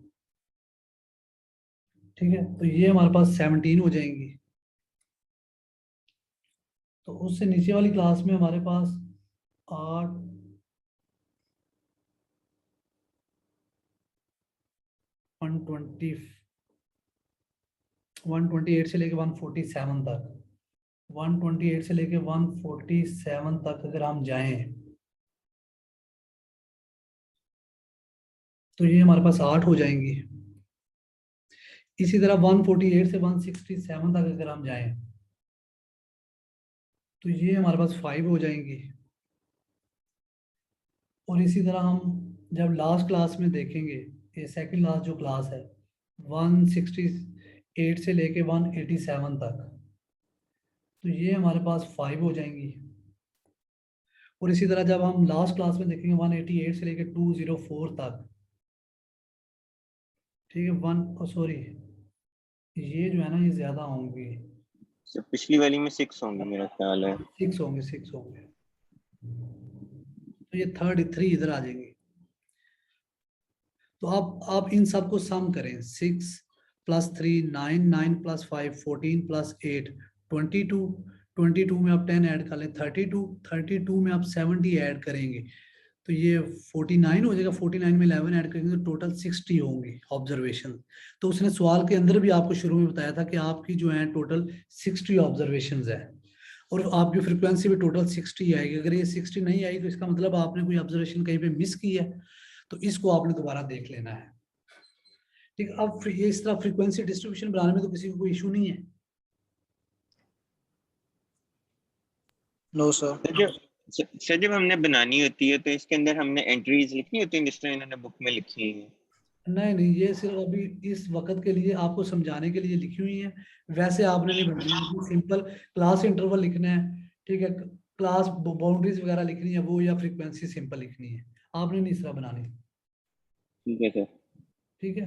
ठीक है, तो ये हमारे पास 17 हो जाएंगी। तो उससे नीचे वाली क्लास में हमारे पास 8 128 से लेके 147 तक, 128 से लेके 147 तक अगर हम जाएं तो ये हमारे पास 8 हो जाएंगी। इसी तरह 148 से 167 तक अगर हम जाएं तो ये हमारे पास 5 हो जाएंगी। और इसी तरह हम जब लास्ट क्लास में देखेंगे, ये सेकंड लास्ट जो क्लास है 168 से लेके 187 तक, तो ये हमारे पास 5 हो जाएंगी। और इसी तरह जब हम लास्ट क्लास में देखेंगे 188 से लेके 204 तक, ठीक है, सॉरी ये जो है ना ये ज्यादा होंगी, सर पिछली वाली में 6 होंगे मेरा ख्याल है। 6 होंगे। तो ये 3 इधर आ जाएंगे। तो आप इन सबको सम करें, 6 + 3 9, 9 + 5 14 + 8 22, 22 में आप 10 ऐड कर लें 32, 32 में आप 70 ऐड करेंगे तो ये 49 हो जाएगा। 49 में 11 ऐड करेंगे तो टोटल 60 होंगे ऑब्जर्वेशन। तो उसने सवाल के अंदर भी आपको शुरू में बताया था कि आपकी जो है टोटल 60 ऑब्जर्वेशंस है, और आपकी फ्रीक्वेंसी भी टोटल 60 आएगी। अगर ये 60 नहीं आई तो इसका मतलब आपने कोई ऑब्जर्वेशन कहीं पे मिस की है, तो इसको आपने दोबारा देख लेना है। ठीक है, अब ये इस तरह फ्रीक्वेंसी डिस्ट्रीब्यूशन बनाने में तो किसी को कोई इशू नहीं है। No sir. सर जब हमने बनानी होती है तो इसके अंदर हमने एंट्रीज लिखनी होती है जिस तरह इन्होंने बुक में लिखी है? नहीं, ये सिर्फ अभी इस वक्त के लिए आपको समझाने के लिए लिखी हुई है, वैसे आपने नहीं बनानी है। सिंपल क्लास इंटरवल लिखना है, ठीक है, क्लास बाउंड्रीज वगैरह लिखनी है वो, या फ्रीक्वेंसी सिंपल लिखनी है, आपने नहीं इस तरह बनानी। ठीक है सर। ठीक है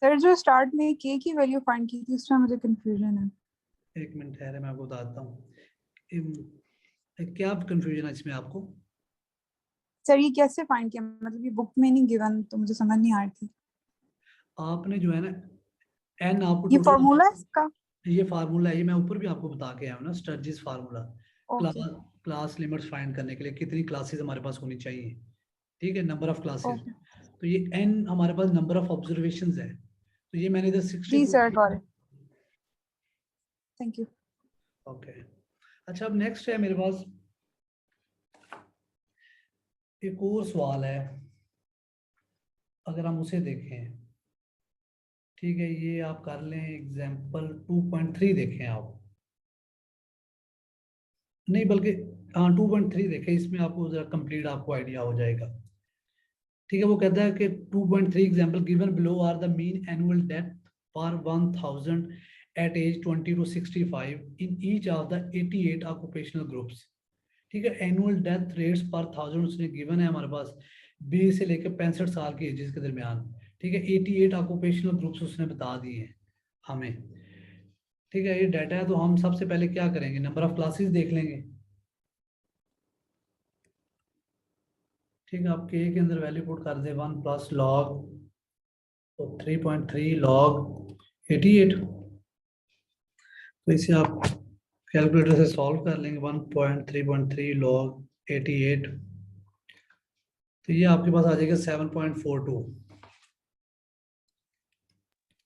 सर जो स्टार्ट में के की वैल्यू फाइंड की थी इसमें मुझे कंफ्यूजन है। एक मिनट ठहरे, मैं आपको बताता हूँ क्या कंफ्यूजन है इसमें आपको। सर ये कैसे फाइंड किया, मतलब ये बुक में नहीं गिवन तो मुझे समझ नहीं आ रही थी। आपने जो है ना एन आपको ये total- फॉर्मूला है इसका? ये फार्मूला है, ये मैं ऊपर भी आपको बता के आया हूँ ना, Sturges formula, okay class limits find करने के लिए कितनी क्लासेस हमारे पास होनी चाहिए। ठीक है, नंबर ऑफ क्लासेस। ओके तो ये n हमारे पास नंबर ऑफ ऑब्जर्वेशंस है, तो ये मैंने इधर 60 जी sir got it, thank you. Okay. अच्छा, अब नेक्स्ट है मेरे पास एक और सवाल है, अगर हम उसे देखें। ठीक है, ये आप कर लें एग्जाम्पल 2.3 देखें आप, नहीं बल्कि हाँ 2.3 देखें, इसमें आपको जरा कंप्लीट आपको आइडिया हो जाएगा। ठीक है, वो कहता है कि 2.3 example given below are the mean annual death per 1000 at age 20 to 65 in each of the 88 occupational groups. ठीक है, एनुअल डेथ रेट्स पर 1000 उसने गिवन है हमारे पास 20 से लेकर 65 साल की एजेस के दरमियान। ठीक है, 88 ऑक्यूपेशनल ग्रुप्स उसने बता दिए हैं। हमें। ठीक है, ये डाटा है, तो हम सबसे पहले क्या करेंगे, नंबर ऑफ क्लासेस देख लेंगे। ठीक है, आप के अंदर वैल्यू पुट कर दे 1 प्लस लॉग, तो 3.3 लॉग 88। तो इसे आप कैलकुलेटर से सॉल्व कर लेंगे, 1.3.3 लॉग 88, तो ये आपके पास आ जाएगा 7.42।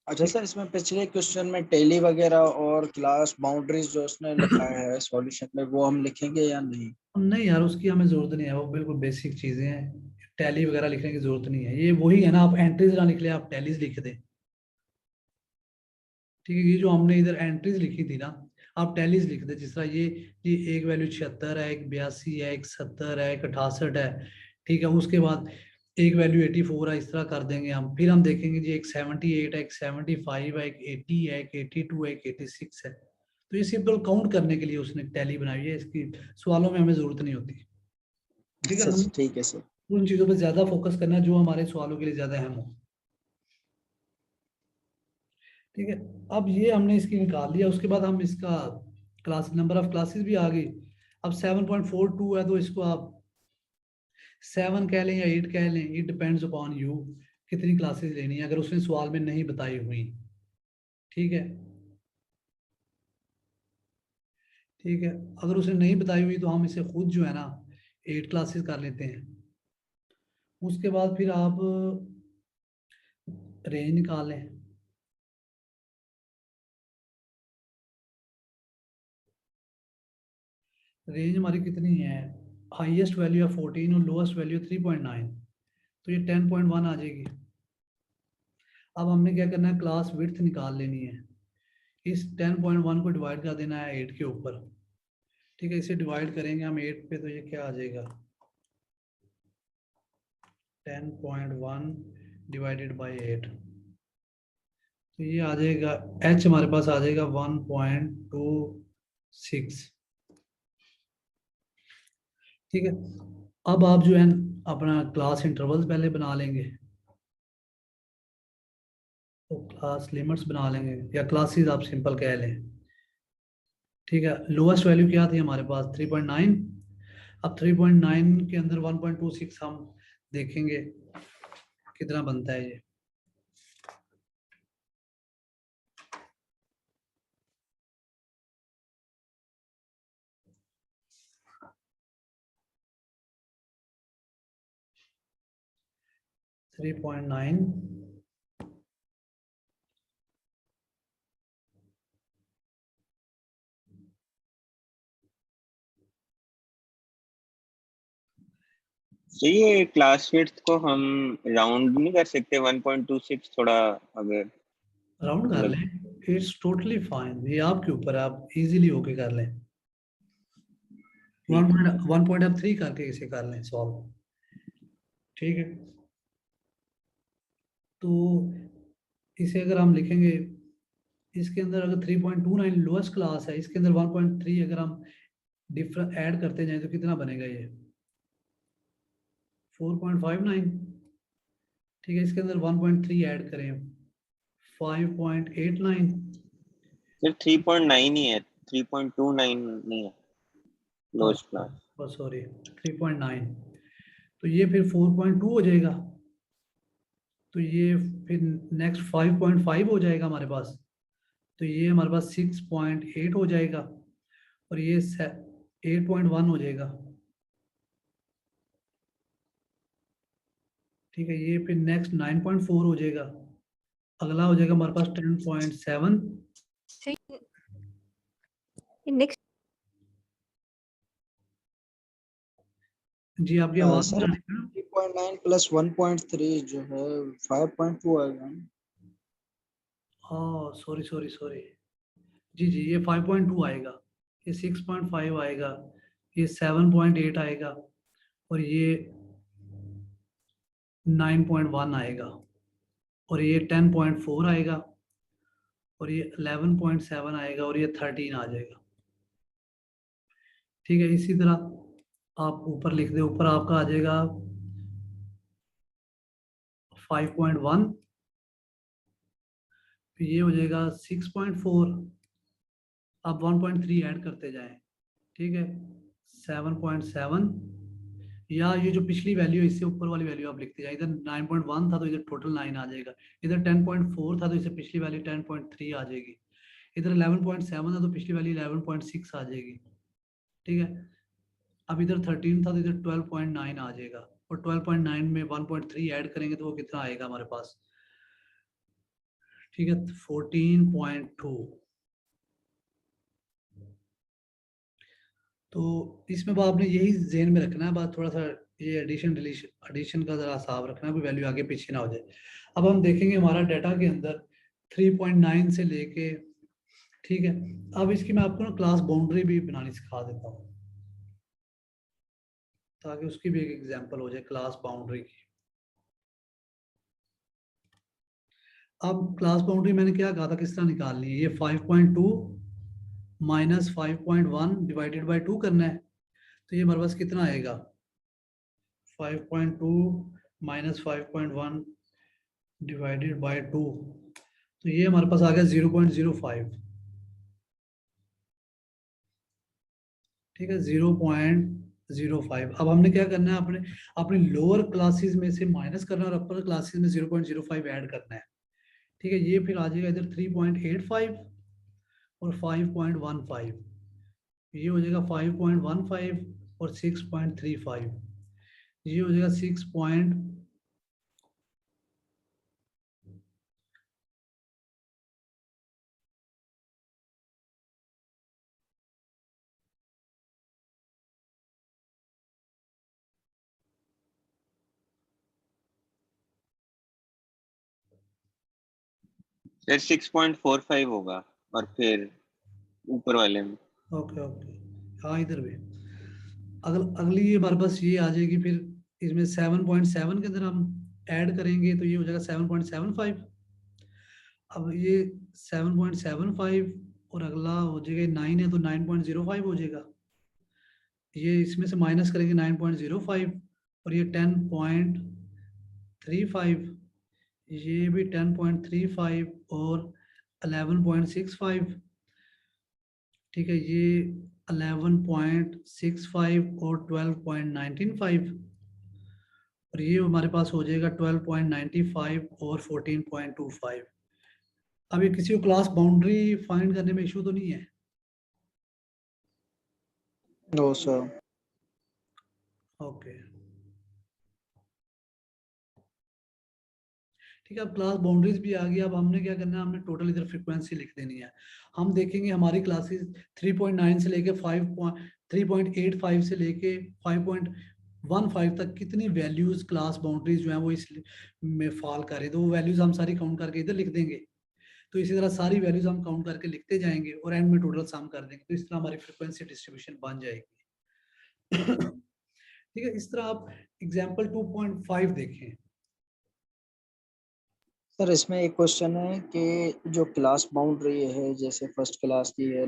अच्छा सर, इसमें पिछले क्वेश्चन में टेली वगैरह और क्लास बाउंड्रीज जो उसने लिखा है सॉल्यूशन में, वो हम लिखेंगे या नहीं? नहीं यार, उसकी हमें जरूरत नहीं है, वो बिल्कुल बेसिक चीजें हैं, टैली वगैरह लिखने की जरूरत नहीं है। ये वही है ना, आप एंट्रीज ना लिख ले, आप टैलीज लिख दे। ठीक है, ये जो हमने इधर एंट्रीज लिखी थी ना, आप टैलीज लिख दे। जिस तरह ये एक वैल्यू 76 है, एक 82 है, एक 70 है, एक 68 है। ठीक है, उसके बाद एक वैल्यू 84 है, इस तरह कर देंगे हम। फिर हम देखेंगे जी एक 78 है, एक 75 है, एक 80 है, एक 82 है, एक 86 है। तो ये सिंपल काउंट करने के लिए उसने टैली बनाई है, इसकी सवालों में हमें जरूरत नहीं होती। ठीक है, अच्छा, हम ठीक है सर। उन चीजों पर ज्यादा फोकस करना जो हमारे सवालों के लिए ज्यादा अहम हो। ठीक है, अब ये हमने इसकी निकाल लिया, उसके बाद हम इसका क्लास नंबर ऑफ क्लासेस भी आ गई। अब 7.42 है, तो इसको आप 7 कह लें या 8 कह लें, इट डिपेंड्स अपॉन यू कितनी क्लासेस लेनी है, अगर उसने सवाल में नहीं बताई हुई। ठीक है, ठीक है, अगर उसने नहीं बताई हुई तो हम इसे खुद जो है ना 8 क्लासेस कर लेते हैं। उसके बाद फिर आप रेंज निकाल लें। रेंज हमारी कितनी है, हाईएस्ट वैल्यू है 14 और लोएस्ट वैल्यू 3.9, तो ये 10.1 आ जाएगी। अब हमने क्या करना है, क्लास विड्थ निकाल लेनी है। इस 10.1 को डिवाइड कर देना है 8 के ऊपर। ठीक है, इसे डिवाइड करेंगे हम 8 पे, तो ये क्या आ जाएगा, 10.1 डिवाइडेड बाई 8, तो ये आ जाएगा h हमारे पास आ जाएगा 1.26। ठीक है, अब आप जो है अपना क्लास इंटरवल्स पहले बना लेंगे, तो क्लास लिमिट्स बना लेंगे या क्लासेस आप सिंपल कह लें। ठीक है, लोएस्ट वैल्यू क्या थी हमारे पास 3.9। अब 3.9 के अंदर 1.26 हम देखेंगे कितना बनता है ये। थ्री पॉइंट नाइन तो ये क्लास विड्थ को हम राउंड नहीं कर सकते 1.26 थोड़ा, अगर राउंड कर लें, इट्स टोटली फाइन, ये आपके ऊपर है, आप इजीली होके कर लें। 1.3 करके इसे कर लें सॉल्व। ठीक है, तो इसे अगर हम लिखेंगे, इसके अंदर अगर 3.29 लोएस्ट क्लास है, इसके अंदर 1.3 अगर हम डिफरेंट ऐड करते जाएं तो कितना बनेगा ये 4.59। ठीक है, इसके अंदर 1.3 ऐड करें 5.89। फिर 3.9 ही है, 3.29 नहीं है लोएस्ट क्लास। सॉरी 3.9, तो ये फिर 4.2 हो जाएगा। तो ये फिर नेक्स्ट 5.5 हो जाएगा हमारे पास, तो ये हमारे पास 6.8 हो जाएगा, और ये 8.1 हो जाएगा। ठीक है, ये फिर नेक्स्ट 9.4 हो जाएगा, अगला हो जाएगा हमारे पास 10.7। नेक्स्ट जी आपकी आवाज सर 3.9 प्लस 1.3 जो है 5.2 आएगा। हाँ सॉरी सॉरी सॉरी, जी जी, ये 5.2 आएगा, ये 6.5 आएगा, ये 7.8 आएगा, और ये 9.1 आएगा, और ये 10.4 आएगा, और ये 11.7 आएगा, और ये 13 आ जाएगा। ठीक है, इसी तरह आप ऊपर लिख दे, ऊपर आपका आ जाएगा 5.1, फिर ये हो जाएगा 6.4, अब 1.3 ऐड करते जाएं, ठीक है 7.7, या ये जो पिछली वैल्यू है इससे ऊपर वाली वैल्यू आप लिखते जाए, इधर 9.1 था तो इधर टोटल 9 आ जाएगा, इधर 10.4 था तो इससे पिछली वैल्यू 10.3 आ जाएगी, इधर 11.7 था तो पिछली वैल्यू 11.6 आ जाएगी, ठीक है। अब इधर 13 था तो इधर 12.9 आ जाएगा, और 12.9 में 1.3 ऐड करेंगे तो वो कितना आएगा हमारे पास, ठीक है 14.2। तो इसमें बात आपने यही ज़हन में रखना है, बात थोड़ा सा ये एडिशन का ज़रा हिसाब रखना है, कोई वैल्यू आगे पीछे ना हो जाए। अब हम देखेंगे हमारा डाटा के अंदर 3.9 से लेके, ठीक है। अब इसकी मैं आपको ना क्लास बाउंड्री भी बनानी सिखा देता हूँ ताकि उसकी भी एक एग्जांपल हो जाए क्लास बाउंड्री की। अब क्लास बाउंड्री मैंने क्या कहा था किस तरह निकालनी है, ये 5.2 माइनस 5.1 डिवाइडेड बाई 2 करना है, तो ये हमारे पास कितना आएगा 5.2 माइनस 5.1 डिवाइडेड बाई 2, तो ये हमारे पास आ गया 0.05, ठीक है 0.05। अब हमने क्या करना है, अपने अपनी लोअर क्लासेस में से माइनस करना है और अपर क्लासेस में 0.05 ऐड करना है, ठीक है। ये फिर आ जाएगा इधर 3.85 और 5.15, ये हो जाएगा 5.15 और 6.35, ये हो जाएगा 6. सर 6.45 होगा और फिर ऊपर वाले में। ओके ओके, हाँ इधर भी अगली ये हमारे पास ये आ जाएगी, फिर इसमें 7.7 के अंदर हम ऐड करेंगे तो ये हो जाएगा 7.75। अब ये 7.75 और अगला हो जाएगा 9 है तो 9.05 हो जाएगा, ये इसमें से माइनस करेंगे 9.05 और ये 10.35, ये भी 10.35 और 11.65, ठीक है ये 11.65 और 12.95, और ये हमारे पास हो जाएगा 12.95 और 14.25। अब ये किसी को क्लास बाउंड्री फाइंड करने में इशू तो नहीं है? No sir. ओके ठीक है, अब क्लास बाउंड्रीज भी आ गई। अब हमने क्या करना है, हमने टोटल इधर फ्रीक्वेंसी लिख देनी है। हम देखेंगे हमारी क्लासेस 3.9 से लेके 3.85 से लेके 5.15 तक कितनी वैल्यूज क्लास बाउंड्रीज जो है वो इस में फॉल कर रही है, तो वो वैल्यूज हम सारी काउंट करके इधर लिख देंगे। तो इसी तरह सारी वैल्यूज हम काउंट करके लिखते जाएंगे और एंड में टोटल सम कर देंगे, तो इस तरह हमारी फ्रीक्वेंसी डिस्ट्रीब्यूशन बन जाएगी। ठीक है, इस तरह आप एग्जाम्पल 2.5 देखें। सर इसमें एक क्वेश्चन है कि जो क्लास बाउंड्री है, जैसे फर्स्ट क्लास की है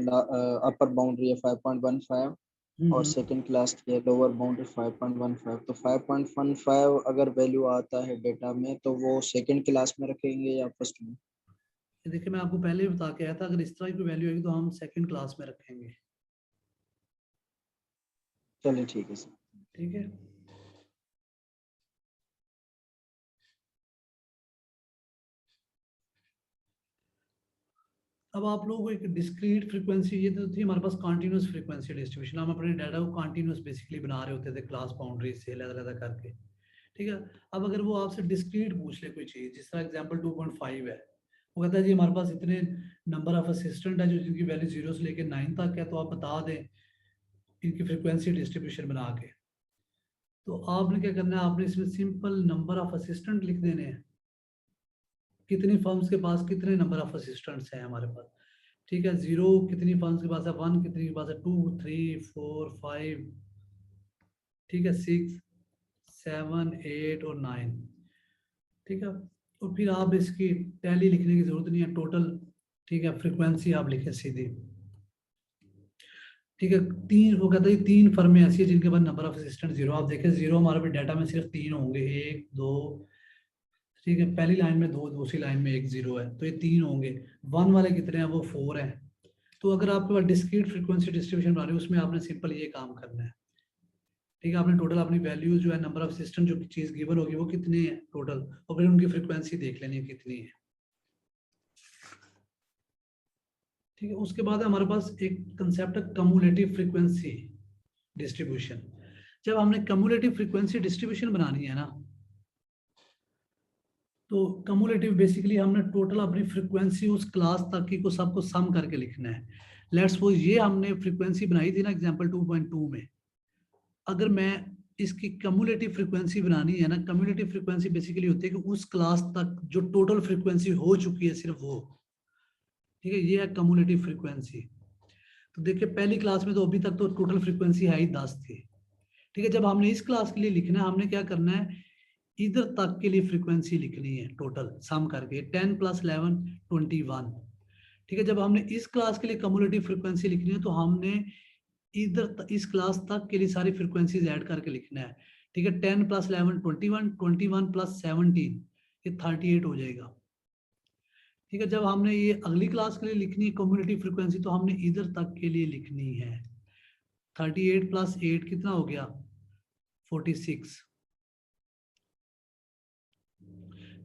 अपर बाउंड्री है 5.15 और सेकंड क्लास की है लोअर बाउंड्री 5.15, तो 5.15 अगर वैल्यू आता है डेटा में तो वो सेकंड क्लास में रखेंगे या फर्स्ट में? देखिए मैं आपको पहले ही बता के आया था, अगर इस तरह की वैल्यू आएगी तो हम सेकंड क्लास में रखेंगे। चलिए ठीक है सर। ठीक है, अब आप लोगों को एक डिस्क्रीट फ्रीक्वेंसी, ये तो थी हमारे पास कॉन्टिन्यूस फ्रीक्वेंसी डिस्ट्रीब्यूशन। हम अपने डाटा को कॉन्टिन्यूस बेसिकली बना रहे होते थे क्लास बाउंड्री से अलग-अलग करके। ठीक है, अब अगर वो आपसे डिस्क्रीट पूछ ले कोई चीज़, जिस तरह एग्जांपल 2.5 है, वो कहता है जी हमारे पास इतने नंबर ऑफ असिस्टेंट है जो जिनकी वैल्यू 0 से लेकर 9 तक है, तो आप बता दें इनकी फ्रीक्वेंसी डिस्ट्रीब्यूशन बना के। तो आपने क्या करना है, आपने इसमें सिंपल नंबर ऑफ असिस्टेंट लिख देने हैं, कितनी फर्म्स के पास कितने नंबर ऑफ असिस्टेंट्स हैं हमारे पास। ठीक है, 0 कितनी फर्म्स के पास है, 1 कितनी के पास है, 2 3 4 5, ठीक है 6 7 8 और 9। ठीक है, और फिर आप इसकी टैली लिखने की जरूरत नहीं है, टोटल। ठीक है, फ्रीक्वेंसी आप लिखें सीधी। ठीक है, वो कहता है 3 फर्में ऐसी है जिनके पास नंबर ऑफ असिस्टेंट 0। आप देखें 0 हमारे पे डाटा में सिर्फ 3 होंगे, 1 2 ठीक है, पहली लाइन में 2, दूसरी लाइन में 1 0 है, तो ये 3 होंगे। 1 वाले कितने हैं, वो 4 हैं। तो अगर आपके पास डिस्क्रीट फ्रीक्वेंसी डिस्ट्रीब्यूशन बना रहे हो, उसमें आपने सिंपल ये काम करना है। ठीक है, आपने टोटल अपनी वैल्यू जो है, नंबर ऑफ सिस्टम जो चीज गिवन होगी वो कितनी है टोटल, और फिर उनकी फ्रीक्वेंसी देख लेनी है कितनी है। ठीक है, उसके बाद हमारे पास एक कंसेप्ट है कम्युलेटिव फ्रीक्वेंसी डिस्ट्रीब्यूशन। जब हमने कम्युलेटिव फ्रीक्वेंसी डिस्ट्रीब्यूशन बनानी है ना, तो कम्युलेटिव बेसिकली हमने टोटल अपनी फ्रीक्वेंसी उस क्लास तक की को सबको सम करके लिखना है। लेट्स सपोज ये हमने फ्रीक्वेंसी बनाई थी ना एग्जांपल 2.2 में, अगर मैं इसकी कम्युलेटिव फ्रीक्वेंसी बनानी है ना, कम्युलेटिव फ्रीक्वेंसी बेसिकली होती है कि उस क्लास तक जो टोटल फ्रीक्वेंसी हो चुकी है सिर्फ वो। ठीक है, ये है कम्युलेटिव फ्रीक्वेंसी। तो देखिए पहली क्लास में तो अभी तक तो टोटल फ्रीक्वेंसी है ही 10 थी। ठीक है, जब हमने इस क्लास के लिए लिखना है, हमने क्या करना है, इधर तक के लिए फ्रीक्वेंसी लिखनी है टोटल सम करके 10 + 11 21। ठीक है, जब हमने इस क्लास के लिए कम्युलेटिव फ्रीक्वेंसी लिखनी है, तो हमने इधर इस क्लास तक के लिए सारी फ्रीक्वेंसीज ऐड करके लिखना है। ठीक है, 10 + 11 21, 21 + 17 ये 38 हो जाएगा। ठीक है, जब हमने ये अगली क्लास के लिए लिखनी है कम्युलेटिव फ्रीक्वेंसी, तो हमने इधर तक के लिए लिखनी है। 38 + 8 कितना हो गया, 46।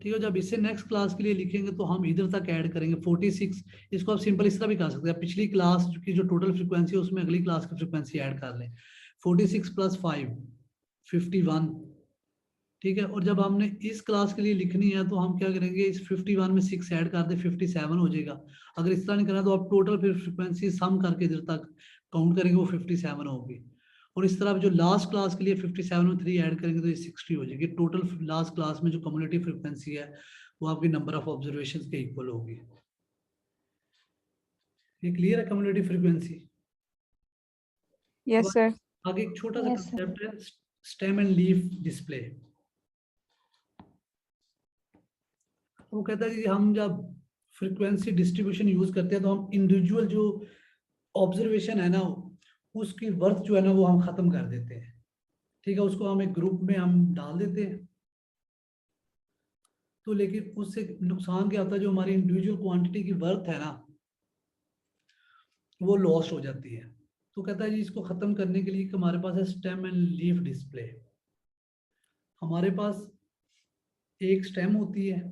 ठीक है, जब इससे नेक्स्ट क्लास के लिए लिखेंगे तो हम इधर तक ऐड करेंगे 46। इसको आप सिंपल इस तरह भी कर सकते हैं, पिछली क्लास की जो टोटल फ्रीक्वेंसी है उसमें अगली क्लास की फ्रीक्वेंसी ऐड कर लें। 46 + 5 51। ठीक है, और जब हमने इस क्लास के लिए लिखनी है तो हम क्या करेंगे, इस 51 में 6 ऐड कर दे 57 हो जाएगा। अगर इस तरह नहीं करना तो आप टोटल फिर फ्रीक्वेंसी सम करके इधर तक काउंट करेंगे, वो 57 होगी। और इस तरह जो लास्ट क्लास के लिए 57 में 3 ऐड करेंगे तो ये 60 हो जाएगी। टोटल लास्ट क्लास में जो कम्युलेटिव फ्रीक्वेंसी है वो आपकी नंबर ऑफ ऑब्जर्वेशन के इक्वल होगी। ये क्लियर है कम्युलेटिव फ्रीक्वेंसी? Yes sir. आगे एक छोटा सा Yes, sir. कंसेप्ट है स्टेम एंड लीफ डिस्प्ले। वो कहता है कि हम जब फ्रीक्वेंसी डिस्ट्रीब्यूशन यूज करते हैं तो हम इंडिविजुअल जो ऑब्जर्वेशन है ना, उसकी वर्थ जो है ना वो हम खत्म कर देते हैं। ठीक है, उसको हम एक ग्रुप में हम डाल देते हैं, तो लेकिन उससे नुकसान क्या होता है, जो हमारी इंडिविजुअल क्वांटिटी की वर्थ है ना वो लॉस्ट हो जाती है। तो कहता है जी इसको खत्म करने के लिए हमारे पास है स्टेम एंड लीफ डिस्प्ले। हमारे पास एक स्टेम होती है,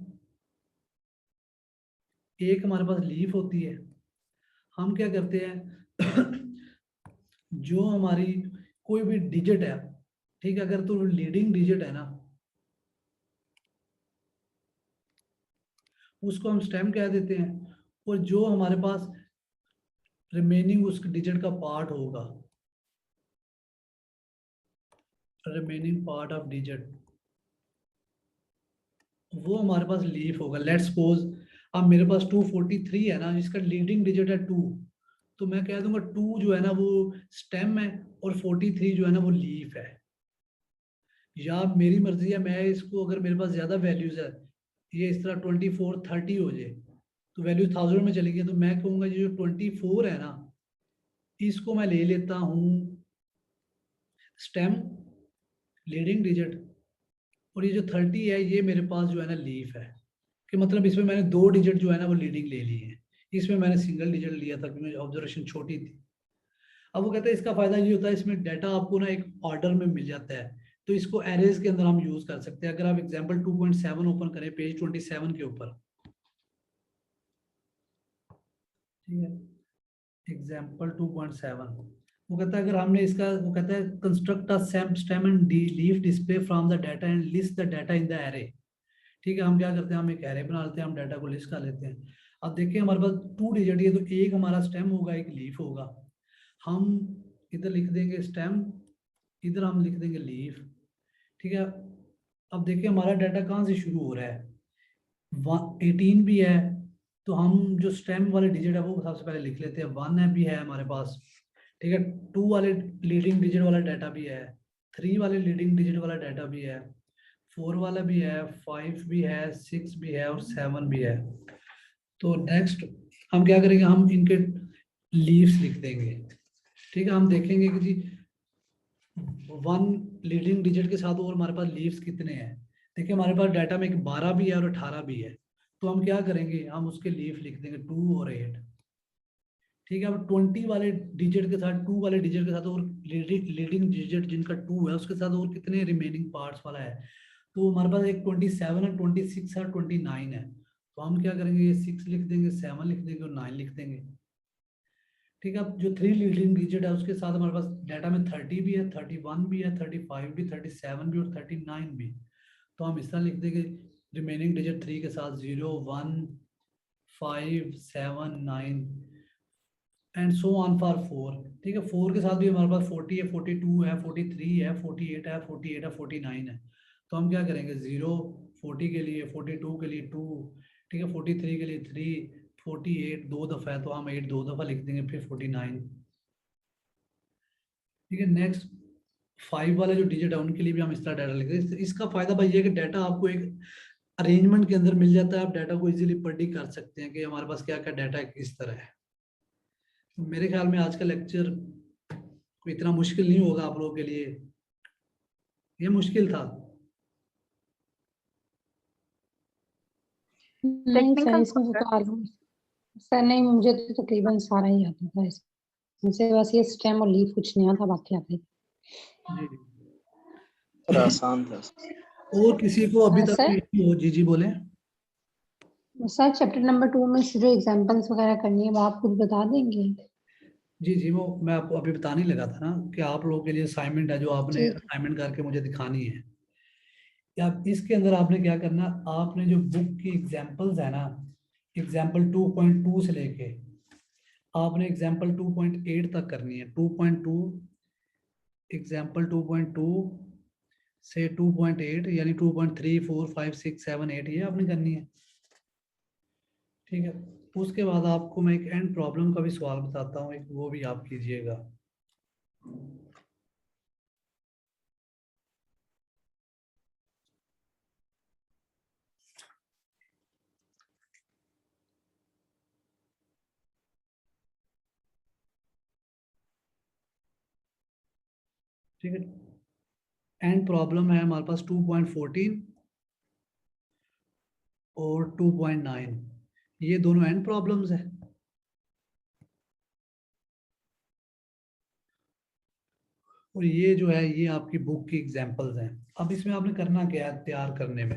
एक हमारे पास लीफ होती है। हम क्या करते हैं जो हमारी कोई भी डिजिट है, ठीक है, अगर तो लीडिंग डिजिट है ना उसको हम स्टेम कह देते हैं, और जो हमारे पास रिमेनिंग उस डिजिट का पार्ट होगा, रिमेनिंग पार्ट ऑफ डिजिट, वो हमारे पास लीफ होगा। लेट्स सपोज अब मेरे पास 243 है ना, जिसका लीडिंग डिजिट है 2, तो मैं कह दूंगा 2 जो है ना वो स्टेम है और 43 जो है ना वो लीफ है। या मेरी मर्जी है, मैं इसको अगर मेरे पास ज्यादा वैल्यूज है, ये इस तरह 24 30 हो जाए तो वैल्यू 1000 में चली गई, तो मैं कहूंगा ये जो 24 है ना इसको मैं ले लेता हूँ स्टेम लीडिंग डिजिट, और ये जो 30 है ये मेरे पास जो है ना लीफ है। कि मतलब इसमें मैंने 2 डिजिट जो है ना वो लीडिंग ले ली है, इसमें मैंने सिंगल डिजिट लिया था क्योंकि ऑब्जर्वेशन छोटी थी। अब वो कहते हैं इसका फायदा ये होता है, इसमें डाटा आपको ना एक ऑर्डर में मिल जाता है, तो इसको एरेज के अंदर हम यूज कर सकते हैं। अगर आप एग्जांपल 2.7 ओपन करें पेज 27 के ऊपर, ठीक है, एग्जांपल 2.7 वो कहता है अगर हमने इसका, वो कहता है construct a stem and leaf display from the data and list the data in the array. ठीक है, हम क्या करते हैं, हम एक एरे बना लेते हैं, हम डाटा को लिस्ट कर लेते हैं। अब देखिए हमारे पास 2 डिजिट है, तो एक हमारा स्टेम होगा एक लीफ होगा। हम इधर लिख देंगे स्टेम, इधर हम लिख देंगे लीफ। ठीक है, अब देखिए हमारा डाटा कहाँ से शुरू हो रहा है, 18 भी है, तो हम जो स्टेम वाले डिजिट है वो सबसे पहले लिख लेते हैं। 1 है भी है हमारे पास, ठीक है, 2 वाले लीडिंग डिजिट वाला डाटा भी है, 3 वाले लीडिंग डिजिट वाला डाटा भी है, 4 वाला भी है, 5 भी है, 6 भी है और 7 भी है। तो नेक्स्ट हम क्या करेंगे, हम इनके लीव्स लिख देंगे। ठीक है, हम देखेंगे कि जी 1 लीडिंग डिजिट के साथ और हमारे पास लीव्स कितने हैं। देखिए हमारे पास डाटा में एक 12 भी है और 18 भी है, तो हम क्या करेंगे, हम उसके लीफ लिख देंगे 2 और 8। ठीक है, अब 20 वाले डिजिट के साथ, 2 वाले डिजिट के साथ और लीडिंग डिजिट जिनका 2 है उसके साथ और कितने रिमेनिंग पार्ट्स वाला है, तो हमारे पास एक 27 है, 26 है, 29 है। तो हम क्या करेंगे, ये 6 लिख देंगे, 7 लिख देंगे और 9 लिख देंगे। ठीक है, अब जो 3 लीडिंग डिजिट है उसके साथ हमारे पास डाटा में 30 भी है, 31 भी है, 35 भी, 37 भी और 39 भी। तो हम इस तरह लिख देंगे रिमेनिंग डिजिट 3 के साथ 0 1 5 7 9 एंड सो ऑन फॉर 4। ठीक है, 4 के साथ भी हमारे पास 40 है, 42 है, 43 है, 48 है, 48 है, 49 है। तो हम क्या करेंगे, 0 40 के लिए, 42 के लिए 2, ठीक है, 43 के लिए 3, 48 2 दफ़ा है तो हम 8 2 दफ़ा लिख देंगे, फिर 49। ठीक है, नेक्स्ट 5 वाला जो डिजिट है उनके लिए भी हम इस तरह डाटा लिख देंगे। इसका फायदा भाई ये है कि डाटा आपको एक अरेंजमेंट के अंदर मिल जाता है, आप डाटा को इजीली प्रेडिक्ट कर सकते हैं कि हमारे पास क्या क्या डाटा किस तरह है। तो मेरे ख्याल में आज का लेक्चर कोई इतना मुश्किल नहीं होगा आप लोगों के लिए, ये मुश्किल था। नहीं सर, इसमें तो सर नहीं, मुझे तो तकरीबन सारा ही आता था इसमें से, बस ये स्टेम और लीफ कुछ नया था, बाकी आता ही। जी सर आसान था। और किसी को अभी तक सर? कोई हो? जी बोले सर चैप्टर नंबर 2 में से जो एग्जांपल्स वगैरह करनी है वो आप खुद बता देंगे? जी वो मैं आपको अभी बताने लगा था ना कि आप लोगों के लिए असाइनमेंट है जो आपने ठीक। असाइनमेंट करके मुझे दिखानी है। या इसके अंदर आपने क्या करना, आपने जो बुक की एग्जांपल्स है ना, एग्जांपल 2.2 से लेके आपने एग्जांपल 2.8 तक करनी है। 2.2 एग्जांपल 2.2 से 2.8 यानी 2.3 4 5 6 7 8 ये आपने करनी है। ठीक है, उसके बाद आपको मैं एक एंड प्रॉब्लम का भी सवाल बताता हूँ, एक वो भी आप कीजिएगा। ठीक है, एंड प्रॉब्लम है हमारे पास 2.14 और 2.9, ये दोनों एंड प्रॉब्लम्स है। और ये जो है ये आपकी बुक की एग्जांपल्स हैं। अब इसमें आपने करना क्या है तैयार करने में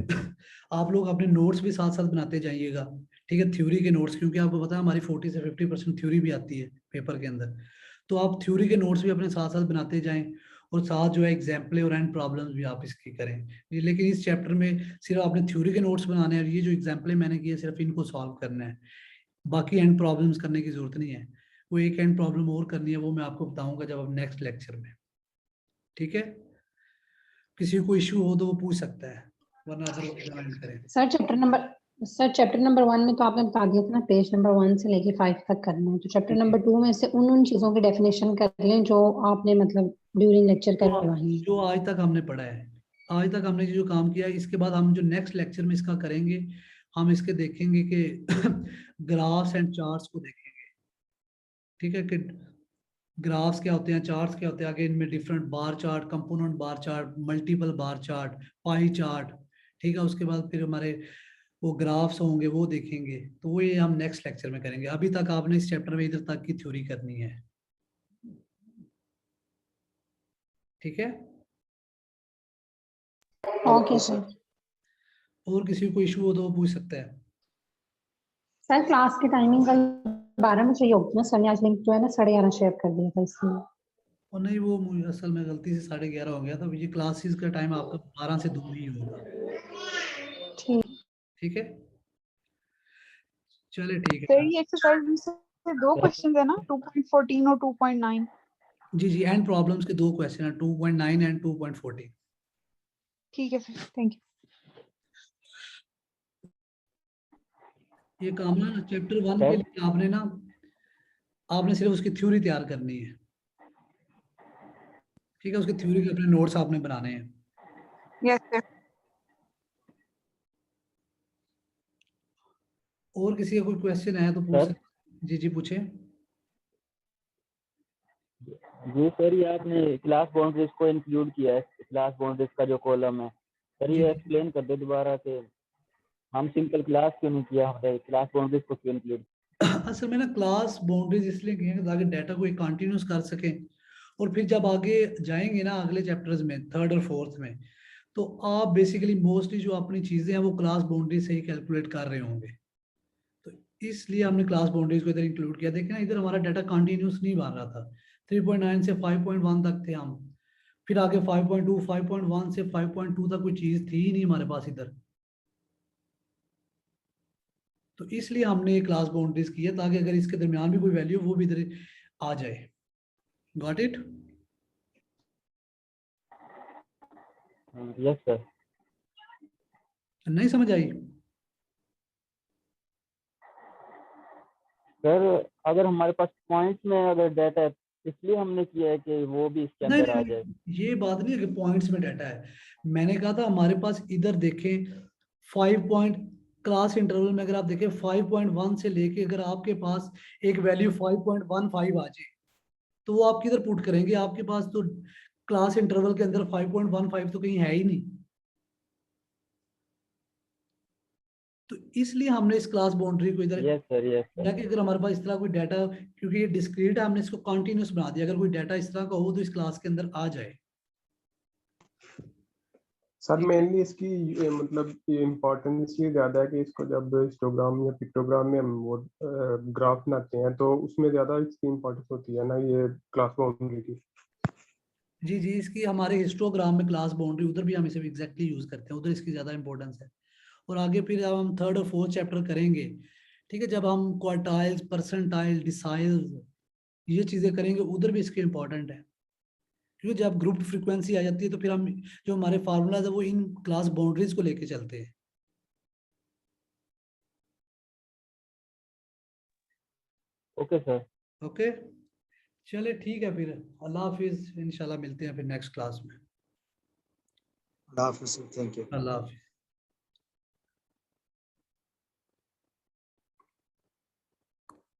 आप लोग अपने नोट्स भी साथ साथ बनाते जाइएगा। ठीक है, थ्योरी के नोट्स, क्योंकि आपको पता है हमारी 40 से 50% थ्योरी भी आती है पेपर के अंदर, तो आप थ्योरी के नोट्स भी अपने साथ साथ बनाते जाएं और साथ जो है एग्जाम्पल और एंड प्रॉब्लम्स भी आप इसकी करें। लेकिन इस चैप्टर में सिर्फ आपने थ्योरी के नोट्स बनाने हैं, ये जो एग्जाम्पल मैंने किए सिर्फ इनको सॉल्व करना है, बाकी एंड प्रॉब्लम्स करने की जरूरत नहीं है। वो एक एंड प्रॉब्लम और करनी है, वो मैं आपको बताऊंगा जब अब नेक्स्ट लेक्चर में। ठीक है, किसी को इश्यू हो तो वो पूछ सकता है, वरना अदरवाइज हम एंड करें। सर चैप्टर नंबर 1 में तो आपने बता दिया था ना, पेज नंबर 1 से लेके 5 तक करना है, तो चैप्टर नंबर 2 में से उन चीजों की डेफिनेशन कर लें जो आपने मतलब ड्यूरिंग लेक्चर करवाई है। जो आज तक हमने पढ़ा है, आज तक हमने जो काम किया है, इसके बाद हम जो नेक्स्ट लेक्चर में इसका करेंगे, हम इसके देखेंगे कि ग्राफ्स एंड चार्ट्स को देखेंगे। ठीक है, कि ग्राफ्स क्या होते हैं, चार्ट्स क्या होते हैं, आगे इनमें different bar chart, component bar chart, multiple bar chart, pie chart. ठीक है, उसके बाद फिर हमारे वो ग्राफ्स होंगे वो देखेंगे, तो वो ये हम नेक्स्ट लेक्चर में करेंगे। अभी तक आपने इस चैप्टर में इधर तक की थ्योरी करनी है। ठीक है, ओके सर। और किसी को इशू हो तो वो पूछ सकता है। सर क्लास की टाइमिंग कल 12 बजे होगी ना सर ने, आज लिंक जो है ना 11:30 शेयर कर दिया था इसलिए। और नहीं, वो मुझे असल में गलती से 11:30 हो गया था, ये क्लासेस का टाइम आपका 12 से 2 ही होगा। ठीक। ठीक है, चले ठीक सर है। ये एक्सरसाइज में से 2 क्वेश्चंस है ना, 2.14 और 2.9? जी एंड प्रॉब्लम्स के 2 क्वेश्चन है, 2.9 एंड 2.14। ठीक है सर, थैंक यू। ये काम ना चैप्टर 1 के लिए आपने सिर्फ उसकी थ्योरी तैयार करनी है। ठीक है, उसकी थ्योरी के अपने नोट्स आपने बनाने हैं। Yes sir. और किसी का कोई क्वेश्चन है तो पूछ सकते। जी पूछे। जी सर, ये आपने क्लास बाउंड्रीज को इंक्लूड किया है, क्लास बाउंड्रीज का जो कॉलम है, सर ये एक्सप्लेन कर दो दोबारा कि हम सिंपल क्लास क्यों नहीं किया, हमने क्लास बाउंड्रीज को क्यों इंक्लूड? असल में ना क्लास बाउंड्रीज इसलिए की हैं ताकि डाटा को एक कंटिन्यूस कर सकें, और फिर जब आगे जाएंगे ना अगले चैप्टर्स में, थर्ड और फोर्थ में, तो आप बेसिकली मोस्टली जो अपनी चीजें हैं वो क्लास बाउंड्री से ही कैलकुलेट कर रहे होंगे। तो इसलिए हमने क्लास बाउंड्रीज को इधर इंक्लूड किया। देखिए ना इधर हमारा डाटा कंटिन्यूस नहीं बन रहा था, 3.9 से 5.1 तक थे हम, फिर आगे 5.2, 5.1 से 5.2 तक कोई चीज थी ही नहीं हमारे पास इधर। तो इसलिए हमने क्लास बाउंड्रीज की है ताकि अगर इसके दरमियान भी कोई वैल्यू वो भी इधर आ जाए। Got it? Yes sir. नहीं समझ आई? सर अगर हमारे पास पॉइंट्स में अगर डाटा है इसलिए हमने किया है कि वो भी इसके नहीं अंदर आ नहीं जाए। ये बात नहीं है कि पॉइंट्स में डाटा है। मैंने कहा था हमारे पास इधर देखें 5 पॉइंट क्लास इंटरवल में अगर आप देखें 5.1 से लेके अगर आपके पास एक वैल्यू 5.15 आ जाए तो वो आप किधर पुट करेंगे? आपके पास तो क्लास इंटरवल के अंदर 5.15 तो कहीं है ही नहीं। तो इसलिए हमने इस क्लास बाउंड्री को इधर यस सर, यस सर। कि अगर हमारे पास इस तरह कोई डाटा, क्योंकि ये डिस्क्रीट है, हमने इसको कंटिन्यूस बना दिया, अगर कोई डाटा इस तरह का हो तो इस क्लास के अंदर आ जाए। सर मेनली इसकी मतलब इम्पोर्टेंस ये ज्यादा है कि इसको जब हिस्टोग्राम या पिक्टोग्राम में हम वो ग्राफ बनाते हैं तो उसमें ज्यादा इसकी इम्पोर्टेंस होती है ना, ये क्लास बाउंड्री की। जी जी, इसकी हमारे हिस्टोग्राम में क्लास बाउंड्री उधर भी हम इसे एग्जैक्टली यूज करते हैं, उधर इसकी ज्यादा इंपॉर्टेंस है। और आगे फिर जब हम थर्ड और फोर्थ चैप्टर करेंगे, ठीक है, जब हम क्वार्टाइल्स, परसेंटाइल, डिसाइल्स ये चीजें करेंगे उधर भी इसके इंपॉर्टेंट है। क्योंकि जब ग्रुप फ्रीक्वेंसी आ जाती है तो फिर हम जो हमारे फार्मूलाज है वो इन क्लास बाउंड्रीज को लेके चलते हैं। Okay sir. ओके चले ठीक है, फिर अल्लाह हाफिज, इंशाल्लाह मिलते हैं फिर नेक्स्ट क्लास में। अल्लाह हाफिज़, थैंक यू। Allah Hafiz.